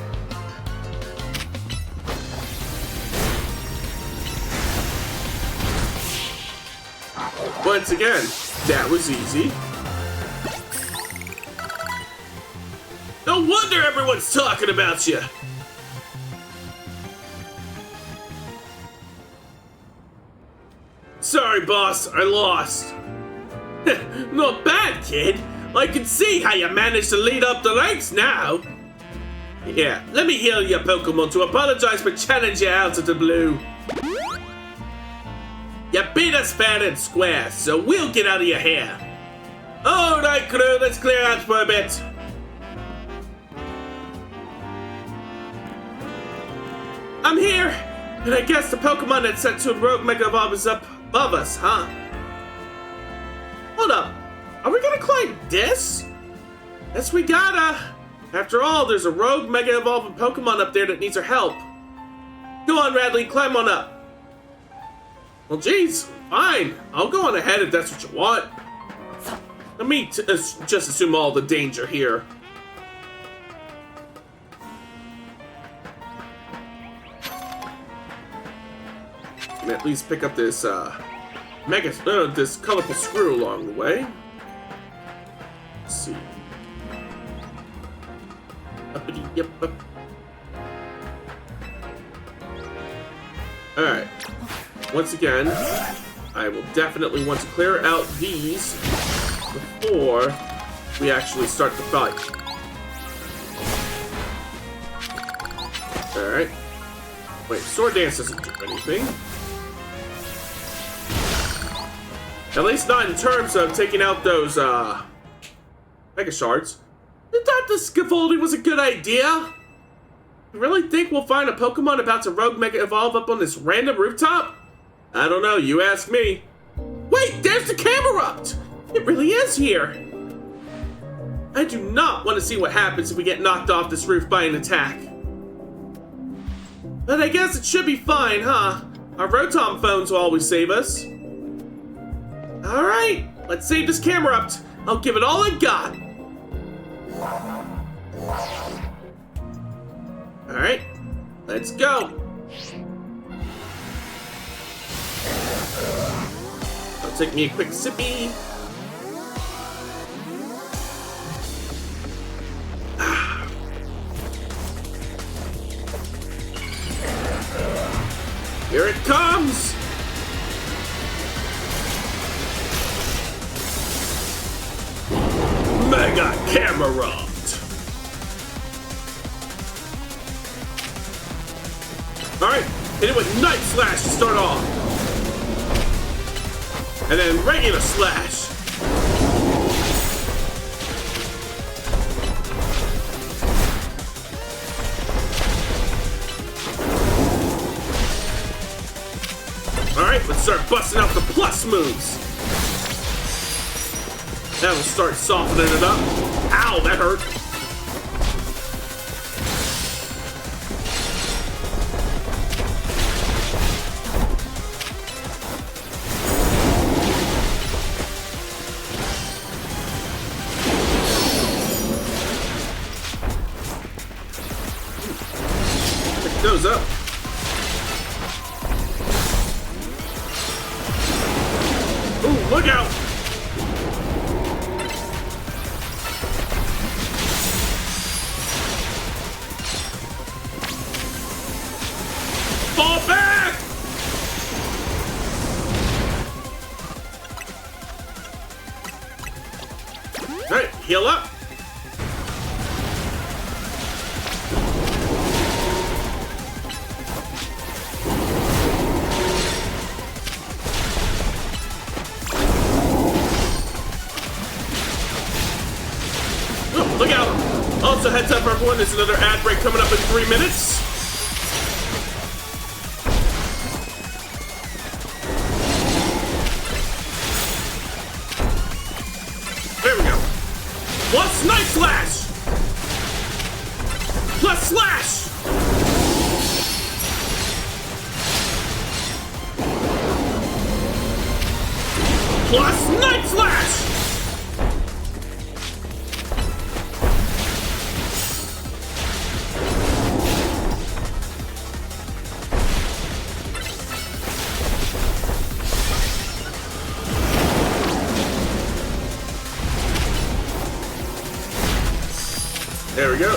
Once again, that was easy. No wonder everyone's talking about you. Sorry, boss, I lost. Not bad, kid. I can see how you managed to lead up the ranks now. Yeah, let me heal your Pokemon to apologize for challenging you out of the blue. You beat us fair and square, so we'll get out of your hair. Alright, crew, let's clear out for a bit. I'm here! And I guess the Pokemon that sent to Rogue Mega Evolve is up above us, huh? Hold up. Are we gonna climb this? Yes, we gotta. After all, there's a Rogue Mega Evolving Pokemon up there that needs our help. Go on, Radley, climb on up. Well, geez, fine. I'll go on ahead if that's what you want. Let me just assume all the danger here. And at least pick up this this colorful screw along the way. Let's see. Uppity, yep, up. All right. Once again, I will definitely want to clear out these before we actually start the fight. Alright. Wait, Sword Dance doesn't do anything. At least not in terms of taking out those, Mega Shards. I thought the scaffolding was a good idea. You really think we'll find a Pokemon about to Rogue Mega Evolve up on this random rooftop? I don't know, you ask me. Wait, there's the Camerupt! It really is here! I do not want to see what happens if we get knocked off this roof by an attack. But I guess it should be fine, huh? Our Rotom phones will always save us. Alright, let's save this Camerupt. I'll give it all I got. Alright, let's go. It'll take me a quick sippy. Here it comes! Mega Camerupt! Alright, hit it with Night Slash to start off. And then regular slash. Alright, let's start busting out the plus moves. That'll start softening it up. Ow, that hurt. those up. Ooh, look out! Fall back! Alright, heal up. Oh, look out! Also, heads up, everyone, there's another ad break coming up in 3 minutes. There we go. Plus Night Slash! Plus Slash! Plus Night Slash! There we go.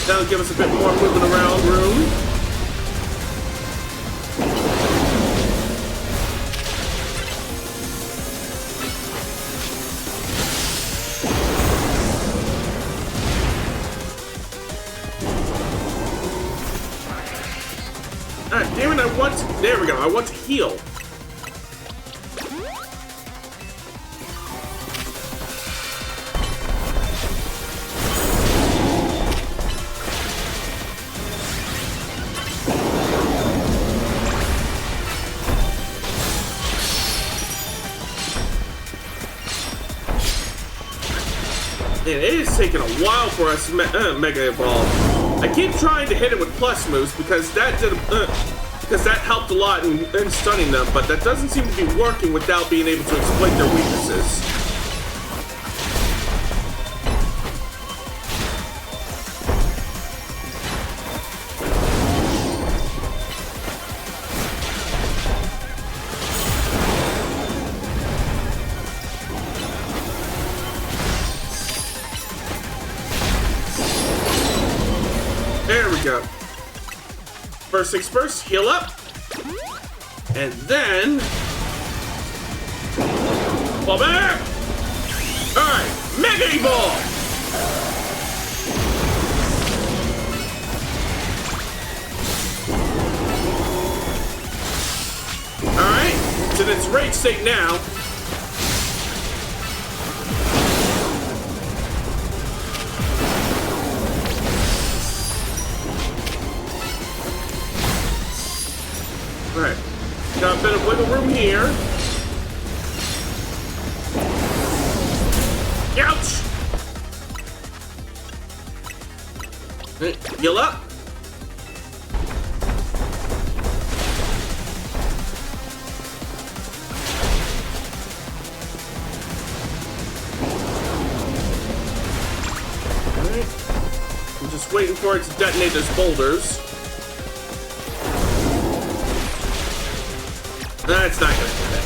That'll give us a bit more moving around room. Alright, damn it, I want to, there we go, I want to heal. Man, it is taking a while for us to Mega Evolve. I keep trying to hit it with plus moves because that did because that helped a lot in stunning them, but that doesn't seem to be working without being able to exploit their weaknesses. There we go. First things first, heal up. And then... fall back! Alright, Mega Evolve! Alright, it's in its rage state now. Alright, got a bit of wiggle room here. Ouch! Heal up. Alright, I'm just waiting for it to detonate those boulders. That's not gonna do that.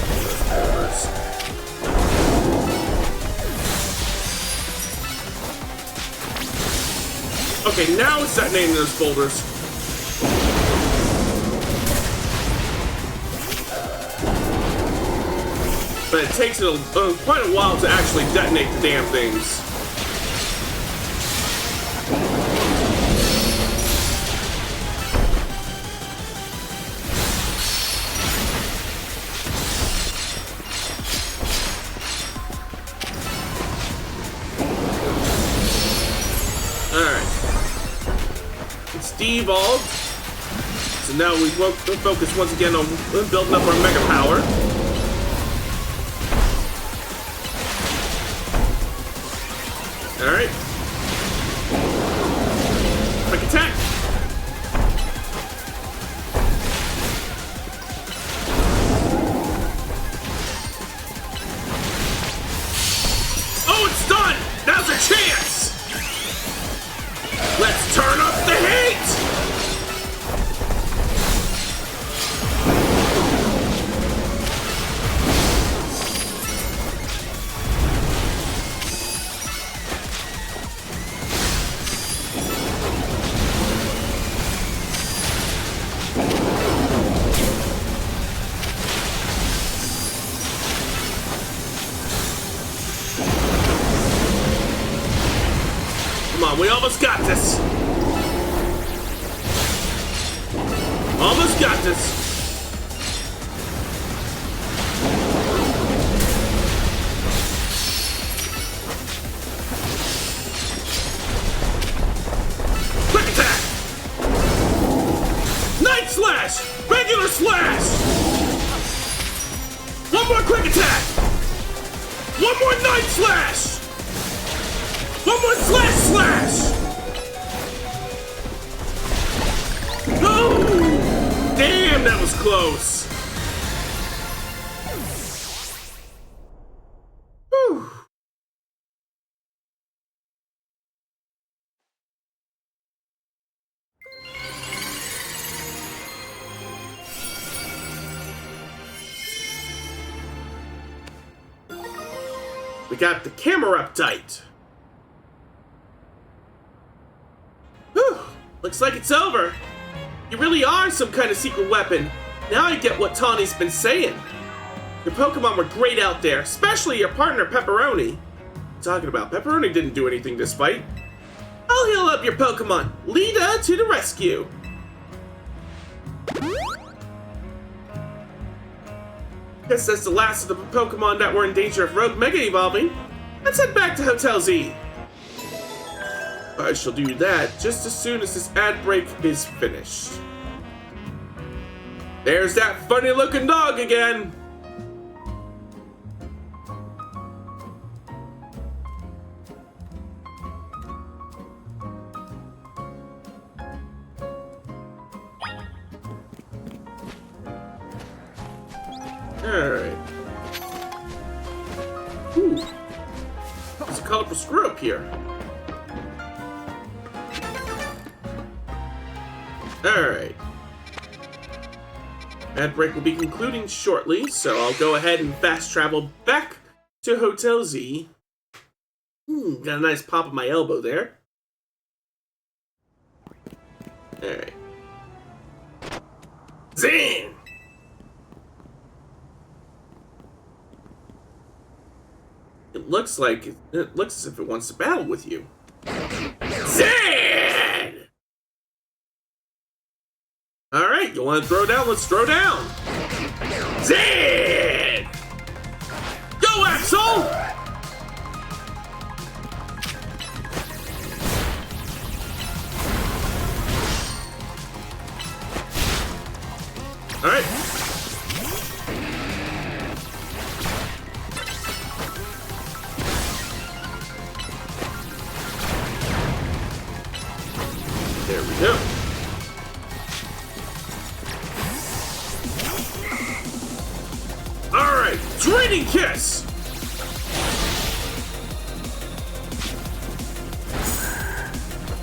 Okay, now it's detonating those boulders. But it takes it quite a while to actually detonate the damn things. Evolved. So now we focus once again on building up our Mega Power. Alright. Quick attack. Oh, it's done! Now's a chance! Let's turn up the heat! on, we almost got this. Almost got this. Quick attack! Night slash! Regular slash! One more quick attack! One more night slash! One more slash slash! Oh! Damn, that was close. Whew. We got the camera up tight. Whew. Looks like it's over. You really are some kind of secret weapon. Now I get what Tawny's been saying. Your Pokemon were great out there, especially your partner Pepperoni. Talking about Pepperoni didn't do anything this fight. I'll heal up your Pokemon. Lita to the rescue. Guess that's the last of the Pokemon that were in danger of Rogue Mega Evolving. Let's head back to Hotel Z. I shall do that just as soon as this ad break is finished. There's that funny looking dog again. Alright. Ooh. There's a colorful screw up here. Alright. Ad break will be concluding shortly, so I'll go ahead and fast travel back to Hotel Z. Got a nice pop of my elbow there. Alright. Zing! It looks as if it wants to battle with you. Zing! Alright, you want to throw down? Let's throw down! Zed! Go, Axel! Alright. There we go. Alright, Draining Kiss!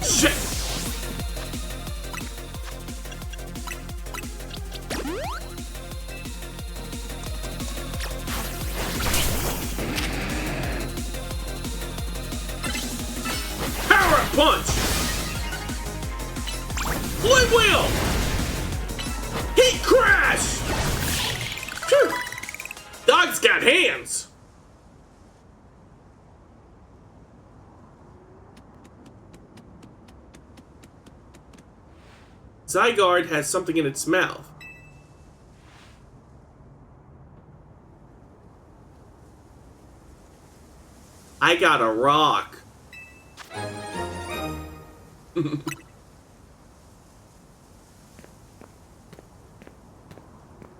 Shit! Power Up Punch! Flame Wheel! Heat Crash! Phew! Dog's got hands! Zygarde has something in its mouth. I got a rock.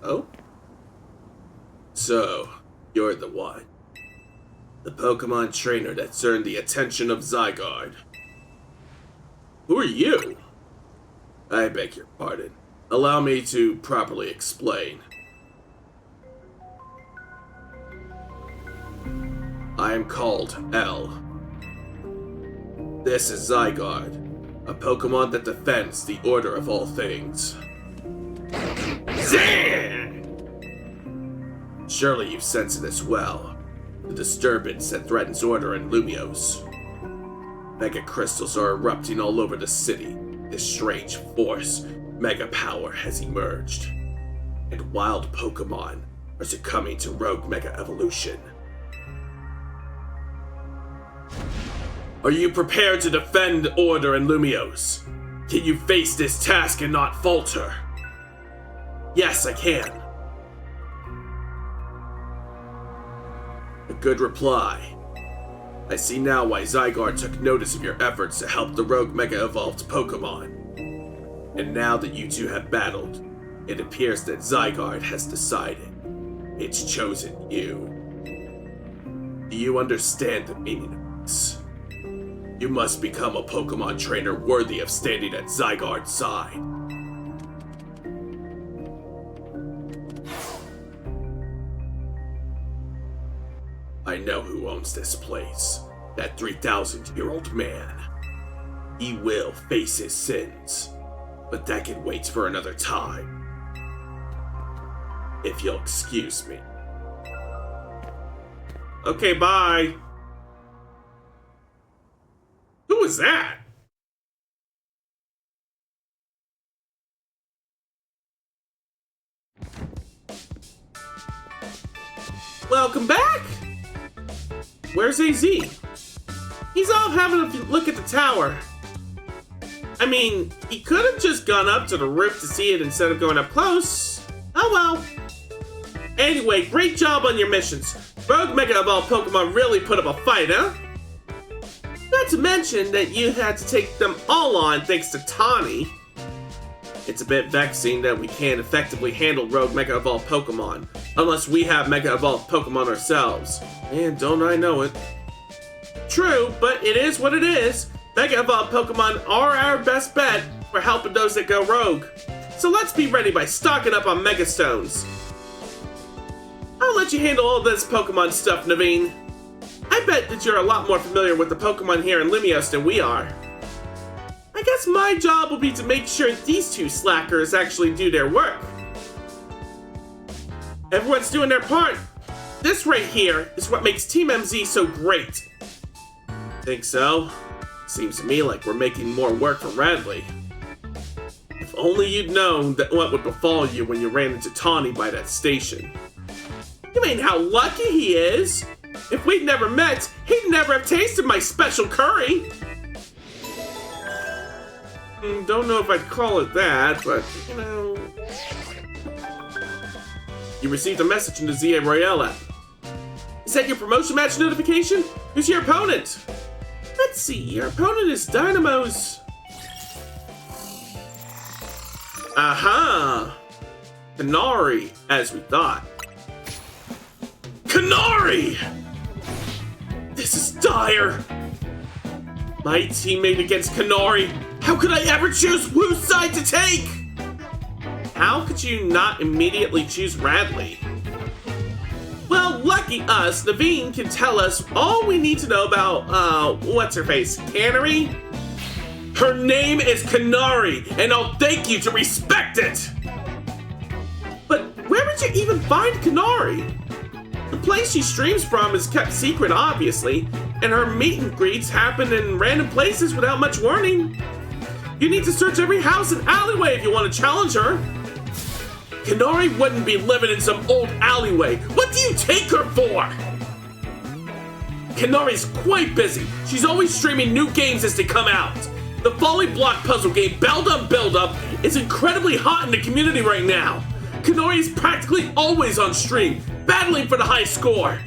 Oh? So, you're the one. The Pokemon trainer that's earned the attention of Zygarde. Who are you? I beg your pardon. Allow me to properly explain. I am called L. This is Zygarde, a Pokemon that defends the order of all things. Zing! Surely you've sensed it as well. The disturbance that threatens order in Lumiose. Mega crystals are erupting all over the city. This strange force, Mega Power, has emerged. And wild Pokemon are succumbing to rogue Mega Evolution. Are you prepared to defend order in Lumiose? Can you face this task and not falter? Yes, I can. A good reply. I see now why Zygarde took notice of your efforts to help the rogue Mega Evolved Pokemon. And now that you two have battled, it appears that Zygarde has decided. It's chosen you. Do you understand the meaning of this? You must become a Pokemon trainer worthy of standing at Zygarde's side. I know who owns this place. That 3,000-year-old man. He will face his sins, but that can wait for another time. If you'll excuse me. Okay, bye. Who was that? Welcome back! Where's AZ? He's off having a look at the tower. I mean, he could have just gone up to the roof to see it instead of going up close. Oh well. Anyway, great job on your missions. Rogue Mega Evolved Pokemon really put up a fight, huh? Not to mention that you had to take them all on thanks to Tawny. It's a bit vexing that we can't effectively handle Rogue Mega Evolved Pokemon unless we have Mega Evolved Pokemon ourselves. And don't I know it. True, but it is what it is. Mega Evolved Pokemon are our best bet for helping those that go rogue. So let's be ready by stocking up on Mega Stones. I'll let you handle all this Pokemon stuff, Naveen. I bet that you're a lot more familiar with the Pokemon here in Lumiose than we are. I guess my job will be to make sure these two slackers actually do their work. Everyone's doing their part. This right here is what makes Team MZ so great. Think so? Seems to me like we're making more work for Radley. If only you'd known that what would befall you when you ran into Tawny by that station. You mean how lucky he is? If we'd never met, he'd never have tasted my special curry. Don't know if I'd call it that, but, you know. You received a message in the ZA Royale app. Is that your promotion match notification? Who's your opponent? Let's see, your opponent is Dynamo's. Aha! Canary, as we thought. Canary! This is dire! My teammate against Canary. How could I ever choose whose side to take? How could you not immediately choose Radley? Well, lucky us, Naveen can tell us all we need to know about, what's-her-face, Canary? Her name is Canary, and I'll thank you to respect it! But where would you even find Canary? The place she streams from is kept secret, obviously, and her meet and greets happen in random places without much warning. You need to search every house and alleyway if you want to challenge her. Canary wouldn't be living in some old alleyway. What do you take her for? Canary's quite busy. She's always streaming new games as they come out. The volley block puzzle game Build Up is incredibly hot in the community right now. Canary is practically always on stream, battling for the high score.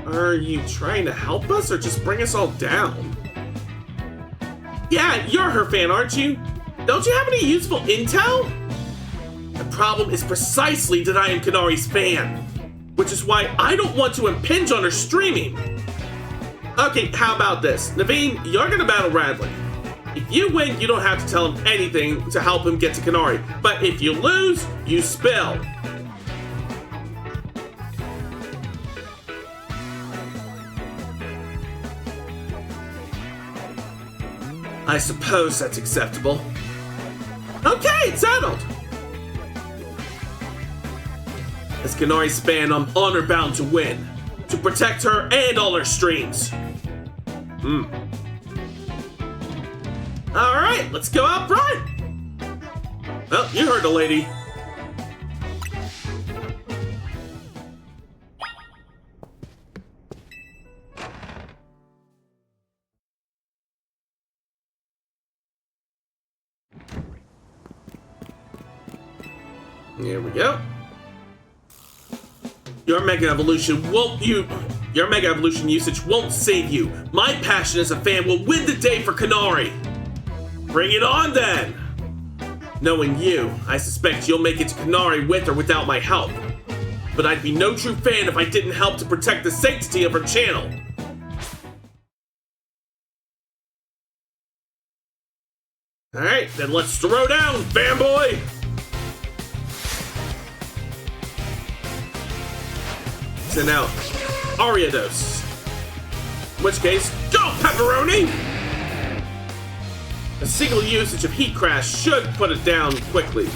Are you trying to help us or just bring us all down? Yeah, you're her fan, aren't you? Don't you have any useful intel? The problem is precisely that I am Canary's fan, which is why I don't want to impinge on her streaming. Okay, how about this? Naveen, you're gonna battle Radley. If you win, you don't have to tell him anything to help him get to Canary. But if you lose, you spill. I suppose that's acceptable. Okay, it's settled. As Canary's fan, I'm honor-bound to win. To protect her and all her streams. Alright, let's go out front. Well, you heard the lady. Here we go. Your Mega Evolution usage won't save you. My passion as a fan will win the day for Kanari. Bring it on then! Knowing you, I suspect you'll make it to Kanari with or without my help. But I'd be no true fan if I didn't help to protect the sanctity of her channel. Alright, then let's throw down, fanboy! Send out Ariados. In which case, go pepperoni! A single usage of Heat Crash should put it down quickly.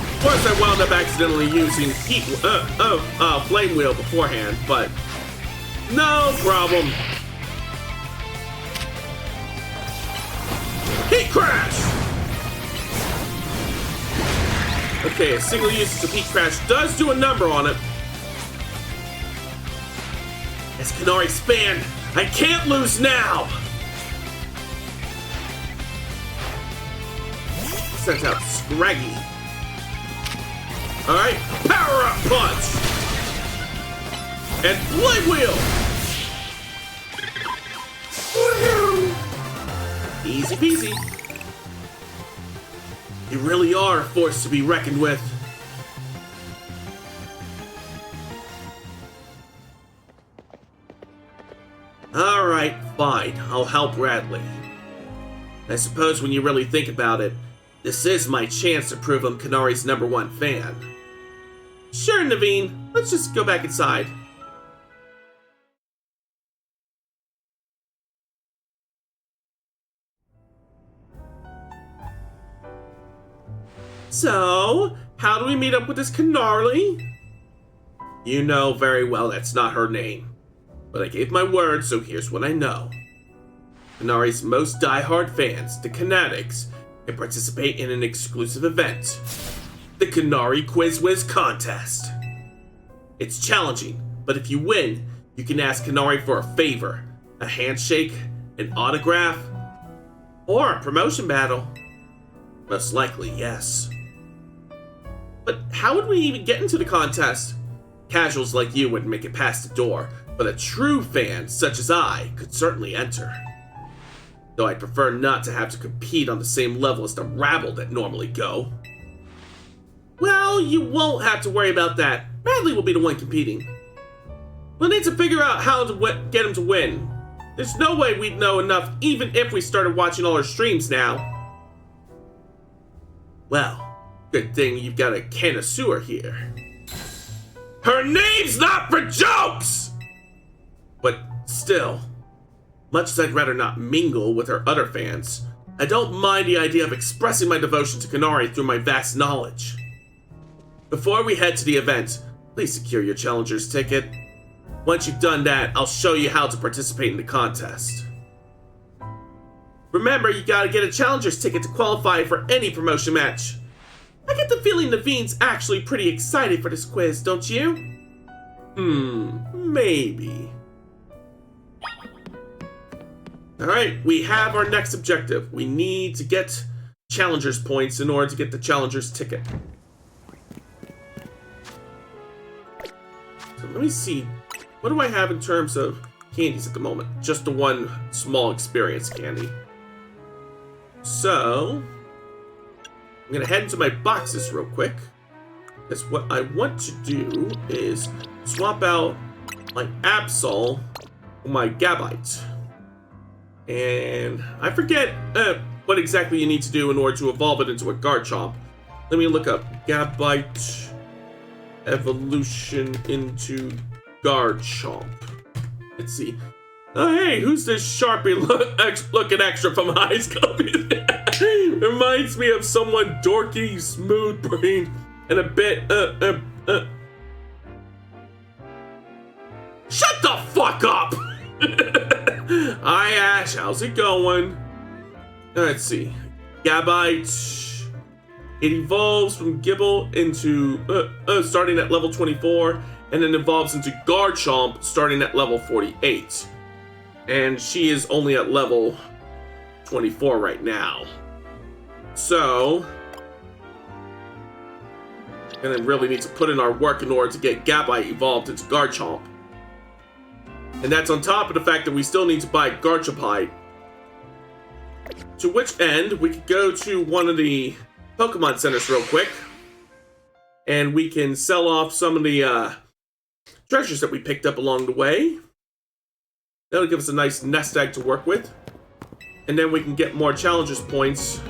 Of course, I wound up accidentally using Flame Wheel beforehand, but no problem. Heat Crash! Okay, a single usage of Heat Crash does do a number on it. As Kanari's fan, I can't lose now! Sent out Scraggy. Alright, Power Up Punch! And Flame Wheel! Easy peasy. You really are a force to be reckoned with. Alright, fine. I'll help Radley. I suppose when you really think about it, this is my chance to prove I'm Kanari's #1 fan. Sure, Naveen. Let's just go back inside. So, how do we meet up with this Kanari? You know very well that's not her name. But I gave my word, so here's what I know. Kanari's most die-hard fans, the Kanatics, can participate in an exclusive event. The Kanari Quiz Wiz Contest. It's challenging, but if you win, you can ask Kanari for a favor. A handshake, an autograph, or a promotion battle. Most likely, yes. But how would we even get into the contest? Casuals like you wouldn't make it past the door, but a true fan such as I could certainly enter. Though I'd prefer not to have to compete on the same level as the rabble that normally go. Well, you won't have to worry about that. Bradley will be the one competing. We'll need to figure out how to get him to win. There's no way we'd know enough even if we started watching all our streams now. Well, good thing you've got a connoisseur here. Her name's not for jokes! But still, much as I'd rather not mingle with her other fans, I don't mind the idea of expressing my devotion to Kanari through my vast knowledge. Before we head to the event, please secure your challenger's ticket. Once you've done that, I'll show you how to participate in the contest. Remember, you gotta get a challenger's ticket to qualify for any promotion match. I get the feeling Naveen's actually pretty excited for this quiz, don't you? Maybe. Alright, we have our next objective. We need to get challenger's points in order to get the challenger's ticket. So let me see. What do I have in terms of candies at the moment? Just the one small experience candy. So, I'm gonna head into my boxes real quick. Because what I want to do is swap out my Absol for my Gabite. And I forget what exactly you need to do in order to evolve it into a Garchomp. Let me look up Gabite evolution into Garchomp. Let's see. Oh, hey, who's this Sharpie looking extra from high school? Reminds me of someone dorky, smooth brain, and a bit, Shut the fuck up! Hi, Ash, how's it going? Let's see. Gabite. It evolves from Gibble into, starting at level 24, and then evolves into Garchomp starting at level 48. And she is only at level 24 right now. So, and then really need to put in our work in order to get Gabite evolved into Garchomp. And that's on top of the fact that we still need to buy Garchomp. To which end, we could go to one of the Pokemon centers real quick. And we can sell off some of the treasures that we picked up along the way. That'll give us a nice nest egg to work with. And then we can get more Challengers points.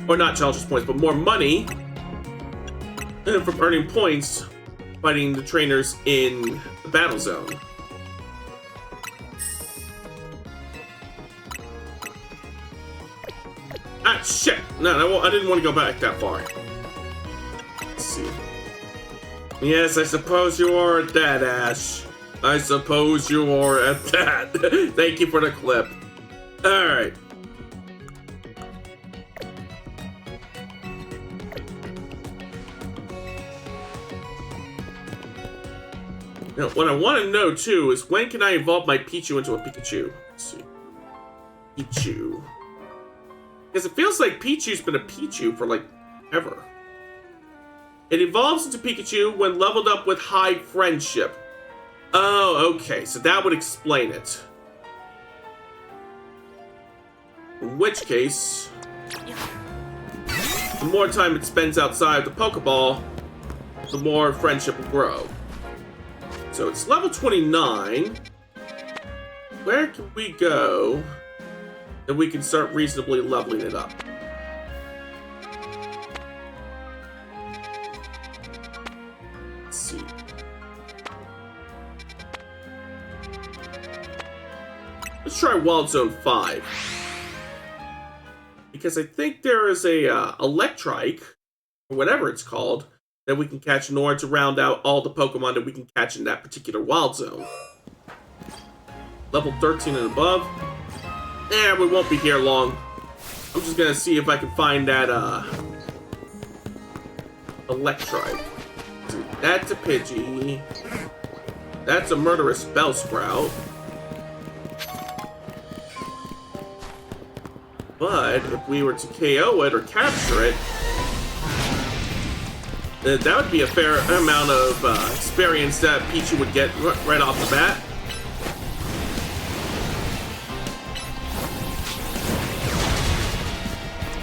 Or not Challengers points, but more money. And from earning points, fighting the trainers in the battle zone. Ah, shit! No, I didn't want to go back that far. Let's see. Yes, I suppose you are at that, Ash. I suppose you are at that. Thank you for the clip. Alright. Now, what I want to know, too, is when can I evolve my Pichu into a Pikachu? Let's see. Pichu. Because it feels like Pichu's been a Pichu for, like, ever. It evolves into Pikachu when leveled up with high friendship. Oh, okay, so that would explain it. In which case, the more time it spends outside the Pokeball, the more friendship will grow. So it's level 29. Where can we go that we can start reasonably leveling it up? Let's see. Let's try Wild Zone 5. Because I think there is a Electrike, or whatever it's called, that we can catch in order to round out all the Pokemon that we can catch in that particular Wild Zone. Level 13 and above. We won't be here long. I'm just gonna see if I can find that, Electrike. That's a Pidgey. That's a murderous Bellsprout. But if we were to KO it or capture it, that would be a fair amount of experience that Pichu would get right off the bat.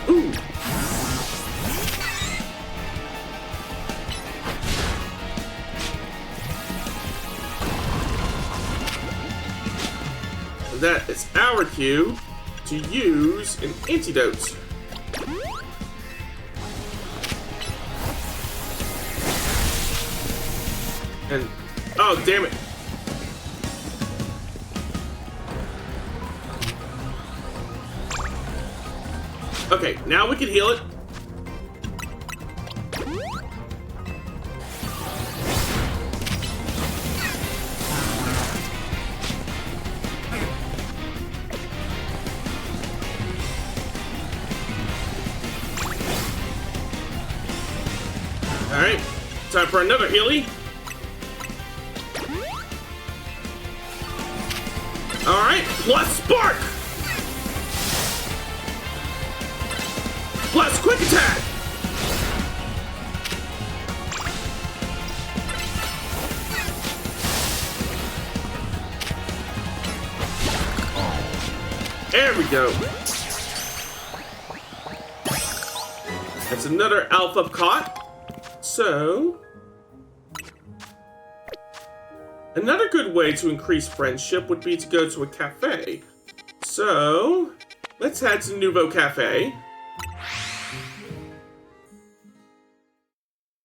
Ooh. That is our cue to use an antidote. And, oh, damn it. Okay, now we can heal it. Alright, time for another Healy. Alright, plus Spark! Plus Quick Attack! There we go. That's another Alpha caught. So, another good way to increase friendship would be to go to a cafe. So, let's head to Nouveau Cafe.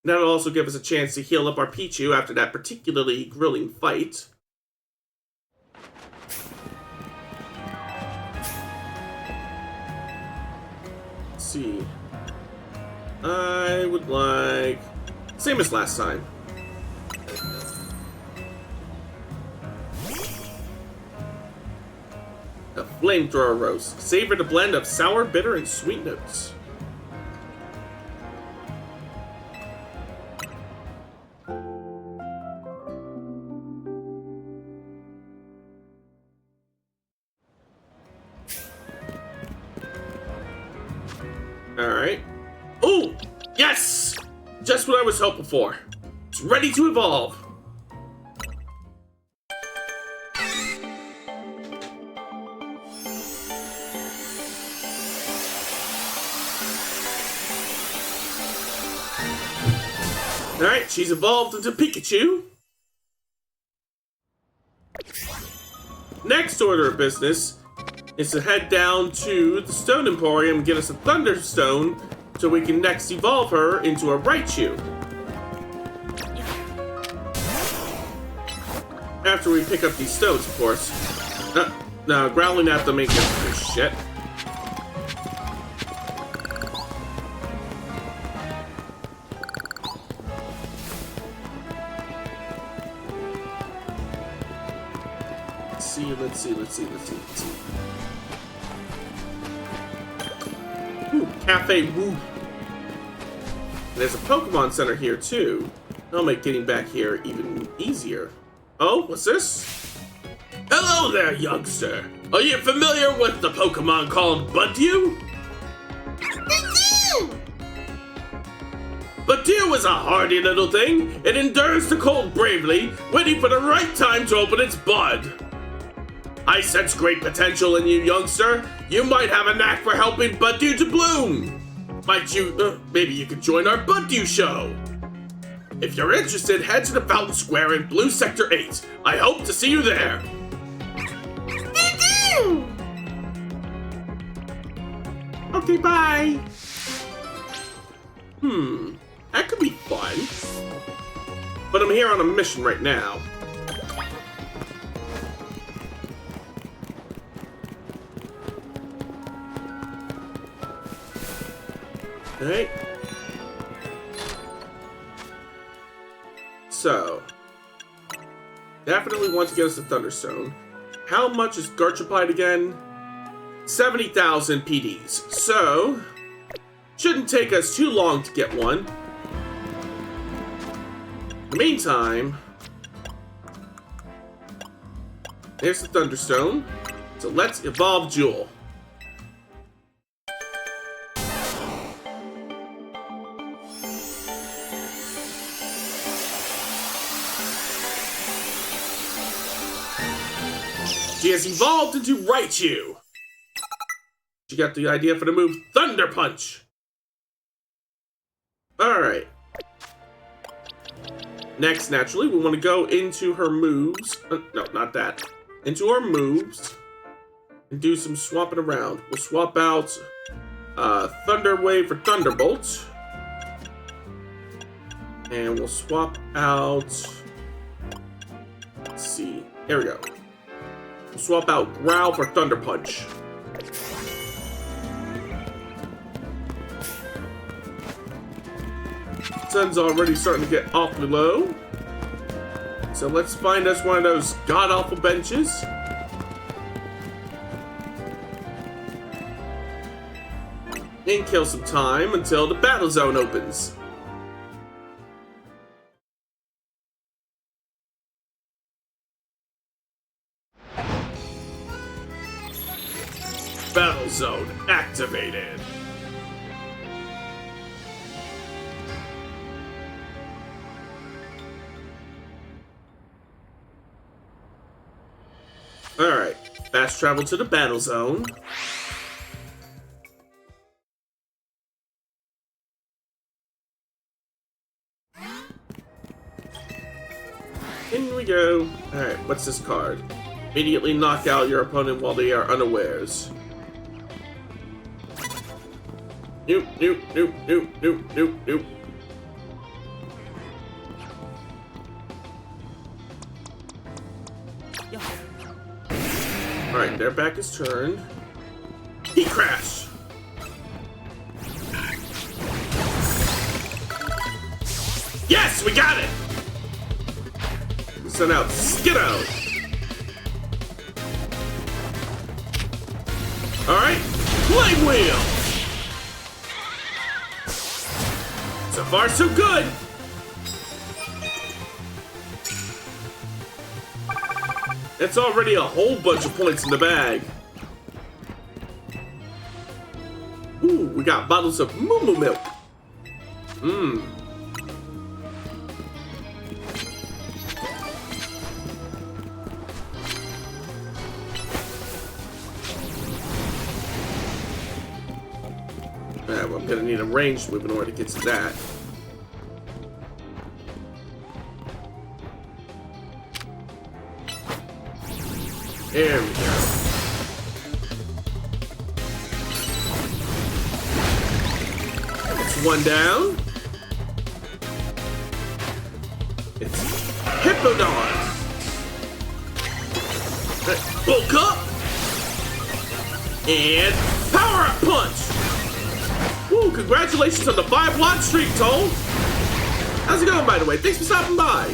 That'll also give us a chance to heal up our Pichu after that particularly grilling fight. Let's see. I would like... same as last time. A flamethrower roast. Savor the blend of sour, bitter, and sweet notes. Oh, yes! Just what I was hoping for. It's ready to evolve. Alright, she's evolved into Pikachu. Next order of business is to head down to the Stone Emporium and get us a Thunderstone so we can next evolve her into a Raichu. After we pick up these stones, of course. No, Growling at them ain't good for this shit. Let's see. Ooh, Cafe Woo. And there's a Pokemon Center here, too. That'll make getting back here even easier. Oh, what's this? Hello there, youngster. Are you familiar with the Pokemon called Budew? Budew is a hardy little thing. It endures the cold bravely, waiting for the right time to open its bud. I sense great potential in you, youngster. You might have a knack for helping Budew to bloom. Might you, maybe you could join our Budew show. If you're interested, head to the Fountain Square in Blue Sector 8. I hope to see you there. Okay, bye. That could be fun. But I'm here on a mission right now. Alright. So, definitely want to get us a Thunderstone. How much is Garchomp again? 70,000 PDs. So, shouldn't take us too long to get one. In the meantime, there's the Thunderstone. So let's evolve Jewel. She has evolved into Raichu. She got the idea for the move Thunder Punch. Alright. Next, naturally, we want to go into her moves. No, not that. Into her moves. And do some swapping around. We'll swap out Thunder Wave for Thunderbolt. And we'll swap out... Let's see. There we go. We'll swap out Growl for Thunder Punch. Sun's already starting to get awfully low. So let's find us one of those god-awful benches. And kill some time until the battle zone opens. Battle zone activated. Alright, fast travel to the battle zone. In we go. Alright, what's this card? Immediately knock out your opponent while they are unawares. Nope. Alright, their back is turned. Heat Crash! Yes, we got it! Send out Skiddo! Alright, Flame Wheel! So far, so good! It's already a whole bunch of points in the bag. Ooh, we got bottles of Moo Moo Milk. Alright, well, I'm gonna need a ranged move in order to get to that. There we go. It's one down. It's Hippodon. Right, bulk up. And power up punch. Woo, congratulations on the 5-watt streak, Toll. How's it going, by the way? Thanks for stopping by.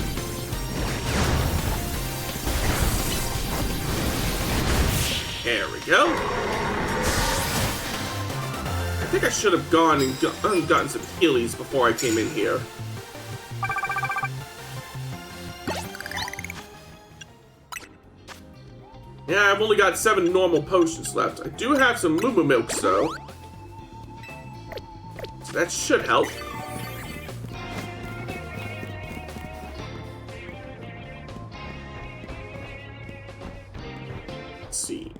There we go. I think I should have gone and gotten some healies before I came in here. Yeah, I've only got 7 normal potions left. I do have some Moo Milks, though. So that should help. Let's see.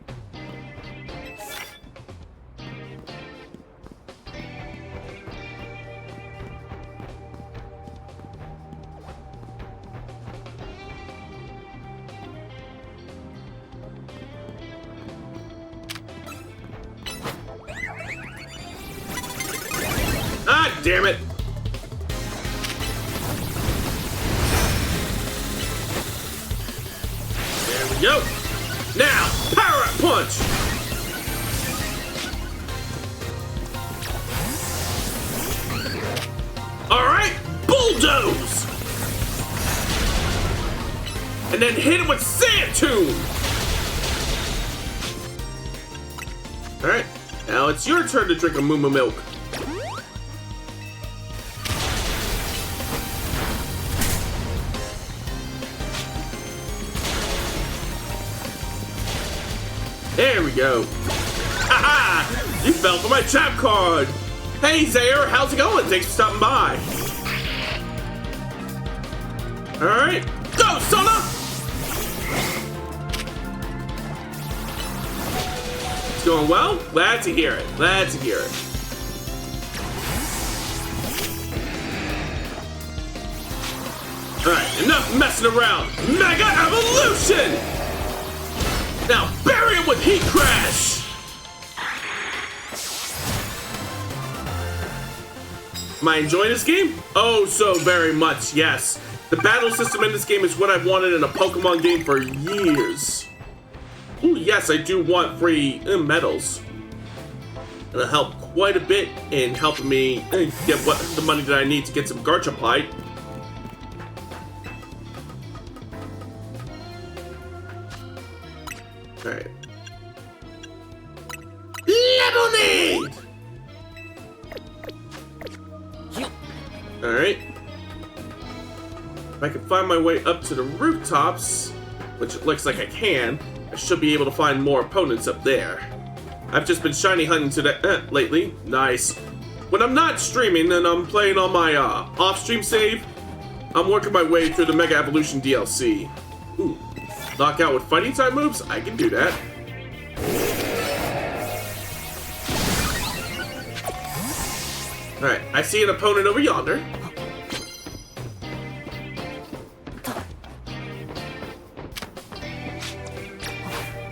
Ah, damn it! There we go. Now, power up punch. All right, bulldoze. And then hit it with Sand Tomb. All right, now it's your turn to drink a Moo Milk. There we go. Haha! You fell for my trap card! Hey Zaire, how's it going? Thanks for stopping by. Alright, go, Sona! It's going well? Glad to hear it. Glad to hear it. Alright, enough messing around. Mega Evolution! Now bury him with Heat Crash! Am I enjoying this game? Oh, so very much, yes. The battle system in this game is what I've wanted in a Pokemon game for years. Ooh, yes, I do want free medals. It'll help quite a bit in helping me get the money that I need to get some Garchomp. Alright. Lemonade! Alright. If I can find my way up to the rooftops, which it looks like I can, I should be able to find more opponents up there. I've just been shiny hunting today lately. Nice. When I'm not streaming and I'm playing on my off-stream save, I'm working my way through the Mega Evolution DLC. Ooh. Knock out with fighting type moves? I can do that. Alright, I see an opponent over yonder.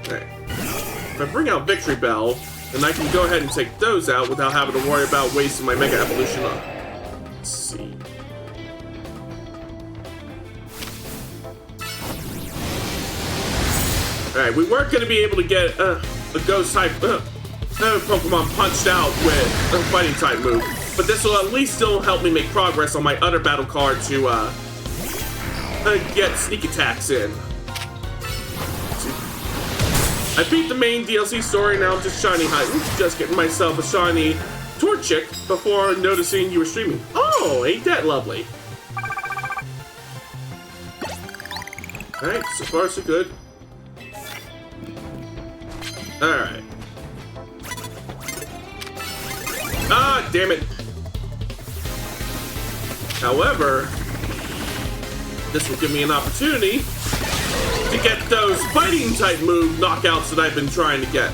Alright. If I bring out Victory Bell, then I can go ahead and take those out without having to worry about wasting my Mega Evolution on. Let's see. Alright, we weren't going to be able to get a ghost type Pokemon punched out with a fighting type move, but this will at least still help me make progress on my other battle card to get sneak attacks in. I beat the main DLC story, now I'm just shiny hunting, just getting myself a shiny Torchic before noticing you were streaming. Oh, ain't that lovely? Alright, so far so good. Alright. Ah, damn it. However, this will give me an opportunity to get those fighting type move knockouts that I've been trying to get.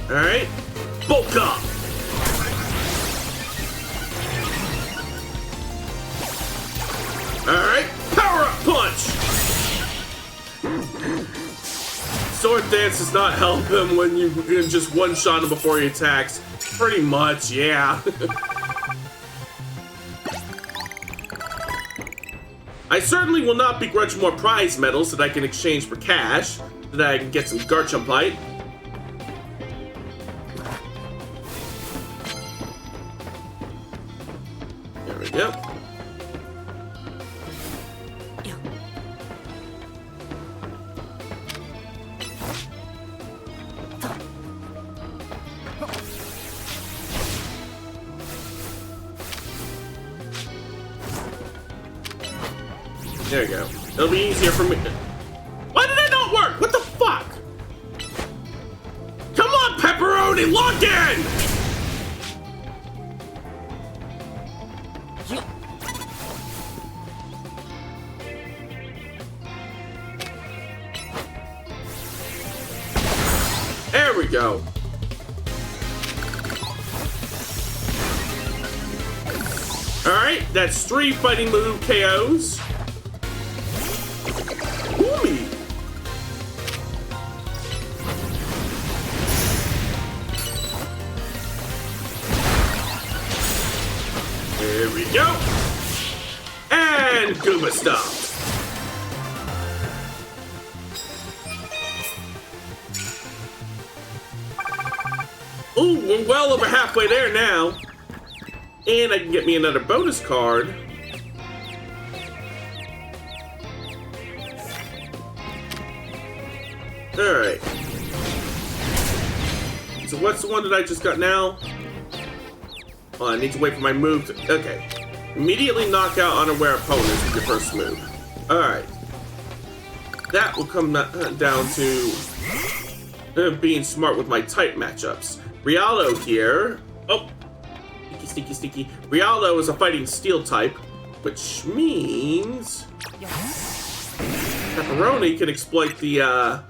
Alright, bulk up! Alright, power up punch! Sword dance does not help him when you can just one-shot him before he attacks. Pretty much, yeah. I certainly will not begrudge more prize medals that I can exchange for cash, so that I can get some Garchumpite. There we go. There you go. It'll be easier for me. Why did that not work? What the fuck? Come on, pepperoni, lock in! There we go. Alright, that's 3 fighting move KOs. Ooh. There we go. And Goomba stopped. Ooh, we're well over halfway there now. And I can get me another bonus card. Alright. So what's the one that I just got now? Oh, I need to wait for my move to... Okay. Immediately knock out unaware opponents with your first move. Alright. That will come down to being smart with my type matchups. Rialdo here. Oh. Sneaky, sneaky. Rialdo is a fighting steel type, which means... Pepperoni can exploit the,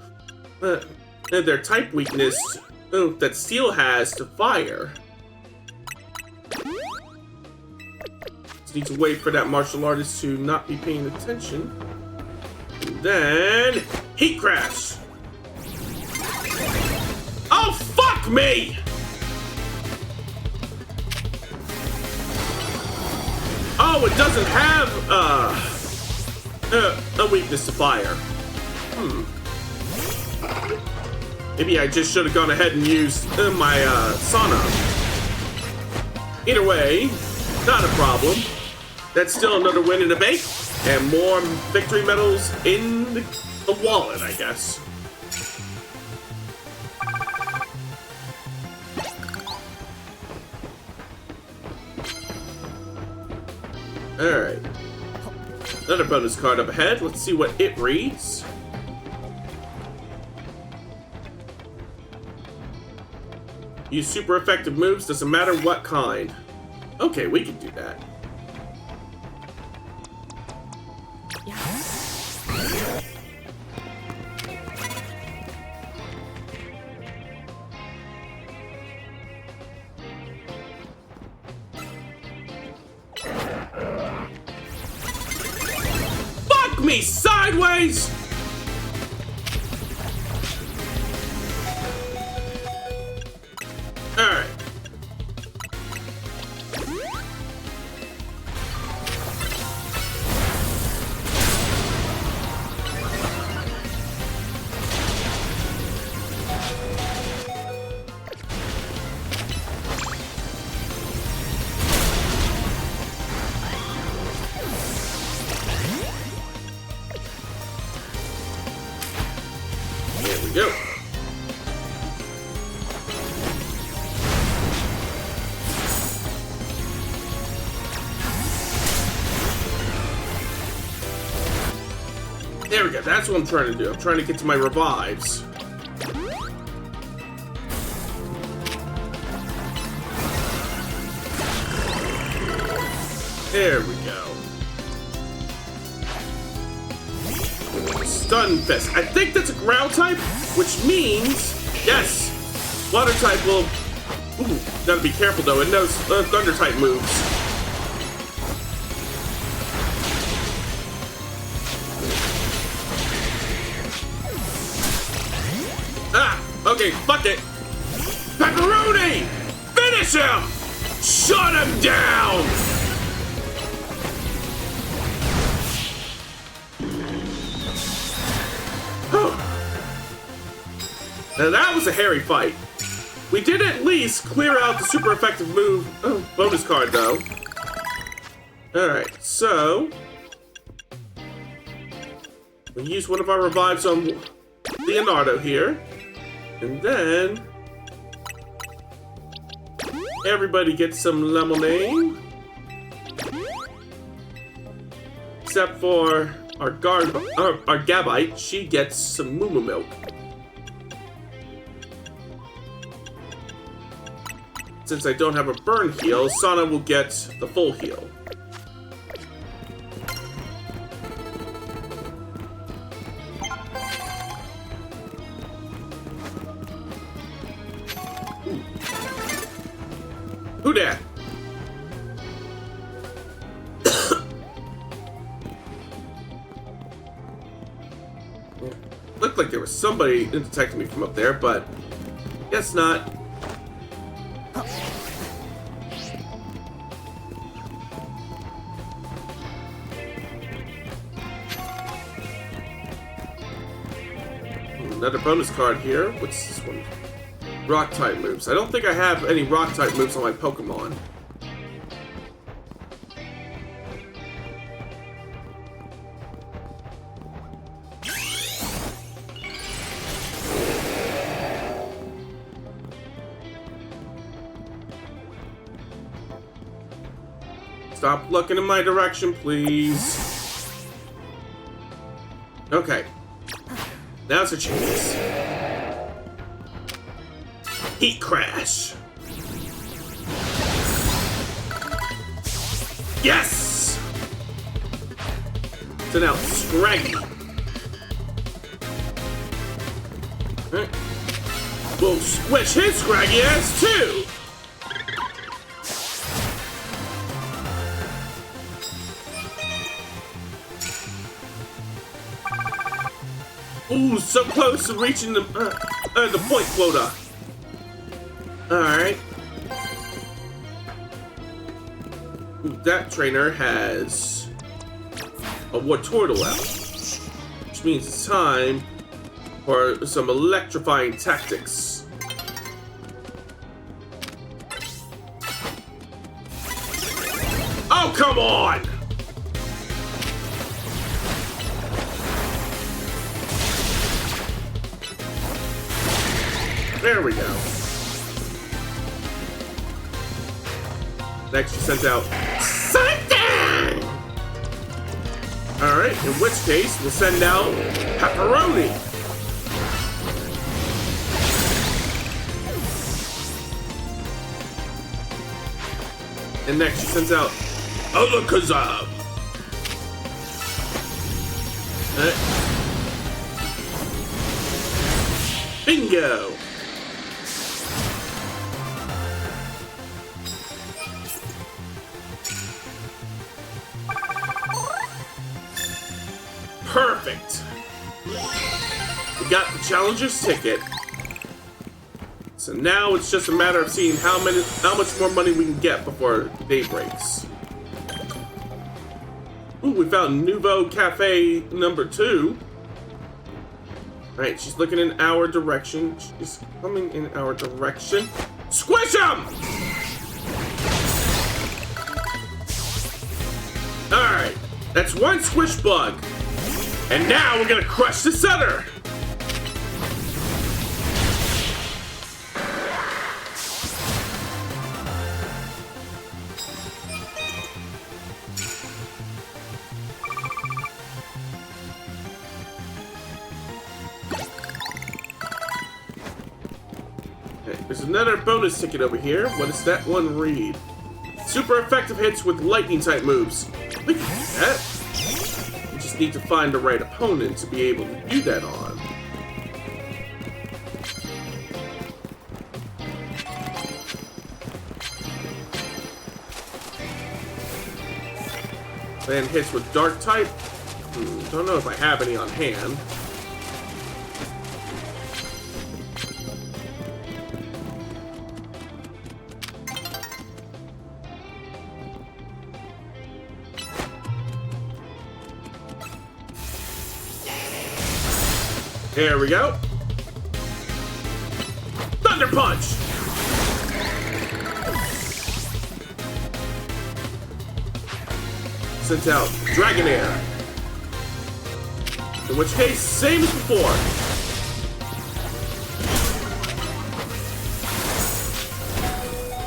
their type weakness that steel has to fire. Just need to wait for that martial artist to not be paying attention. And then... Heat Crash! Oh, fuck me! Oh, it doesn't have, a weakness to fire. Maybe I just should have gone ahead and used my, sauna. Either way, not a problem. That's still another win in the bank, and more victory medals in the wallet, I guess. Alright. Another bonus card up ahead. Let's see what it reads. Use super effective moves, doesn't matter what kind. Okay, we can do that. Me sideways! Alright. Go. There we go. That's what I'm trying to do. I'm trying to get to my revives. There we go. Stun Fist. I think that's a ground type, which means, yes, water type will. Ooh, gotta be careful though. It knows thunder type moves. Ah, okay, fuck it. Pepperoni! Finish him! Shut him down! Now that was a hairy fight. We did at least clear out the super effective move bonus card though. Alright, so we use one of our revives on Leonardo here. And then everybody gets some lemonade. Except for our Gabite, she gets some Moo Moo milk. Since I don't have a burn heal, Sana will get the full heal. Who dat? Looked like there was somebody detecting me from up there, but guess not. Another bonus card here. What's this one? Rock type moves. I don't think I have any rock type moves on my Pokemon. Stop looking in my direction, please. Okay. Now's a chance. Heat Crash. Yes! So now, Scraggy. Right. We'll squish his Scraggy ass too! Ooh, so close to reaching the point quota. Alright. That trainer has a Wartortle out, which means it's time for some electrifying tactics. Oh, come on! There we go. Next, you sent out something! Alright, in which case, we'll send out Pepperoni. And next, she sends out Alakazam. Bingo! Perfect. We got the challenger's ticket. So now it's just a matter of seeing how much more money we can get before day breaks. Ooh, we found Nouveau Cafe number 2. Alright, she's looking in our direction. She's coming in our direction. Squish him! Alright, that's one squish bug. And now we're gonna crush the center! There's another bonus ticket over here. What does that one read? Super effective hits with lightning type moves. Look at that. You just need to find the right opponent to be able to do that on. Then hits with dark type. Don't know if I have any on hand. There we go. Thunder Punch! Sent out Dragonair. In which case, same as before.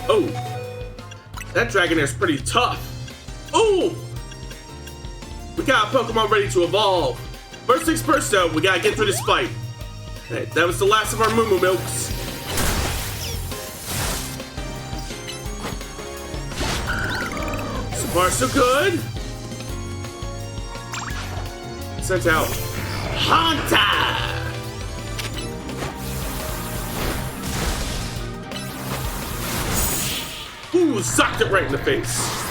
Oh. That Dragonair's pretty tough. Oh! We got a Pokemon ready to evolve. First things first, though, we gotta get through this fight. Hey, that was the last of our Moo Milks. So far, so good. Sent out Haunter! Ooh, socked it right in the face.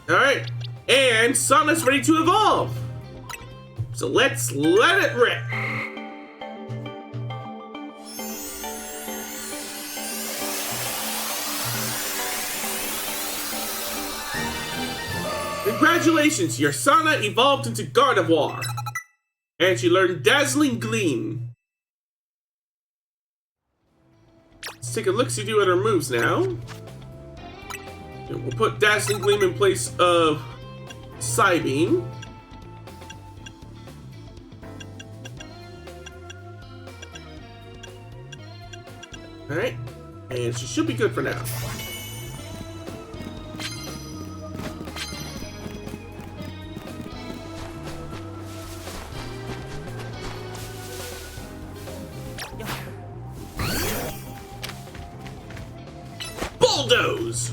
Alright, and Sana's ready to evolve. So let's let it rip. Congratulations, your Sana evolved into Gardevoir. And she learned Dazzling Gleam. Let's take a look-see at her moves now. And we'll put Dazzling Gleam in place of Psybeam. Alright, and she should be good for now. Bulldoze!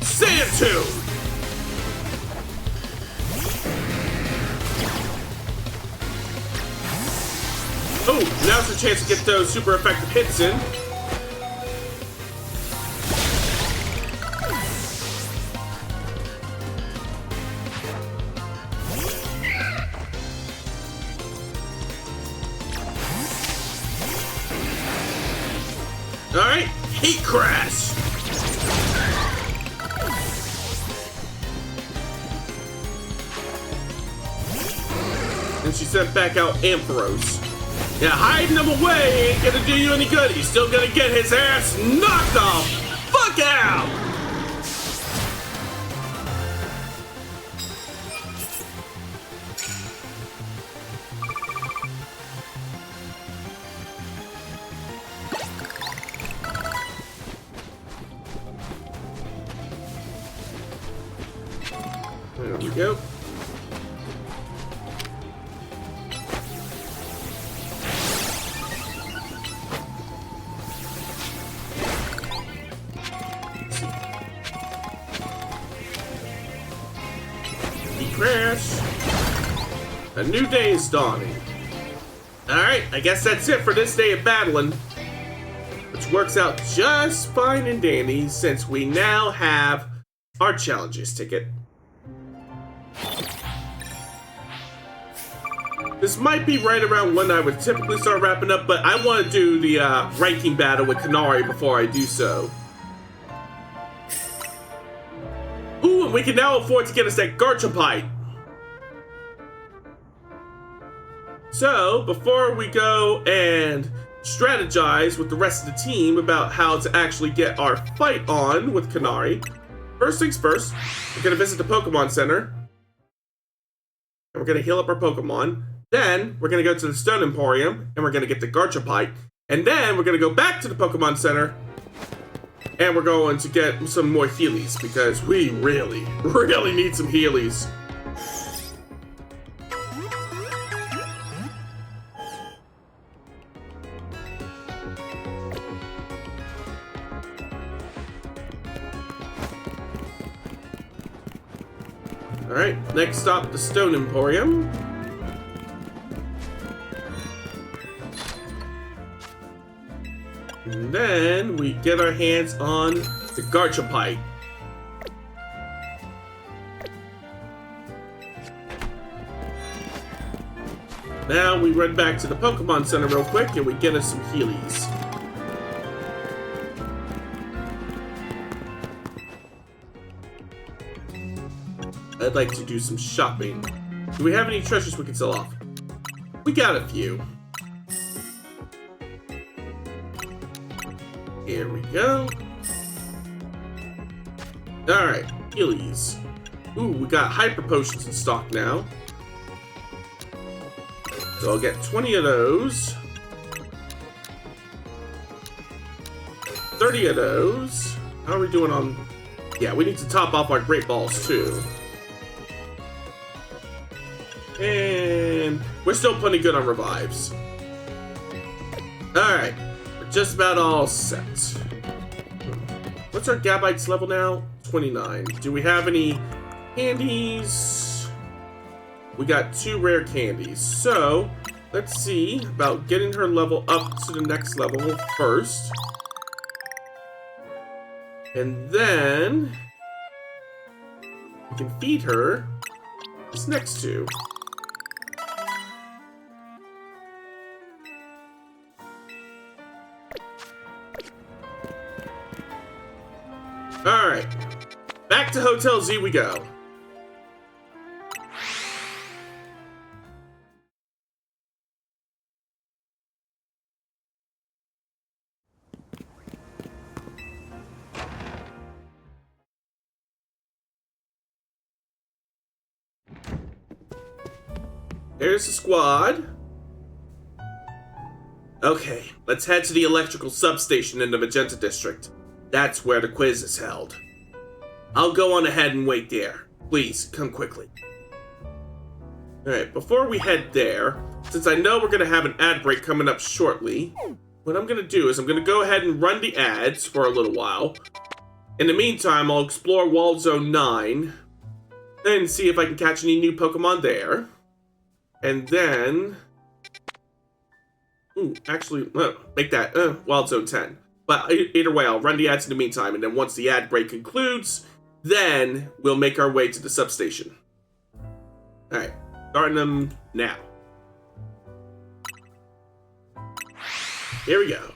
Sandtune! Oh, now's the chance to get those super effective hits in. Alright, Heat Crash! And she sent back out Ampharos. Yeah, hiding him away ain't gonna do you any good. He's still gonna get his ass knocked off. Fuck out! There we go. Crash. A new day is dawning. Alright, I guess that's it for this day of battling. Which works out just fine and dandy since we now have our challenges ticket. This might be right around when I would typically start wrapping up, but I want to do the ranking battle with Kanari before I do so. Ooh, and we can now afford to get us that Garchomp. So, before we go and strategize with the rest of the team about how to actually get our fight on with Kanari, first things first, we're going to visit the Pokemon Center. And we're going to heal up our Pokemon. Then, we're going to go to the Stone Emporium, and we're going to get the Garchomp. And then we're gonna go back to the Pokemon Center and we're going to get some more Heelys because we really, really need some Heelys. Alright, next stop, the Stone Emporium. And then we get our hands on the Garchomp. Now we run back to the Pokemon Center real quick and we get us some Heelys. I'd like to do some shopping. Do we have any treasures we can sell off? We got a few. Here we go. Alright, Heelys. Ooh, we got Hyper Potions in stock now. So I'll get 20 of those. 30 of those. How are we doing on... Yeah, we need to top off our Great Balls too. And we're still plenty good on revives. Alright, we're just about all set. What's our Gabites level now? 29. Do we have any candies? We got 2 rare candies. So, let's see about getting her level up to the next level first. And then we can feed her this next 2. Alright, back to Hotel Z we go. There's the squad. Okay, let's head to the electrical substation in the Magenta District. That's where the quiz is held. I'll go on ahead and wait there. Please, come quickly. Alright, before we head there, since I know we're going to have an ad break coming up shortly, what I'm going to do is I'm going to go ahead and run the ads for a little while. In the meantime, I'll explore Wall Zone 9 and see if I can catch any new Pokemon there. And then... Ooh, actually, make that Wild Zone 10. But either way, I'll run the ads in the meantime, and then once the ad break concludes, then we'll make our way to the substation. Alright, starting them now. Here we go.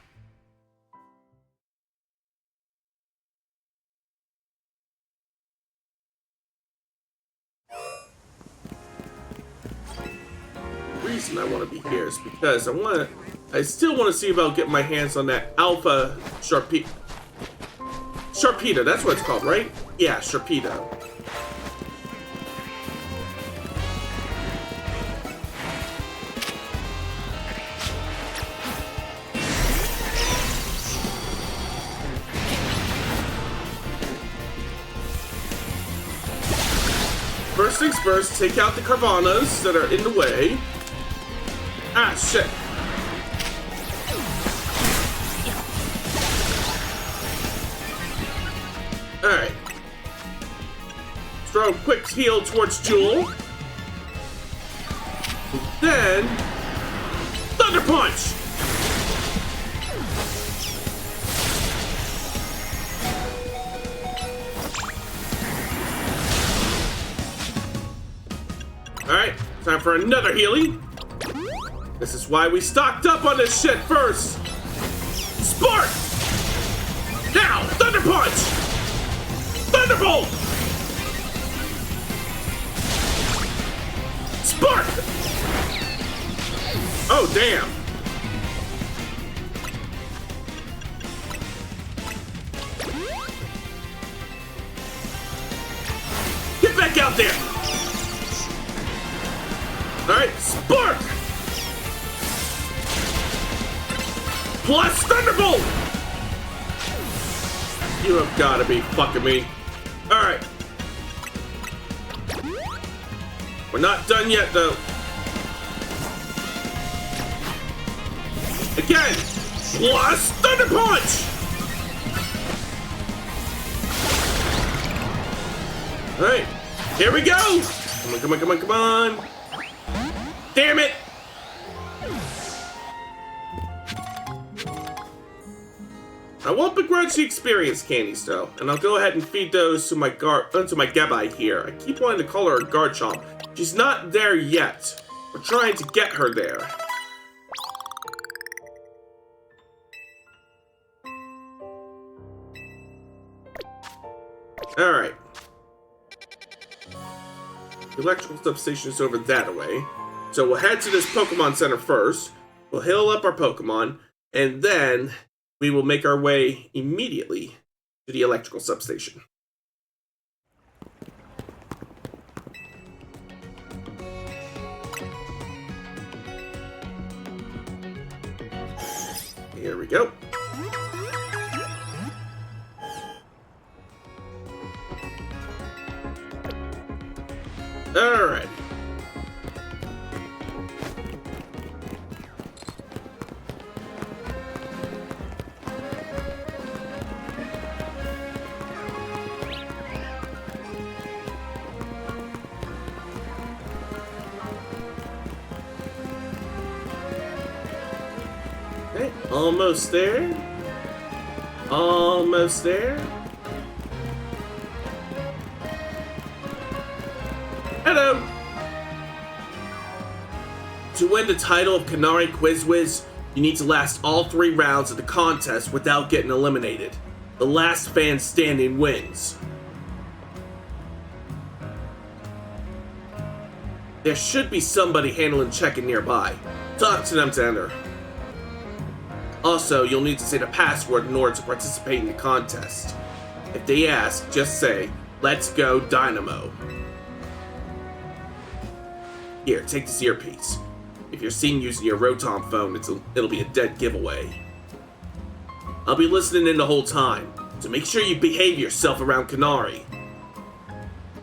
The reason I want to be here is because I still want to see about getting my hands on that Alpha Sharpedo, that's what it's called, right? Yeah, Sharpedo. First things first, take out the Carvanas that are in the way. Ah, shit. Alright. Throw a quick heal towards Jewel. Then... Thunder Punch! Alright, time for another healing. This is why we stocked up on this shit first. Spark! Now, Thunder Punch! Thunderbolt! Spark! Oh, damn. Get back out there! Alright, Spark! plus Thunderbolt! You have gotta be fucking me. Alright. We're not done yet, though. Again! Plus Thunder Punch! Alright. Here we go! Come on, come on, come on, come on! Damn it! I won't begrudge the experience candies though, and I'll go ahead and feed those to my Gabai here. I keep wanting to call her a Garchomp. She's not there yet. We're trying to get her there. Alright. The electrical substation is over that way. So we'll head to this Pokemon Center first. We'll heal up our Pokemon, and then we will make our way immediately to the electrical substation. Here we go. All right. Okay, almost there. Almost there. Hello! To win the title of Canary Quiz Wiz, you need to last all 3 rounds of the contest without getting eliminated. The last fan standing wins. There should be somebody handling check-in nearby. Talk to them to enter. Also, you'll need to say the password in order to participate in the contest. If they ask, just say, "Let's go Dynamo." Here, take this earpiece. If you're seen using your Rotom phone, it'll be a dead giveaway. I'll be listening in the whole time, so make sure you behave yourself around Canary.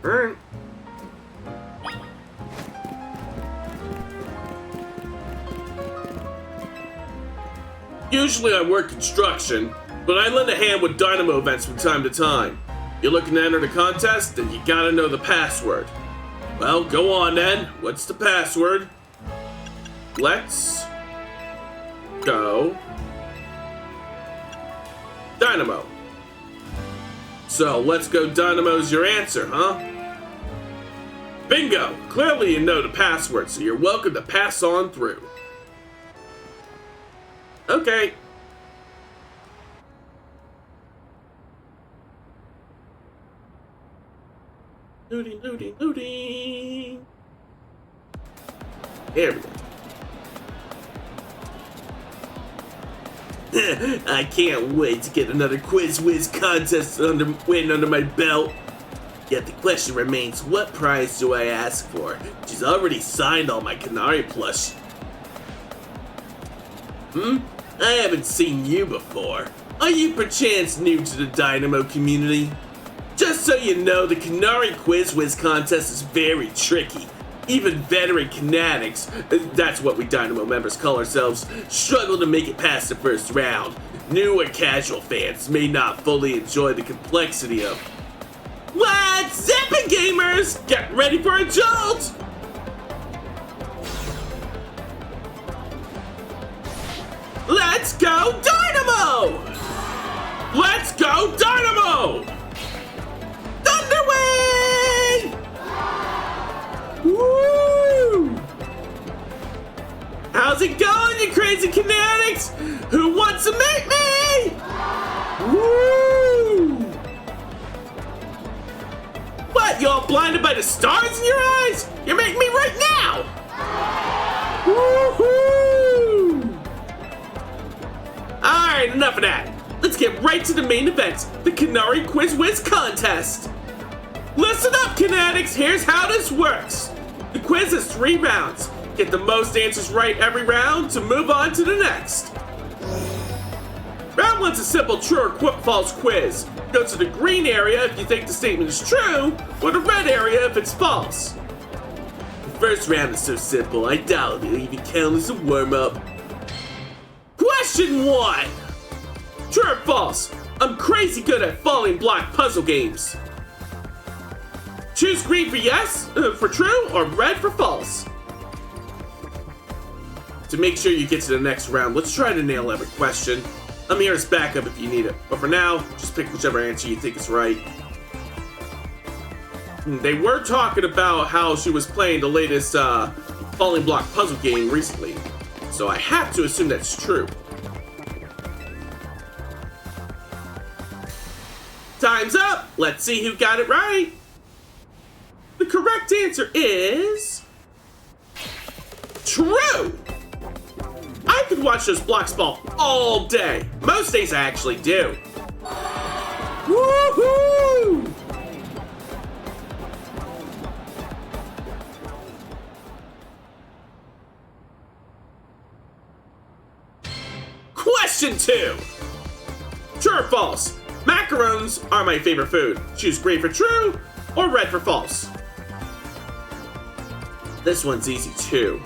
Alright. Usually I work construction, but I lend a hand with Dynamo events from time to time. You're looking to enter the contest, then you gotta know the password. Well, go on then. What's the password? Let's go Dynamo. So, let's go Dynamo's your answer, huh? Bingo! Clearly you know the password, so you're welcome to pass on through. Okay. Looting, looting, looting. There we go. I can't wait to get another Quiz Wiz contest win under my belt. Yet the question remains, what prize do I ask for? She's already signed all my Canary plush. I haven't seen you before. Are you perchance new to the Dynamo community? Just so you know, the Canary Quiz Wiz contest is very tricky. Even veteran Canatics, that's what we Dynamo members call ourselves, struggle to make it past the first round. New or casual fans may not fully enjoy the complexity of... What's zippin', gamers? Get ready for a jolt! Let's go Dynamo! Let's go Dynamo! Thunderwing! Woo! How's it going, you crazy Canatics? Who wants to meet me? Woo! What, y'all blinded by the stars in your eyes? You're making me right now! Woo-hoo! Alright, enough of that. Let's get right to the main event, the Canary Quiz Wiz contest. Listen up, Canatics, here's how this works. The quiz is 3 rounds. Get the most answers right every round to move on to the next. Round one's a simple true or false quiz. Go to the green area if you think the statement is true, or the red area if it's false. The first round is so simple, I doubt it'll even count as a warm-up. Question 1! True or false? I'm crazy good at falling block puzzle games. Choose green for yes, for true, or red for false. To make sure you get to the next round, let's try to nail every question. I'm here as backup if you need it, but for now, just pick whichever answer you think is right. They were talking about how she was playing the latest falling block puzzle game recently, so I have to assume that's true. Time's up! Let's see who got it right! The correct answer is... true! I could watch those blocks fall all day. Most days I actually do. Woohoo! Question 2. True or false? Macarons are my favorite food. Choose green for true or red for false. This one's easy too.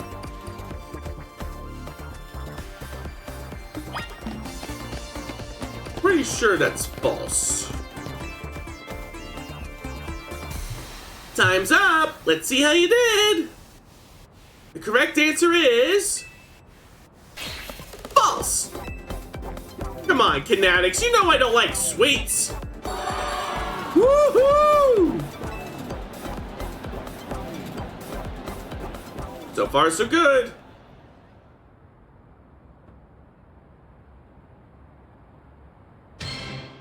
Pretty sure that's false. Time's up! Let's see how you did! The correct answer is... false! Come on, Kinetics, you know I don't like sweets! Woohoo! So far, so good.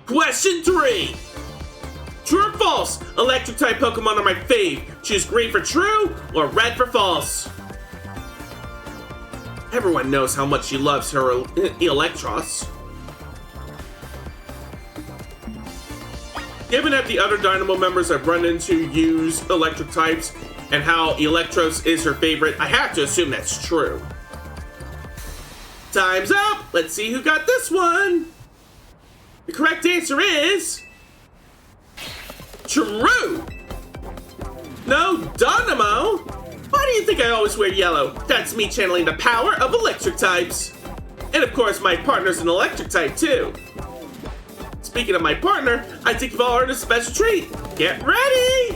Question 3. True or false? Electric type Pokemon are my fave. Choose green for true or red for false. Everyone knows how much she loves her Electros. Given that the other Dynamo members I've run into use electric types and how Electros is her favorite, I have to assume that's true. Time's up! Let's see who got this one! The correct answer is... true! No, Dynamo! Why do you think I always wear yellow? That's me channeling the power of electric types. And of course, my partner's an electric type too. Speaking of my partner, I think you've all heard a special treat. Get ready!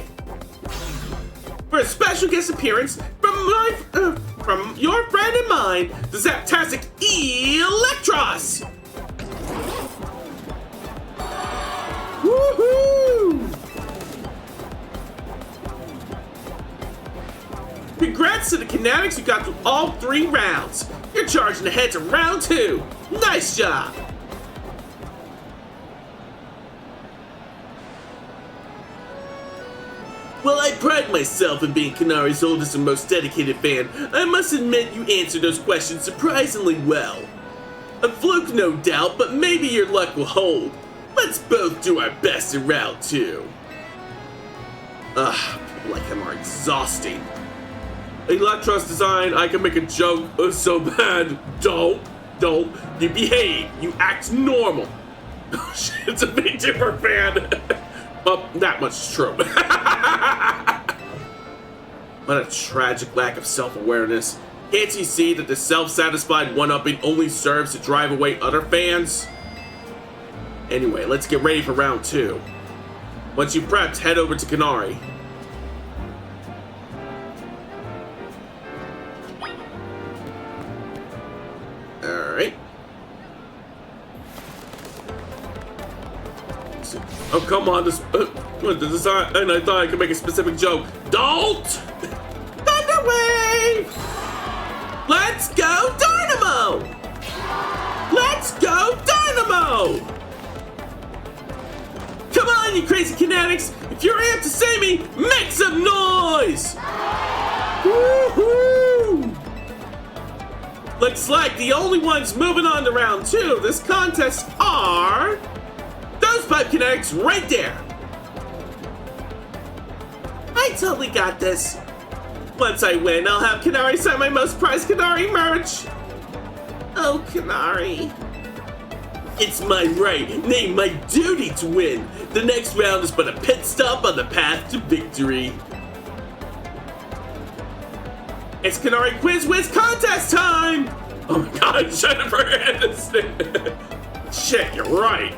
For a special guest appearance from your friend and mine, the Zaptastic Electros! Woohoo! Congrats to the Kinetics who got through all 3 rounds. You're charging ahead to round 2. Nice job! While I pride myself in being Kanari's oldest and most dedicated fan, I must admit you answered those questions surprisingly well. A fluke, no doubt, but maybe your luck will hold. Let's both do our best in round 2. People like him are exhausting. Electros design, I can make a joke so bad. Don't. You behave. You act normal. Oh shit, it's a Vtuber fan. Well, that much is true. What a tragic lack of self-awareness. Can't you see that the self-satisfied one-upping only serves to drive away other fans? Anyway, let's get ready for round 2. Once you've prepped, head over to Kanari. Alright. Oh, come on, this design, and I thought I could make a specific joke. Don't! Thunder Wave! Let's go Dynamo! Let's go Dynamo! Come on, you crazy Kinetics! If you're amped to save me, make some noise! Woohoo! Looks like the only ones moving on to round 2 of this contest are... those 5 Kinetics right there! I totally got this. Once I win, I'll have Kanari sign my most prized Kanari merch. Oh, Kanari. It's my right, nay, my duty to win. The next round is but a pit stop on the path to victory. It's Canary Quiz Whiz contest time! Oh my god, Jennifer Aniston. Shit, you're right.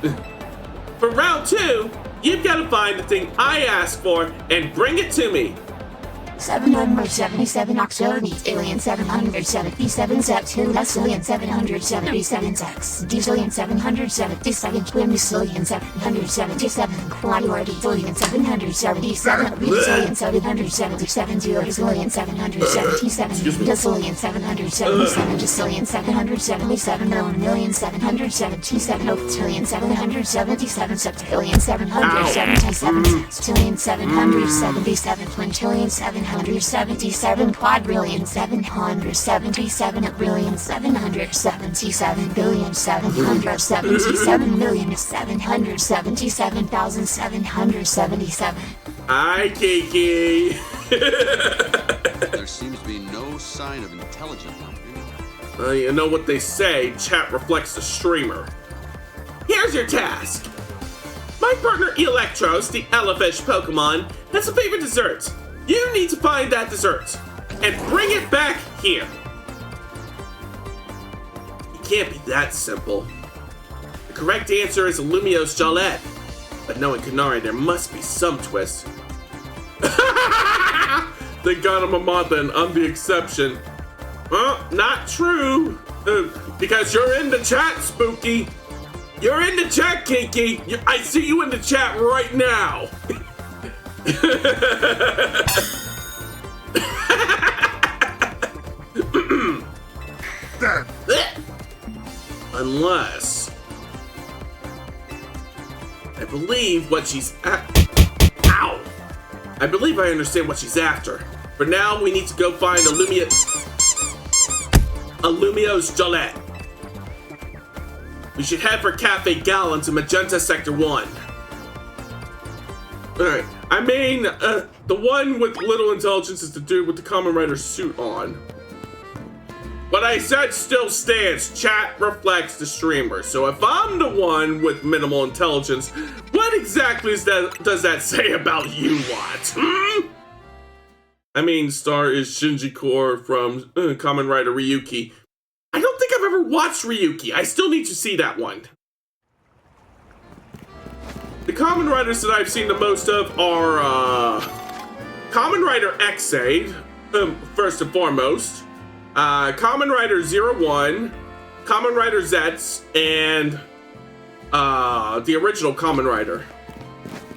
For round 2, you've got to find the thing I asked for and bring it to me. 777 oxygen, alien 777 septillion 777 sex, decillion 777 quintillion 777 quadrillion 777 bezillion 777 zillion 777 decillion 777 decillion 777 million 777 octillion 777 septillion 777 sextillion 777 quintillion 777 quadrillion 777 billion 777 billion 777 million 777,777. Hi, Kiki. There seems to be no sign of intelligence out there. You know what they say, chat reflects the streamer. Here's your task. My partner Electros, the Elefish Pokemon, has a favorite dessert. You need to find that dessert and bring it back here. It can't be that simple. The correct answer is a Lumiose Jalette. But knowing Kanari, there must be some twist. They got him a Mata and I'm the exception. Well, not true. Because you're in the chat, Spooky. You're in the chat, Kiki. I see you in the chat right now. Unless I believe what she's Ow! I believe I understand what she's after. For now, we need to go find a Lumiose Jalette. We should head for Cafe Gallon to Magenta Sector 1. Alright, I mean, the one with little intelligence is the dude with the Kamen Rider suit on. What I said still stands. Chat reflects the streamer. So if I'm the one with minimal intelligence, what exactly does that say about you lot? I mean, star is Shinji Core from Kamen Rider Ryuki. I don't think I've ever watched Ryuki. I still need to see that one. The Kamen Riders that I've seen the most of are Kamen Rider X-Aid, first and foremost, Kamen Rider 01, Kamen Rider Zets, and the original Kamen Rider.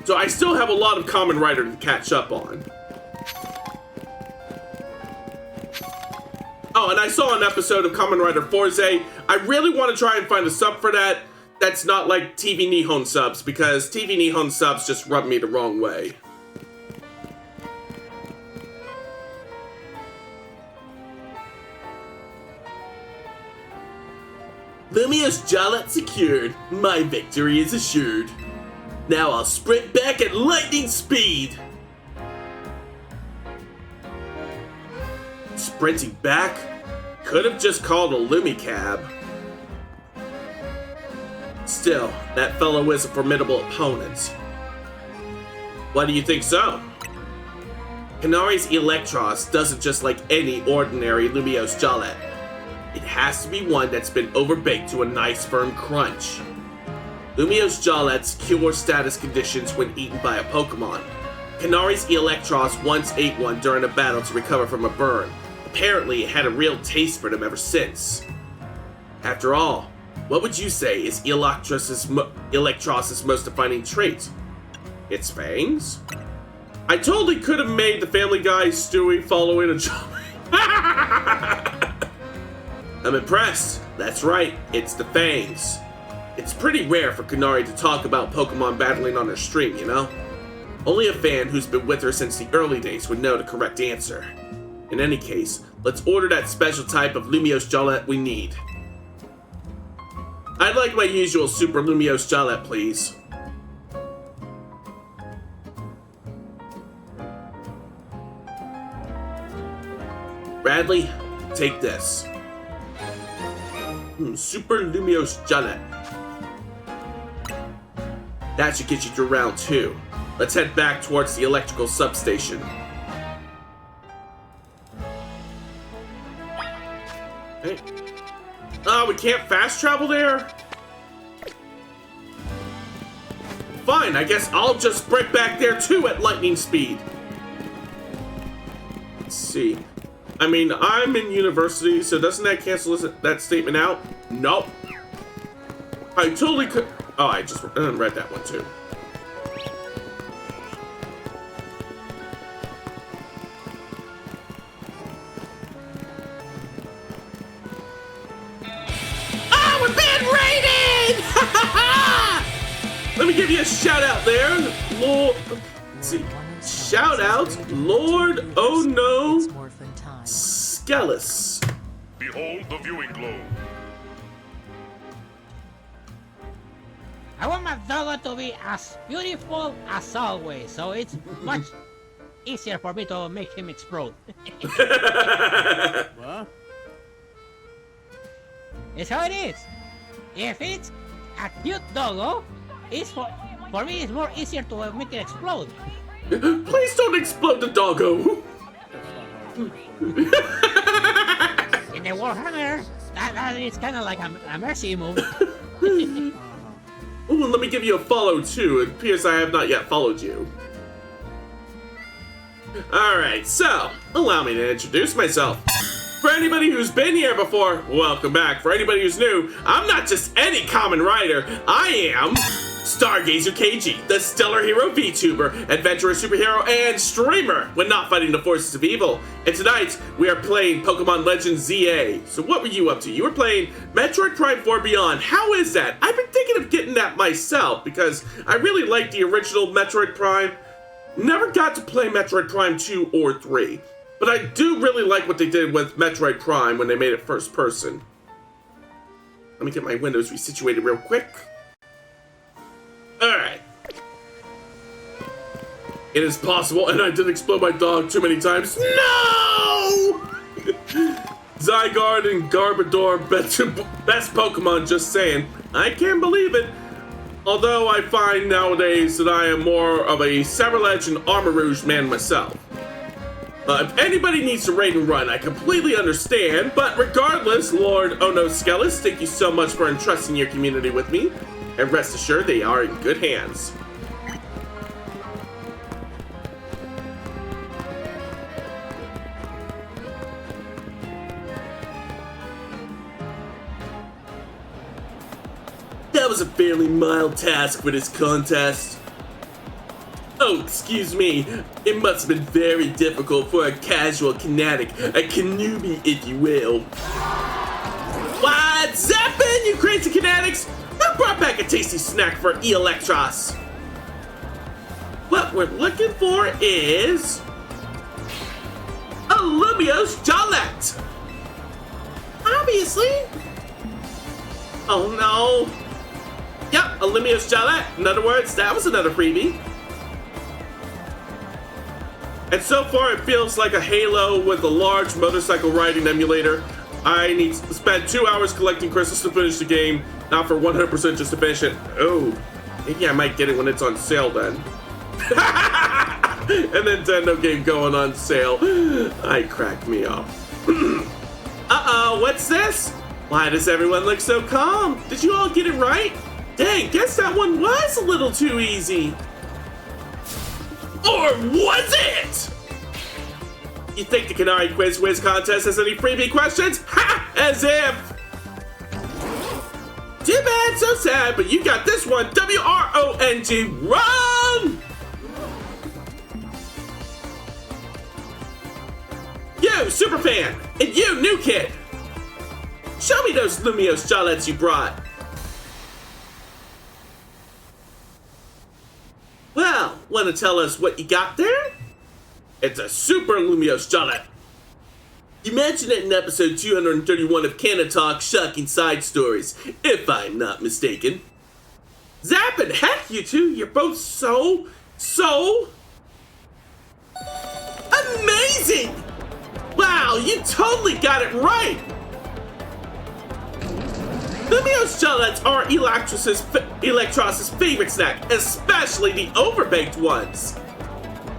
So I still have a lot of Kamen Rider to catch up on. Oh, and I saw an episode of Kamen Rider Forze. I really want to try and find a sub for that. That's not like TV Nihon subs, because TV Nihon subs just rub me the wrong way. Lumiose Jalette secured. My victory is assured. Now I'll sprint back at lightning speed. Sprinting back? Could have just called a Lumicab. Still, that fellow is a formidable opponent. Why do you think so? Kanari's Electros doesn't just like any ordinary Lumiose Jalette. It has to be one that's been overbaked to a nice firm crunch. Lumiose Jalette's cure status conditions when eaten by a Pokemon. Kanari's Electros once ate one during a battle to recover from a burn. Apparently, it had a real taste for them ever since. After all, what would you say is Electros' most defining trait? Its fangs? I totally could have made the Family Guy Stewie following a job. I'm impressed. That's right, it's the fangs. It's pretty rare for Kanari to talk about Pokemon battling on her stream, you know? Only a fan who's been with her since the early days would know the correct answer. In any case, let's order that special type of Lumiose Jalette we need. I'd like my usual Super Lumiose Jalette, please. Bradley, take this. Super Lumiose Jalette. That should get you through round 2. Let's head back towards the electrical substation. Hey. We can't fast travel there? Fine, I guess I'll just break back there too at lightning speed. Let's see. I mean, I'm in university, so doesn't that cancel that statement out? Nope. I totally could. Oh, I just read that one too. Ah, we're being raided! Let me give you a shout out there, Lord. Let's see. Shout out, Lord Oh No Skellis. Behold the viewing globe. I want my doggo to be as beautiful as always, so it's much easier for me to make him explode. What? It's how it is. If it's a cute doggo, it's for me it's more easier to make it explode. Please don't explode the doggo. In the Warhammer, that is kind of like a mercy move. Ooh, let me give you a follow too. It appears I have not yet followed you. Alright, so, allow me to introduce myself. For anybody who's been here before, welcome back. For anybody who's new, I'm not just any common writer. I am Stargazer KG, the stellar hero VTuber, adventurer, superhero, and streamer when not fighting the forces of evil. And tonight, we are playing Pokemon Legends ZA. So what were you up to? You were playing Metroid Prime 4 Beyond. How is that? I've been thinking of getting that myself because I really like the original Metroid Prime. Never got to play Metroid Prime 2 or 3. But I do really like what they did with Metroid Prime when they made it first person. Let me get my windows resituated real quick. Alright. It is possible, and I did explode my dog too many times. No! Zygarde and Garbodor, best Pokemon, just saying. I can't believe it. Although I find nowadays that I am more of a Saberledge and Armor Rouge man myself. If anybody needs to raid and run, I completely understand, but regardless, Lord Oh No Skellis, thank you so much for entrusting your community with me, and rest assured they are in good hands. That was a fairly mild task for this contest. Oh, excuse me. It must have been very difficult for a casual Kinetic, a Kanubi, if you will. What's zappin', you crazy Kinetics? I brought back a tasty snack for Electros. What we're looking for is a Lumiose Jolette. Obviously. Oh no. Yep, a Lumiose Jolette. In other words, that was another freebie. And so far, it feels like a Halo with a large motorcycle riding emulator. I need to spend 2 hours collecting crystals to finish the game, not for 100% just to finish it. Oh, maybe I might get it when it's on sale then. A Nintendo game going on sale. I crack me up. Uh-oh, what's this? Why does everyone look so calm? Did you all get it right? Dang, guess that one was a little too easy. Or was it? You think the Canary Quiz Whiz contest has any freebie questions? Ha! As if! Too bad, so sad, but you got this one. W-R-O-N-G, run! You, Superfan! And you, New Kid! Show me those Lumiose Jolettes you brought. Well, want to tell us what you got there? It's a Super Lumiose Jolette. You mentioned it in episode 231 of Canna Talk Shocking Side Stories, if I'm not mistaken. Zappin', heck you two, you're both so amazing! Wow, you totally got it right! Lumiose Most gelatinous are Electros's favorite snack, especially the overbaked ones.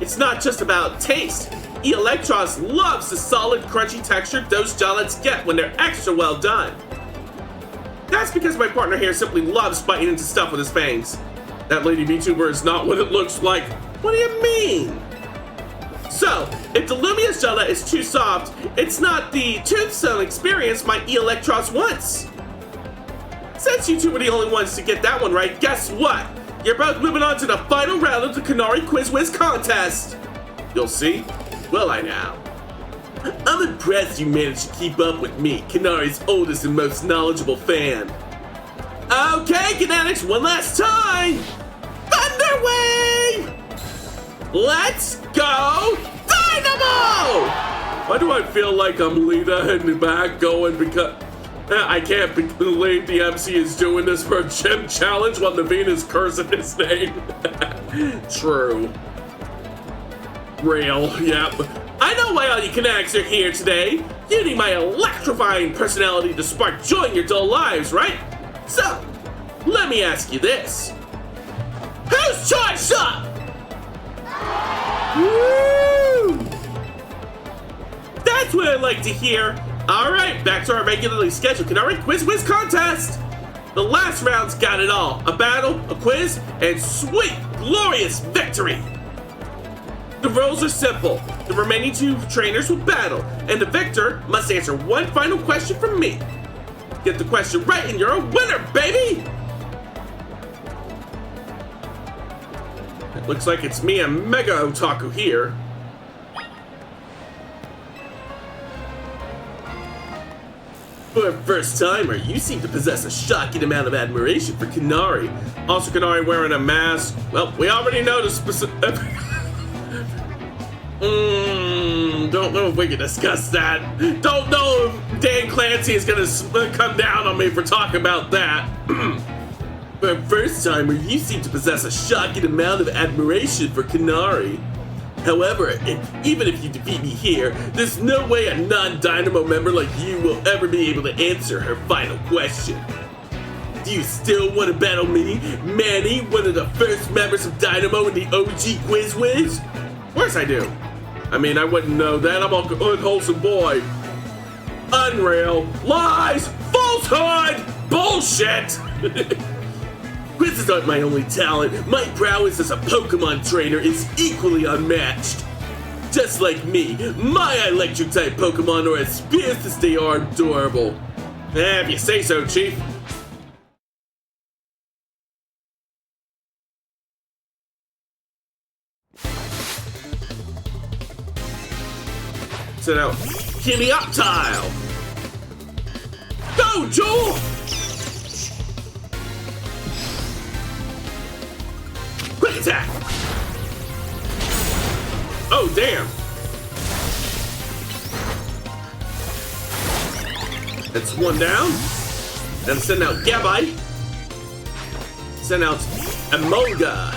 It's not just about taste. Electros loves the solid, crunchy texture those gelatinous get when they're extra well done. That's because my partner here simply loves biting into stuff with his fangs. That lady VTuber is not what it looks like. What do you mean? So, if the Lumiose gelatin is too soft, it's not the toothsome experience my Electros wants. Since you two were the only ones to get that one right, guess what? You're both moving on to the final round of the Kanari Quiz Wiz contest. You'll see. Will I now? I'm impressed you managed to keep up with me, Kanari's oldest and most knowledgeable fan. Okay, Kinetics, one last time! Thunder Wave! Let's go Dynamo! Why do I feel like I'm Lita in the back going because... I can't believe the MC is doing this for a gym challenge while Naveen is cursing his name. True. Real, yep. I know why all you Kinetics are here today. You need my electrifying personality to spark joy in your dull lives, right? So, let me ask you this. Who's charged up? Woo! That's what I like to hear. Alright, back to our regularly scheduled Kanari Quiz Wiz contest! The last round's got it all. A battle, a quiz, and sweet, glorious victory! The rules are simple. The remaining two trainers will battle, and the victor must answer one final question from me. Get the question right and you're a winner, baby! It looks like it's me and Mega Otaku here. For a first timer, you seem to possess a shocking amount of admiration for Kanari. Also, Kanari wearing a mask. Well, we already know the specific... don't know if we can discuss that. Don't know if Dan Clancy is gonna come down on me for talking about that. For a first timer, you seem to possess a shocking amount of admiration for Kanari. However, even if you defeat me here, there's no way a non-Dynamo member like you will ever be able to answer her final question. Do you still want to battle me, Manny, one of the first members of Dynamo in the OG Quiz Wiz? Of course I do. I mean, I wouldn't know that. I'm an unwholesome boy. Unreal. Lies. Falsehood. Bullshit. Quizzes aren't my only talent. My prowess as a Pokemon trainer is equally unmatched. Just like me, my electric-type Pokemon are as fierce as they are adorable. If you say so, Chief. So now, Helioptile! Go, Joel! Quick attack! Oh, damn! That's one down. Then send out Gabite. Send out Emolga.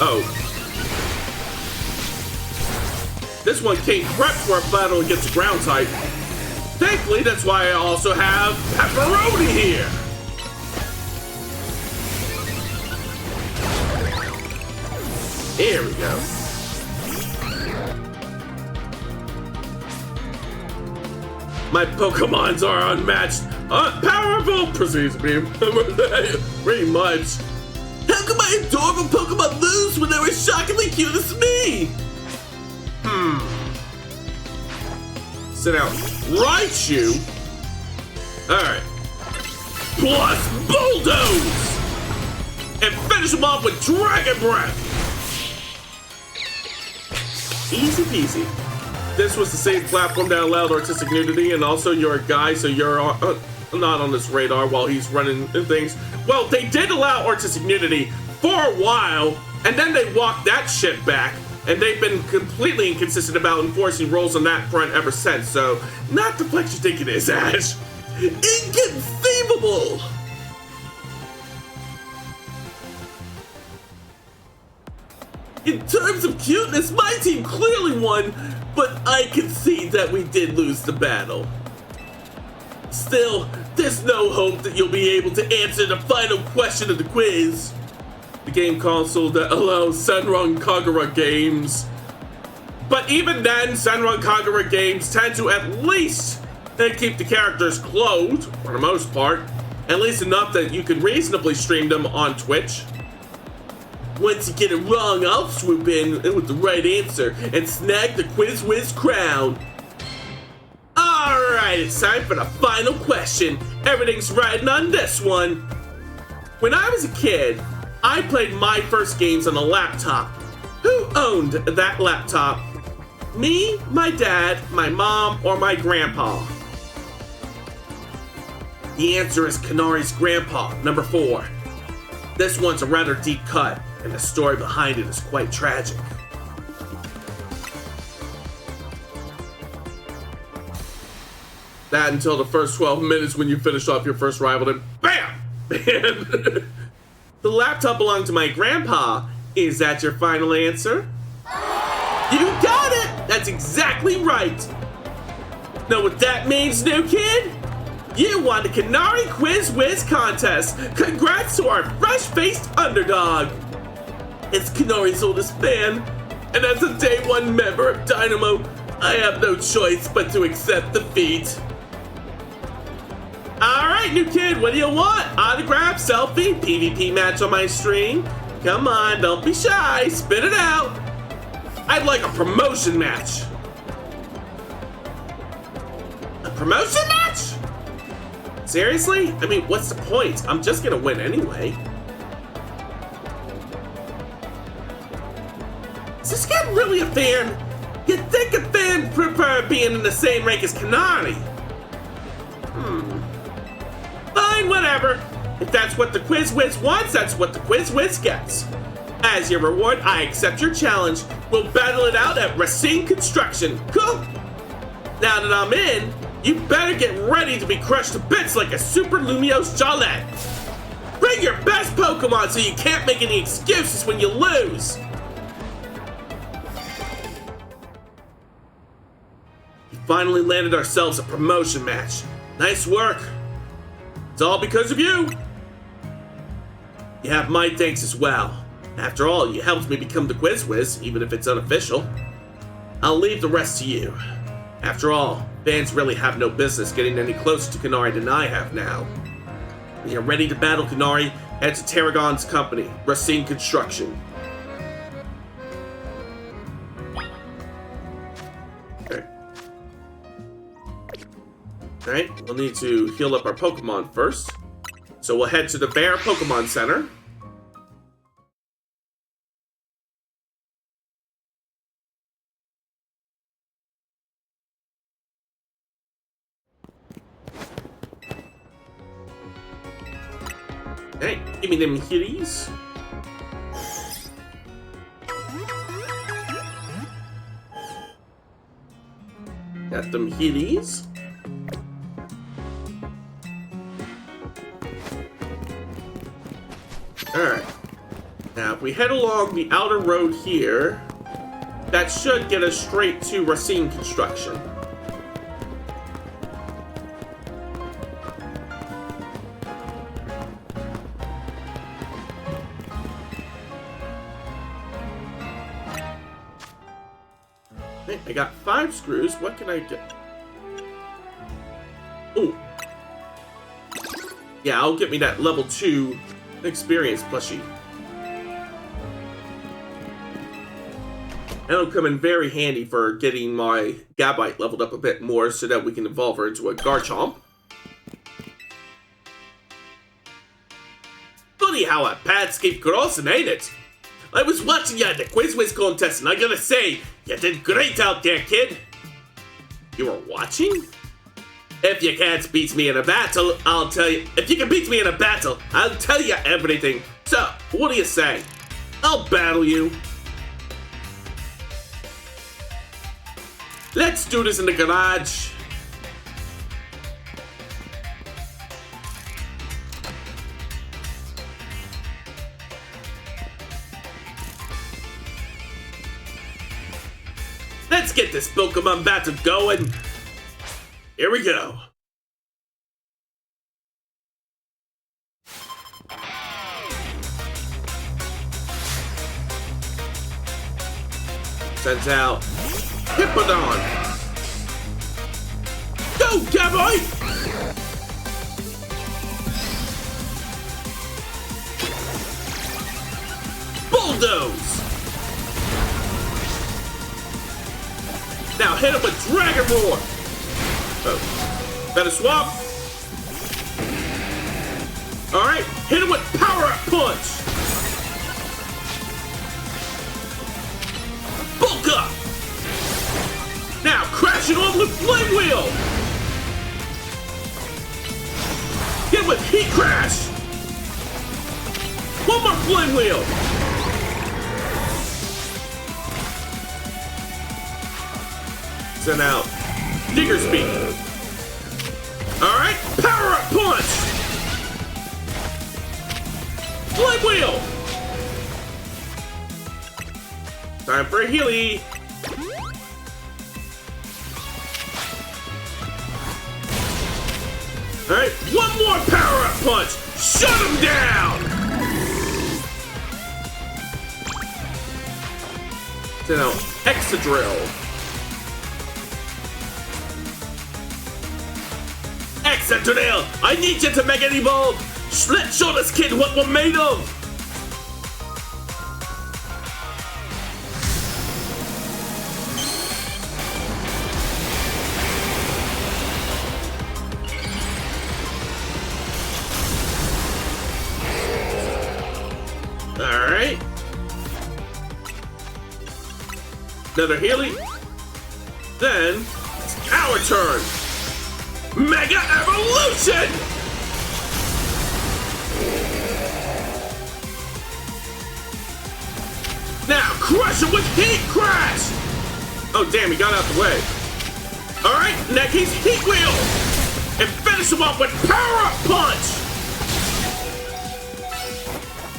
Oh. This one came prepped for a battle against a ground type. Thankfully, that's why I also have Pepperoni here. Here we go. My Pokemons are unmatched, powerful, proceeds beam. Pretty much. How could my adorable Pokemon lose when they were shockingly cute as me? Sit out. Raichu? Alright. Plus Bulldoze! And finish him off with Dragon Breath! Easy peasy. This was the same platform that allowed artistic nudity, and also you're a guy, so you're not on this radar while he's running things. Well, they did allow artistic nudity for a while, and then they walked that shit back. And they've been completely inconsistent about enforcing rules on that front ever since, so not the flex you think it is, Ash. Inconceivable! In terms of cuteness, my team clearly won, but I concede that we did lose the battle. Still, there's no hope that you'll be able to answer the final question of the quiz. The game console that allows Senran Kagura games. But even then, Senran Kagura games tend to at least keep the characters clothed, for the most part. At least enough that you can reasonably stream them on Twitch. Once you get it wrong, I'll swoop in with the right answer and snag the Quiz Whiz crown. Alright, it's time for the final question. Everything's riding on this one. When I was a kid, I played my first games on a laptop. Who owned that laptop? Me, my dad, my mom, or my grandpa? The answer is Kanari's grandpa, number 4. This one's a rather deep cut, and the story behind it is quite tragic. That until the first 12 minutes when you finish off your first rival, then BAM! And the laptop belonged to my grandpa. Is that your final answer? You got it! That's exactly right! Know what that means, new kid? You won the Kanari Quiz Whiz contest! Congrats to our fresh-faced underdog! It's Kanari's oldest fan, and as a Day 1 member of Dynamo, I have no choice but to accept defeat. Alright, new kid, what do you want? Autograph, selfie, PvP match on my stream? Come on, don't be shy, spit it out! I'd like a promotion match! A promotion match? Seriously? I mean, what's the point? I'm just gonna win anyway. Is this kid really a fan? You'd think a fan prefer being in the same rank as Kanari. Fine, whatever. If that's what the Quiz Whiz wants, that's what the Quiz Whiz gets. As your reward, I accept your challenge. We'll battle it out at Racine Construction. Cool. Now that I'm in, you better get ready to be crushed to bits like a super Lumiose Jolette. Bring your best Pokemon so you can't make any excuses when you lose. We finally landed ourselves a promotion match. Nice work. It's all because of you. You have my thanks as well. After all, you helped me become the Quiz Whiz, even if it's unofficial. I'll leave the rest to you. After all, fans really have no business getting any closer to Kanari than I have now. When you're ready to battle Kanari, head to Tarragon's company, Racine Construction. Okay. Alright, we'll need to heal up our Pokemon first. So we'll head to the Bear Pokemon Center. Hey, give me them hitties. Got them hitties. Alright. Now, if we head along the outer road here, that should get us straight to Racine Construction. I got 5 screws. What can I get? Ooh. Yeah, I'll get me that level 2 experience plushie. That'll come in very handy for getting my Gabite leveled up a bit more so that we can evolve her into a Garchomp. Funny how our paths keep crossing, ain't it? I was watching you at the Quiz Whiz contest, and I gotta say, you did great out there, kid. You were watching? If you can't beat me in a battle, I'll tell you. If you can beat me in a battle, I'll tell you everything. So, what do you say? I'll battle you. Let's do this in the garage. Let's get this Pokemon battle going. Here we go. Sends out Hippodon. Go, cowboy! Bulldoze! Now hit him with Dragon Roar! Oh, better swap. Alright, hit him with Power Up Punch! Bulk Up! Now crash it on with Flame Wheel! Hit him with Heat Crash! One more Flame Wheel! Send out Digger Speed. Alright, Power Up Punch! Flame Wheel! Time for a Healy. Alright, one more Power Up Punch! Shut him down! Send out Excadrill. Excadrill, I need you to make it evolve! Let's show this kid what we're made of! Alright. Another Healy. Then, it's our turn! Mega Evolution! Now crush him with Heat Crash! Oh damn, he got out the way. Alright, in that case, Heat Wheel! And finish him off with Power Up Punch!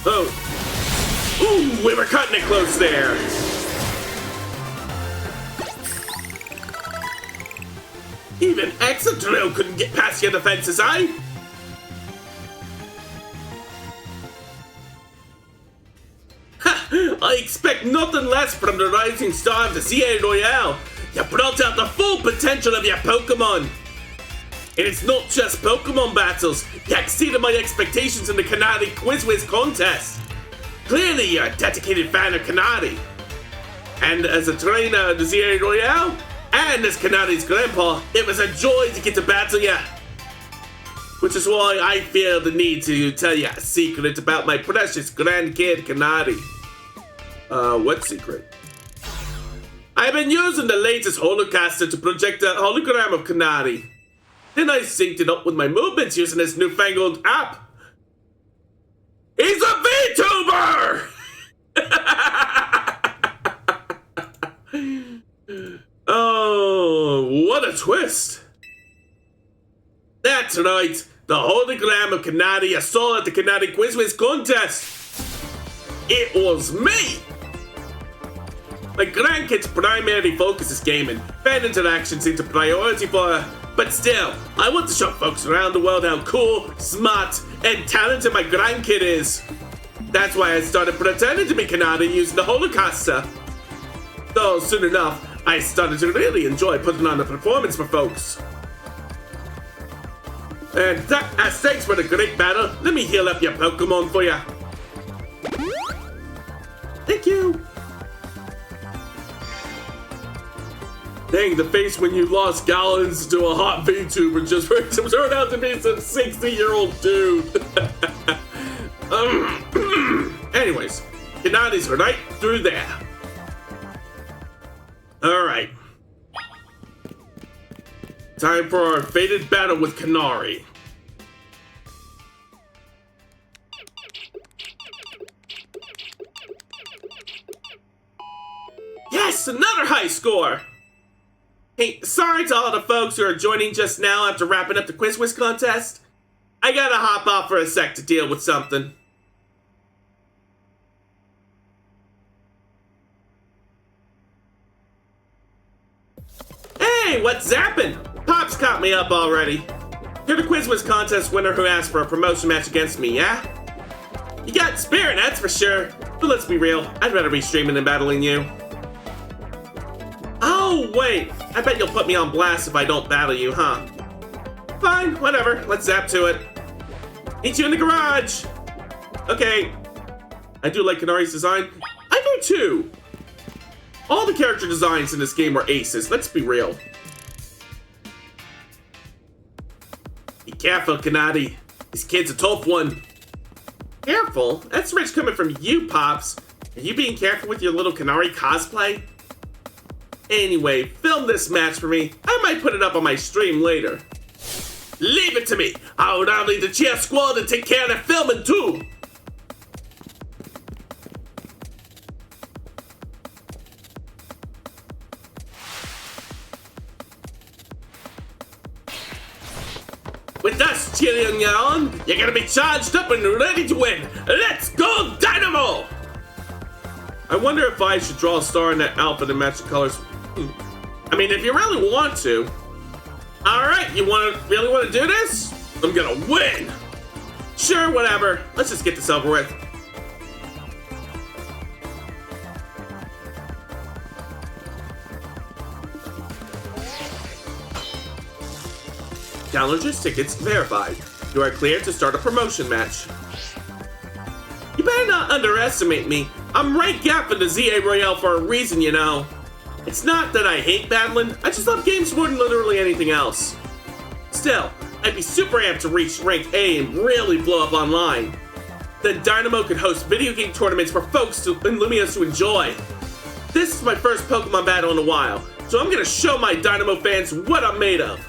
Oh. Ooh, we were cutting it close there. Even Excadrill couldn't get past your defenses, eh? Ha! I expect nothing less from the rising star of the CA Royale. You brought out the full potential of your Pokemon. And it's not just Pokemon battles. You exceeded my expectations in the Kanadi Quiz Wiz contest. Clearly, you're a dedicated fan of Kanadi. And as a trainer of the CA Royale, and as Kanadi's grandpa, it was a joy to get to battle ya. Which is why I feel the need to tell you a secret about my precious grandkid Kanadi. What secret? I've been using the latest holocaster to project a hologram of Kanadi. Then I synced it up with my movements using this newfangled app. He's a VTuber! Oh, what a twist. That's right, the hologram of Kanadi I saw at the Kanadi Quiz Wiz contest. It was me. My grandkid's primary focus is gaming. Fan interactions seem a priority for her. But still, I want to show folks around the world how cool, smart, and talented my grandkid is. That's why I started pretending to be Kanadi using the holocaster. Though soon enough, I started to really enjoy putting on a performance for folks. And as thanks for the great battle, let me heal up your Pokemon for ya. Thank you. Dang, the face when you lost gallons to a hot VTuber just turned out to be some 60-year-old dude. Anyways, Kanadi's right through there. Alright. Time for our fated battle with Kanari. Yes, another high score! Hey, sorry to all the folks who are joining just now after wrapping up the Quiz Wiz contest. I gotta hop off for a sec to deal with something. Hey, what's zapping? Pop's caught me up already. You're the Quiz Wiz contest winner who asked for a promotion match against me, yeah? You got spirit, that's for sure. But let's be real, I'd rather be streaming than battling you. Oh, wait. I bet you'll put me on blast if I don't battle you, huh? Fine, whatever. Let's zap to it. Meet you in the garage. Okay. I do like Kanari's design. I do too. All the character designs in this game are aces. Let's be real. Be careful, Kanari. This kid's a tough one. Careful? That's rich coming from you, Pops. Are you being careful with your little Kanari cosplay? Anyway, film this match for me. I might put it up on my stream later. Leave it to me. I'll now lead the cheer squad and take care of the filming too. With us cheering you on, you're gonna be charged up and ready to win. Let's go, Dynamo! I wonder if I should draw a star in that outfit and match the colors. I mean, if you really want to. Alright, you really want to do this? I'm gonna win! Sure, whatever. Let's just get this over with. Download tickets verified. You are cleared to start a promotion match. You better not underestimate me. I'm right gap in the ZA Royale for a reason, you know. It's not that I hate battling, I just love games more than literally anything else. Still, I'd be super amped to reach rank A and really blow up online. Then Dynamo could host video game tournaments for folks in Lumiose to enjoy. This is my first Pokemon battle in a while, so I'm gonna show my Dynamo fans what I'm made of.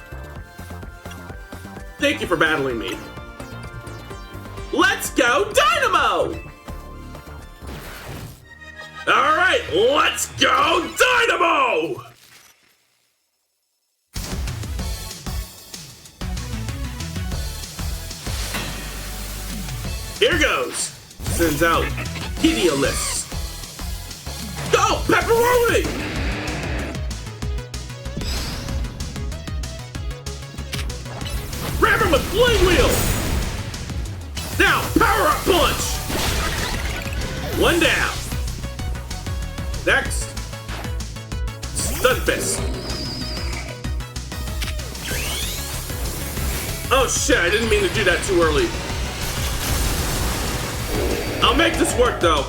Thank you for battling me. Let's go, Dynamo! Alright, let's go, Dynamo! Here goes. Sends out Heliolists. Go, Pepperoni! Ram him with Flame Wheel! Now, Power Up Punch! One down. Next. Stun Fist. Oh shit, I didn't mean to do that too early. I'll make this work though.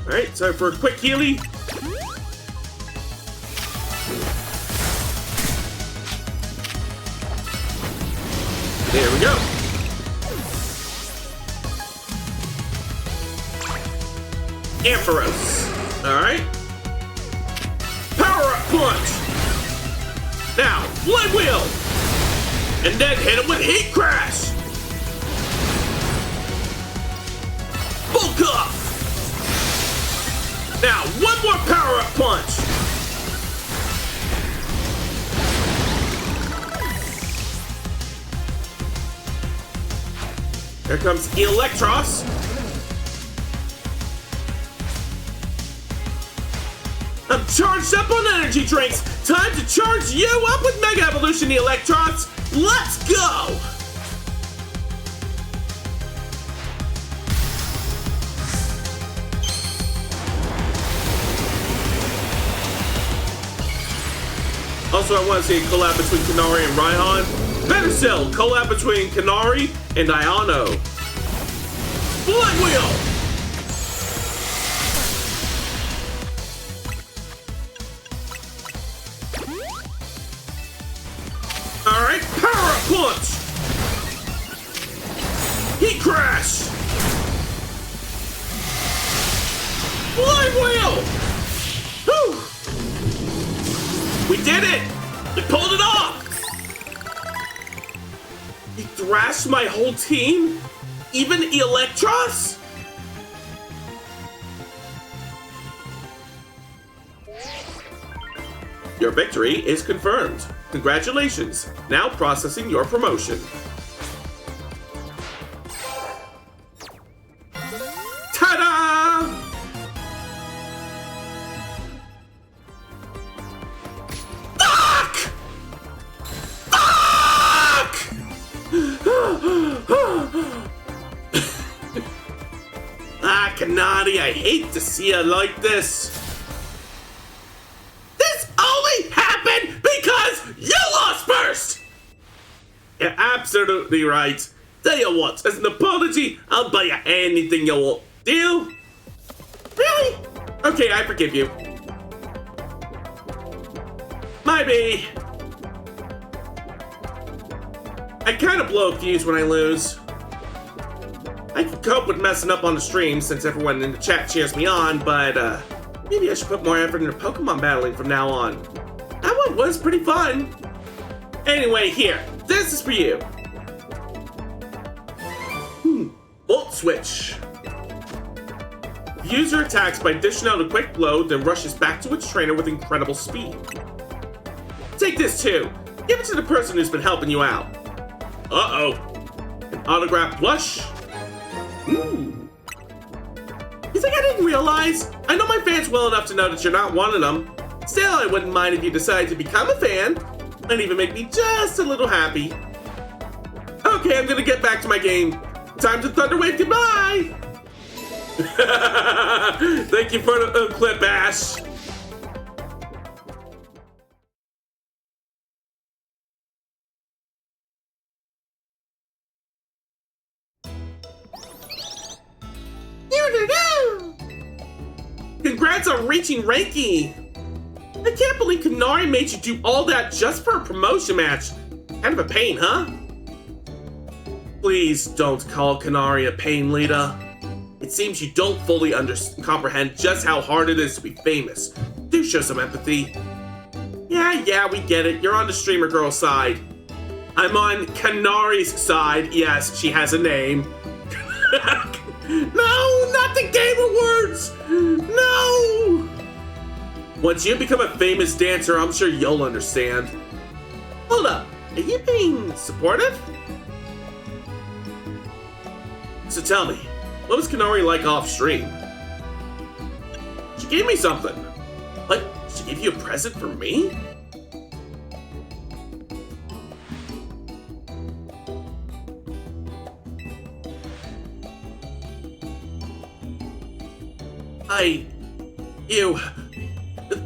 Alright, time for a quick Healy. There we go. Ampharos. Alright. Power Up Punch. Now, Flame Wheel. And then hit him with Heat Crash. Bulk Up. Now, one more Power Up Punch. Here comes Electros. I'm charged up on energy drinks. Time to charge you up with Mega Evolution, Electros. Let's go! Also, I want to see a collab between Kanari and Raihan. Better still, collab between Kanari and Iono. Flame Wheel! Alright, Power Up Punch! Heat Crash! Flame Wheel! Whew! We did it! We pulled it off! You thrashed my whole team? Even Electros? Your victory is confirmed. Congratulations. Now processing your promotion. Ta-da! Fuck! Fuck! Ah, Kanani, I hate to see you like this. This only happened because you lost first! You're absolutely right. Tell you what, as an apology, I'll buy you anything you want. Deal? Really? Okay, I forgive you. Maybe. I kind of blow a fuse when I lose. I can cope with messing up on the stream since everyone in the chat cheers me on, but maybe I should put more effort into Pokemon battling from now on. That one was pretty fun. Anyway, here, this is for you. Volt Switch. The user attacks by dishing out a quick blow, then rushes back to its trainer with incredible speed. Take this too. Give it to the person who's been helping you out. Uh-oh. An autographed plush? Ooh. You think I didn't realize? I know my fans well enough to know that you're not one of them. Still, I wouldn't mind if you decided to become a fan. Might even make me just a little happy. Okay, I'm gonna get back to my game. Time to Thunderwave goodbye! Thank you for the clip, Ash. Congrats on reaching Reiki! I can't believe Kanari made you do all that just for a promotion match. Kind of a pain, huh? Please don't call Kanari a pain, Lita. It seems you don't fully comprehend just how hard it is to be famous. Do show some empathy. Yeah, we get it. You're on the streamer girl side. I'm on Kanari's side. Yes, she has a name. No, not the Game Awards! No! Once you become a famous dancer, I'm sure you'll understand. Hold up, are you being supportive? So tell me, what was Kanari like off stream? She gave me something. What? She gave you a present for me?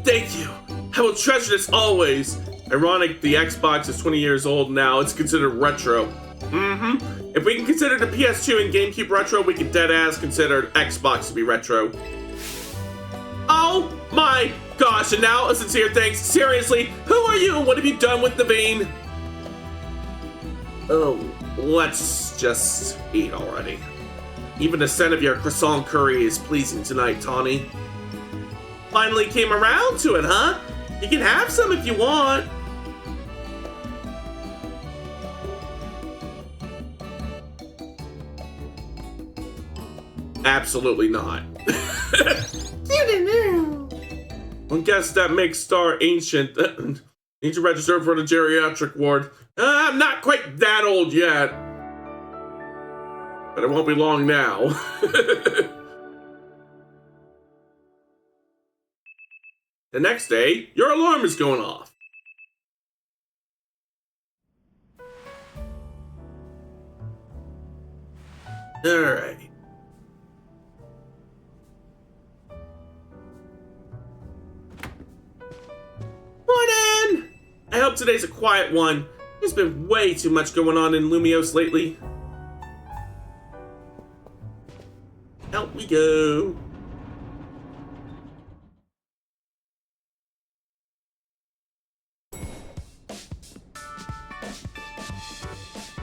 Thank you. I will treasure this always. Ironic, the Xbox is 20 years old now. It's considered retro. Mm-hmm. If we can consider the PS2 and GameCube retro, we can dead-ass consider Xbox to be retro. Oh my gosh, and now a sincere thanks. Seriously, who are you and what have you done with Naveen? Oh, let's just eat already. Even the scent of your croissant curry is pleasing tonight, Tawny. Finally came around to it, huh? You can have some if you want. Absolutely not. One guess that makes Star ancient. Need to register for the geriatric ward. I'm not quite that old yet. But it won't be long now. The next day, your alarm is going off. Alright. Morning! I hope today's a quiet one. There's been way too much going on in Lumiose lately. Out we go.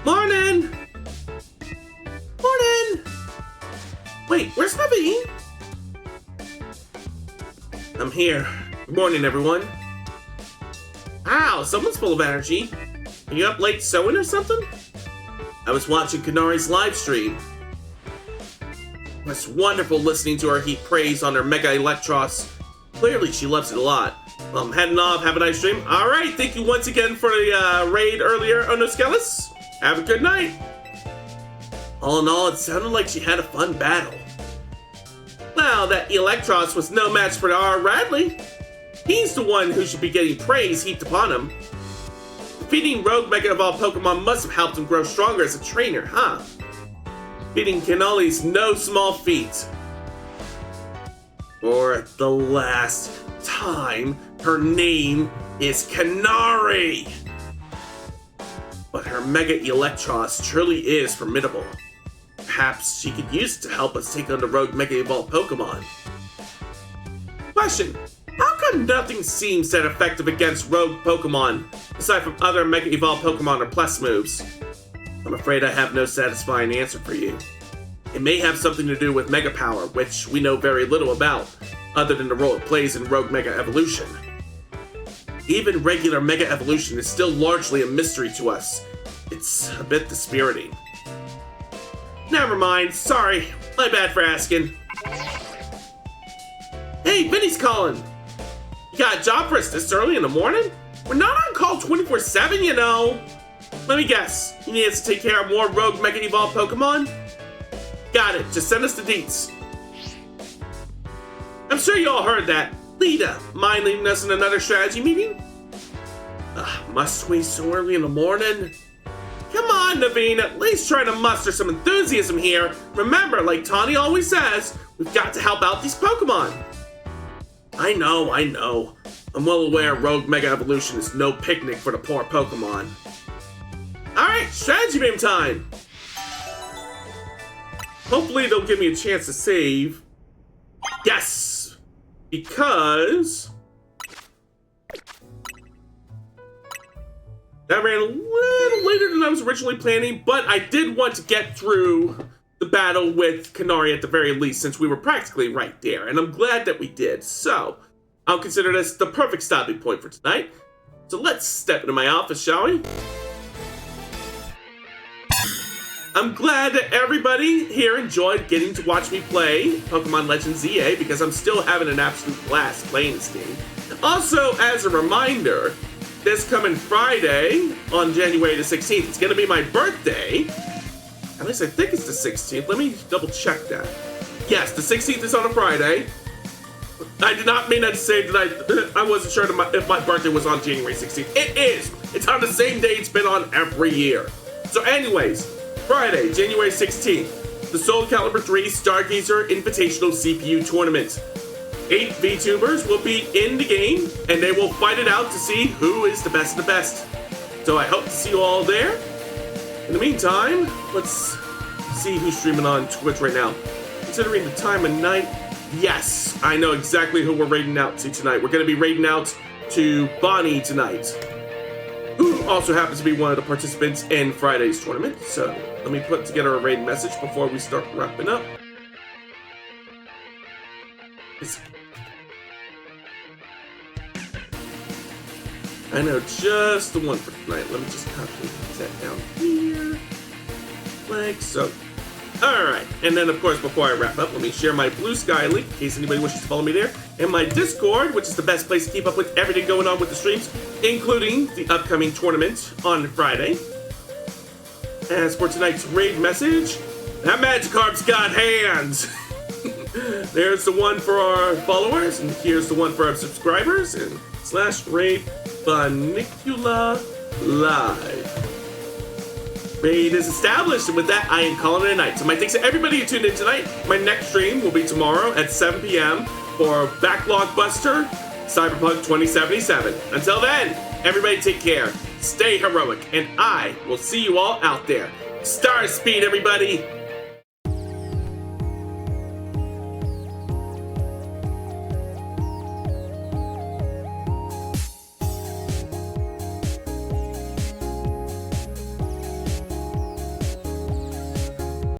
Morning! Morning! Wait, where's Naveen? I'm here. Good morning, everyone. Wow, someone's full of energy. Are you up late sewing or something? I was watching Kanari's live stream. It's wonderful listening to her heap praise on her Mega Electros. Clearly, she loves it a lot. Well, I'm heading off. Have a nice stream. All right, thank you once again for the raid earlier, Onoskelis. Have a good night. All in all, it sounded like she had a fun battle. Well, that Electros was no match for our Radley. He's the one who should be getting praise heaped upon him. Defeating Rogue Mega Evolved Pokemon must have helped him grow stronger as a trainer, huh? Beating Canoli's no small feat. For the last time, her name is Canary. But her Mega Electros truly is formidable. Perhaps she could use it to help us take on the rogue Mega Evolved Pokemon. Question: how come nothing seems that effective against rogue Pokemon, aside from other Mega Evolved Pokemon or Plus moves? I'm afraid I have no satisfying answer for you. It may have something to do with Mega Power, which we know very little about, other than the role it plays in Rogue Mega Evolution. Even regular Mega Evolution is still largely a mystery to us. It's a bit dispiriting. Never mind, sorry, my bad for asking. Hey, Vinny's calling! You got a job for us this early in the morning? We're not on call 24/7, you know! Let me guess, you need us to take care of more rogue Mega Evolved Pokemon? Got it, just send us the deets. I'm sure you all heard that. Lita, mind leaving us in another strategy meeting? Must we so early in the morning? Come on, Naveen, at least try to muster some enthusiasm here. Remember, like Tawny always says, we've got to help out these Pokemon. I know. I'm well aware Rogue Mega Evolution is no picnic for the poor Pokemon. Alright, strategy beam time! Hopefully they'll give me a chance to save. Yes! Because that ran a little later than I was originally planning, but I did want to get through the battle with Canary at the very least, since we were practically right there, and I'm glad that we did. So, I'll consider this the perfect stopping point for tonight. So let's step into my office, shall we? I'm glad that everybody here enjoyed getting to watch me play Pokemon Legends ZA, because I'm still having an absolute blast playing this game. Also, as a reminder, this coming Friday, on January the 16th, it's going to be my birthday. At least I think it's the 16th. Let me double check that. Yes, the 16th is on a Friday. I did not mean that to say that I wasn't sure if my birthday was on January 16th. It is! It's on the same day it's been on every year. So anyways, Friday, January 16th, the Soul Calibur 3 Stargazer Invitational CPU Tournament. 8 VTubers will be in the game, and they will fight it out to see who is the best of the best. So I hope to see you all there. In the meantime, let's see who's streaming on Twitch right now. Considering the time of night, yes, I know exactly who we're raiding out to tonight. We're going to be raiding out to Bonnie tonight, who also happens to be one of the participants in Friday's tournament. So let me put together a raid message before we start wrapping up. I know just the one for tonight. Let me just copy that down here, like so. Alright, and then of course before I wrap up, let me share my Blue Sky link in case anybody wishes to follow me there, and my Discord, which is the best place to keep up with everything going on with the streams, including the upcoming tournament on Friday. As for tonight's raid message, that Magikarp's got hands! There's the one for our followers, and here's the one for our subscribers, and /raid Funicula Live. Raid is established, and with that, I am calling it a night. So my thanks to everybody who tuned in tonight. My next stream will be tomorrow at 7 p.m. for Backlog Buster Cyberpunk 2077. Until then, everybody take care, stay heroic, and I will see you all out there. Star Speed, everybody!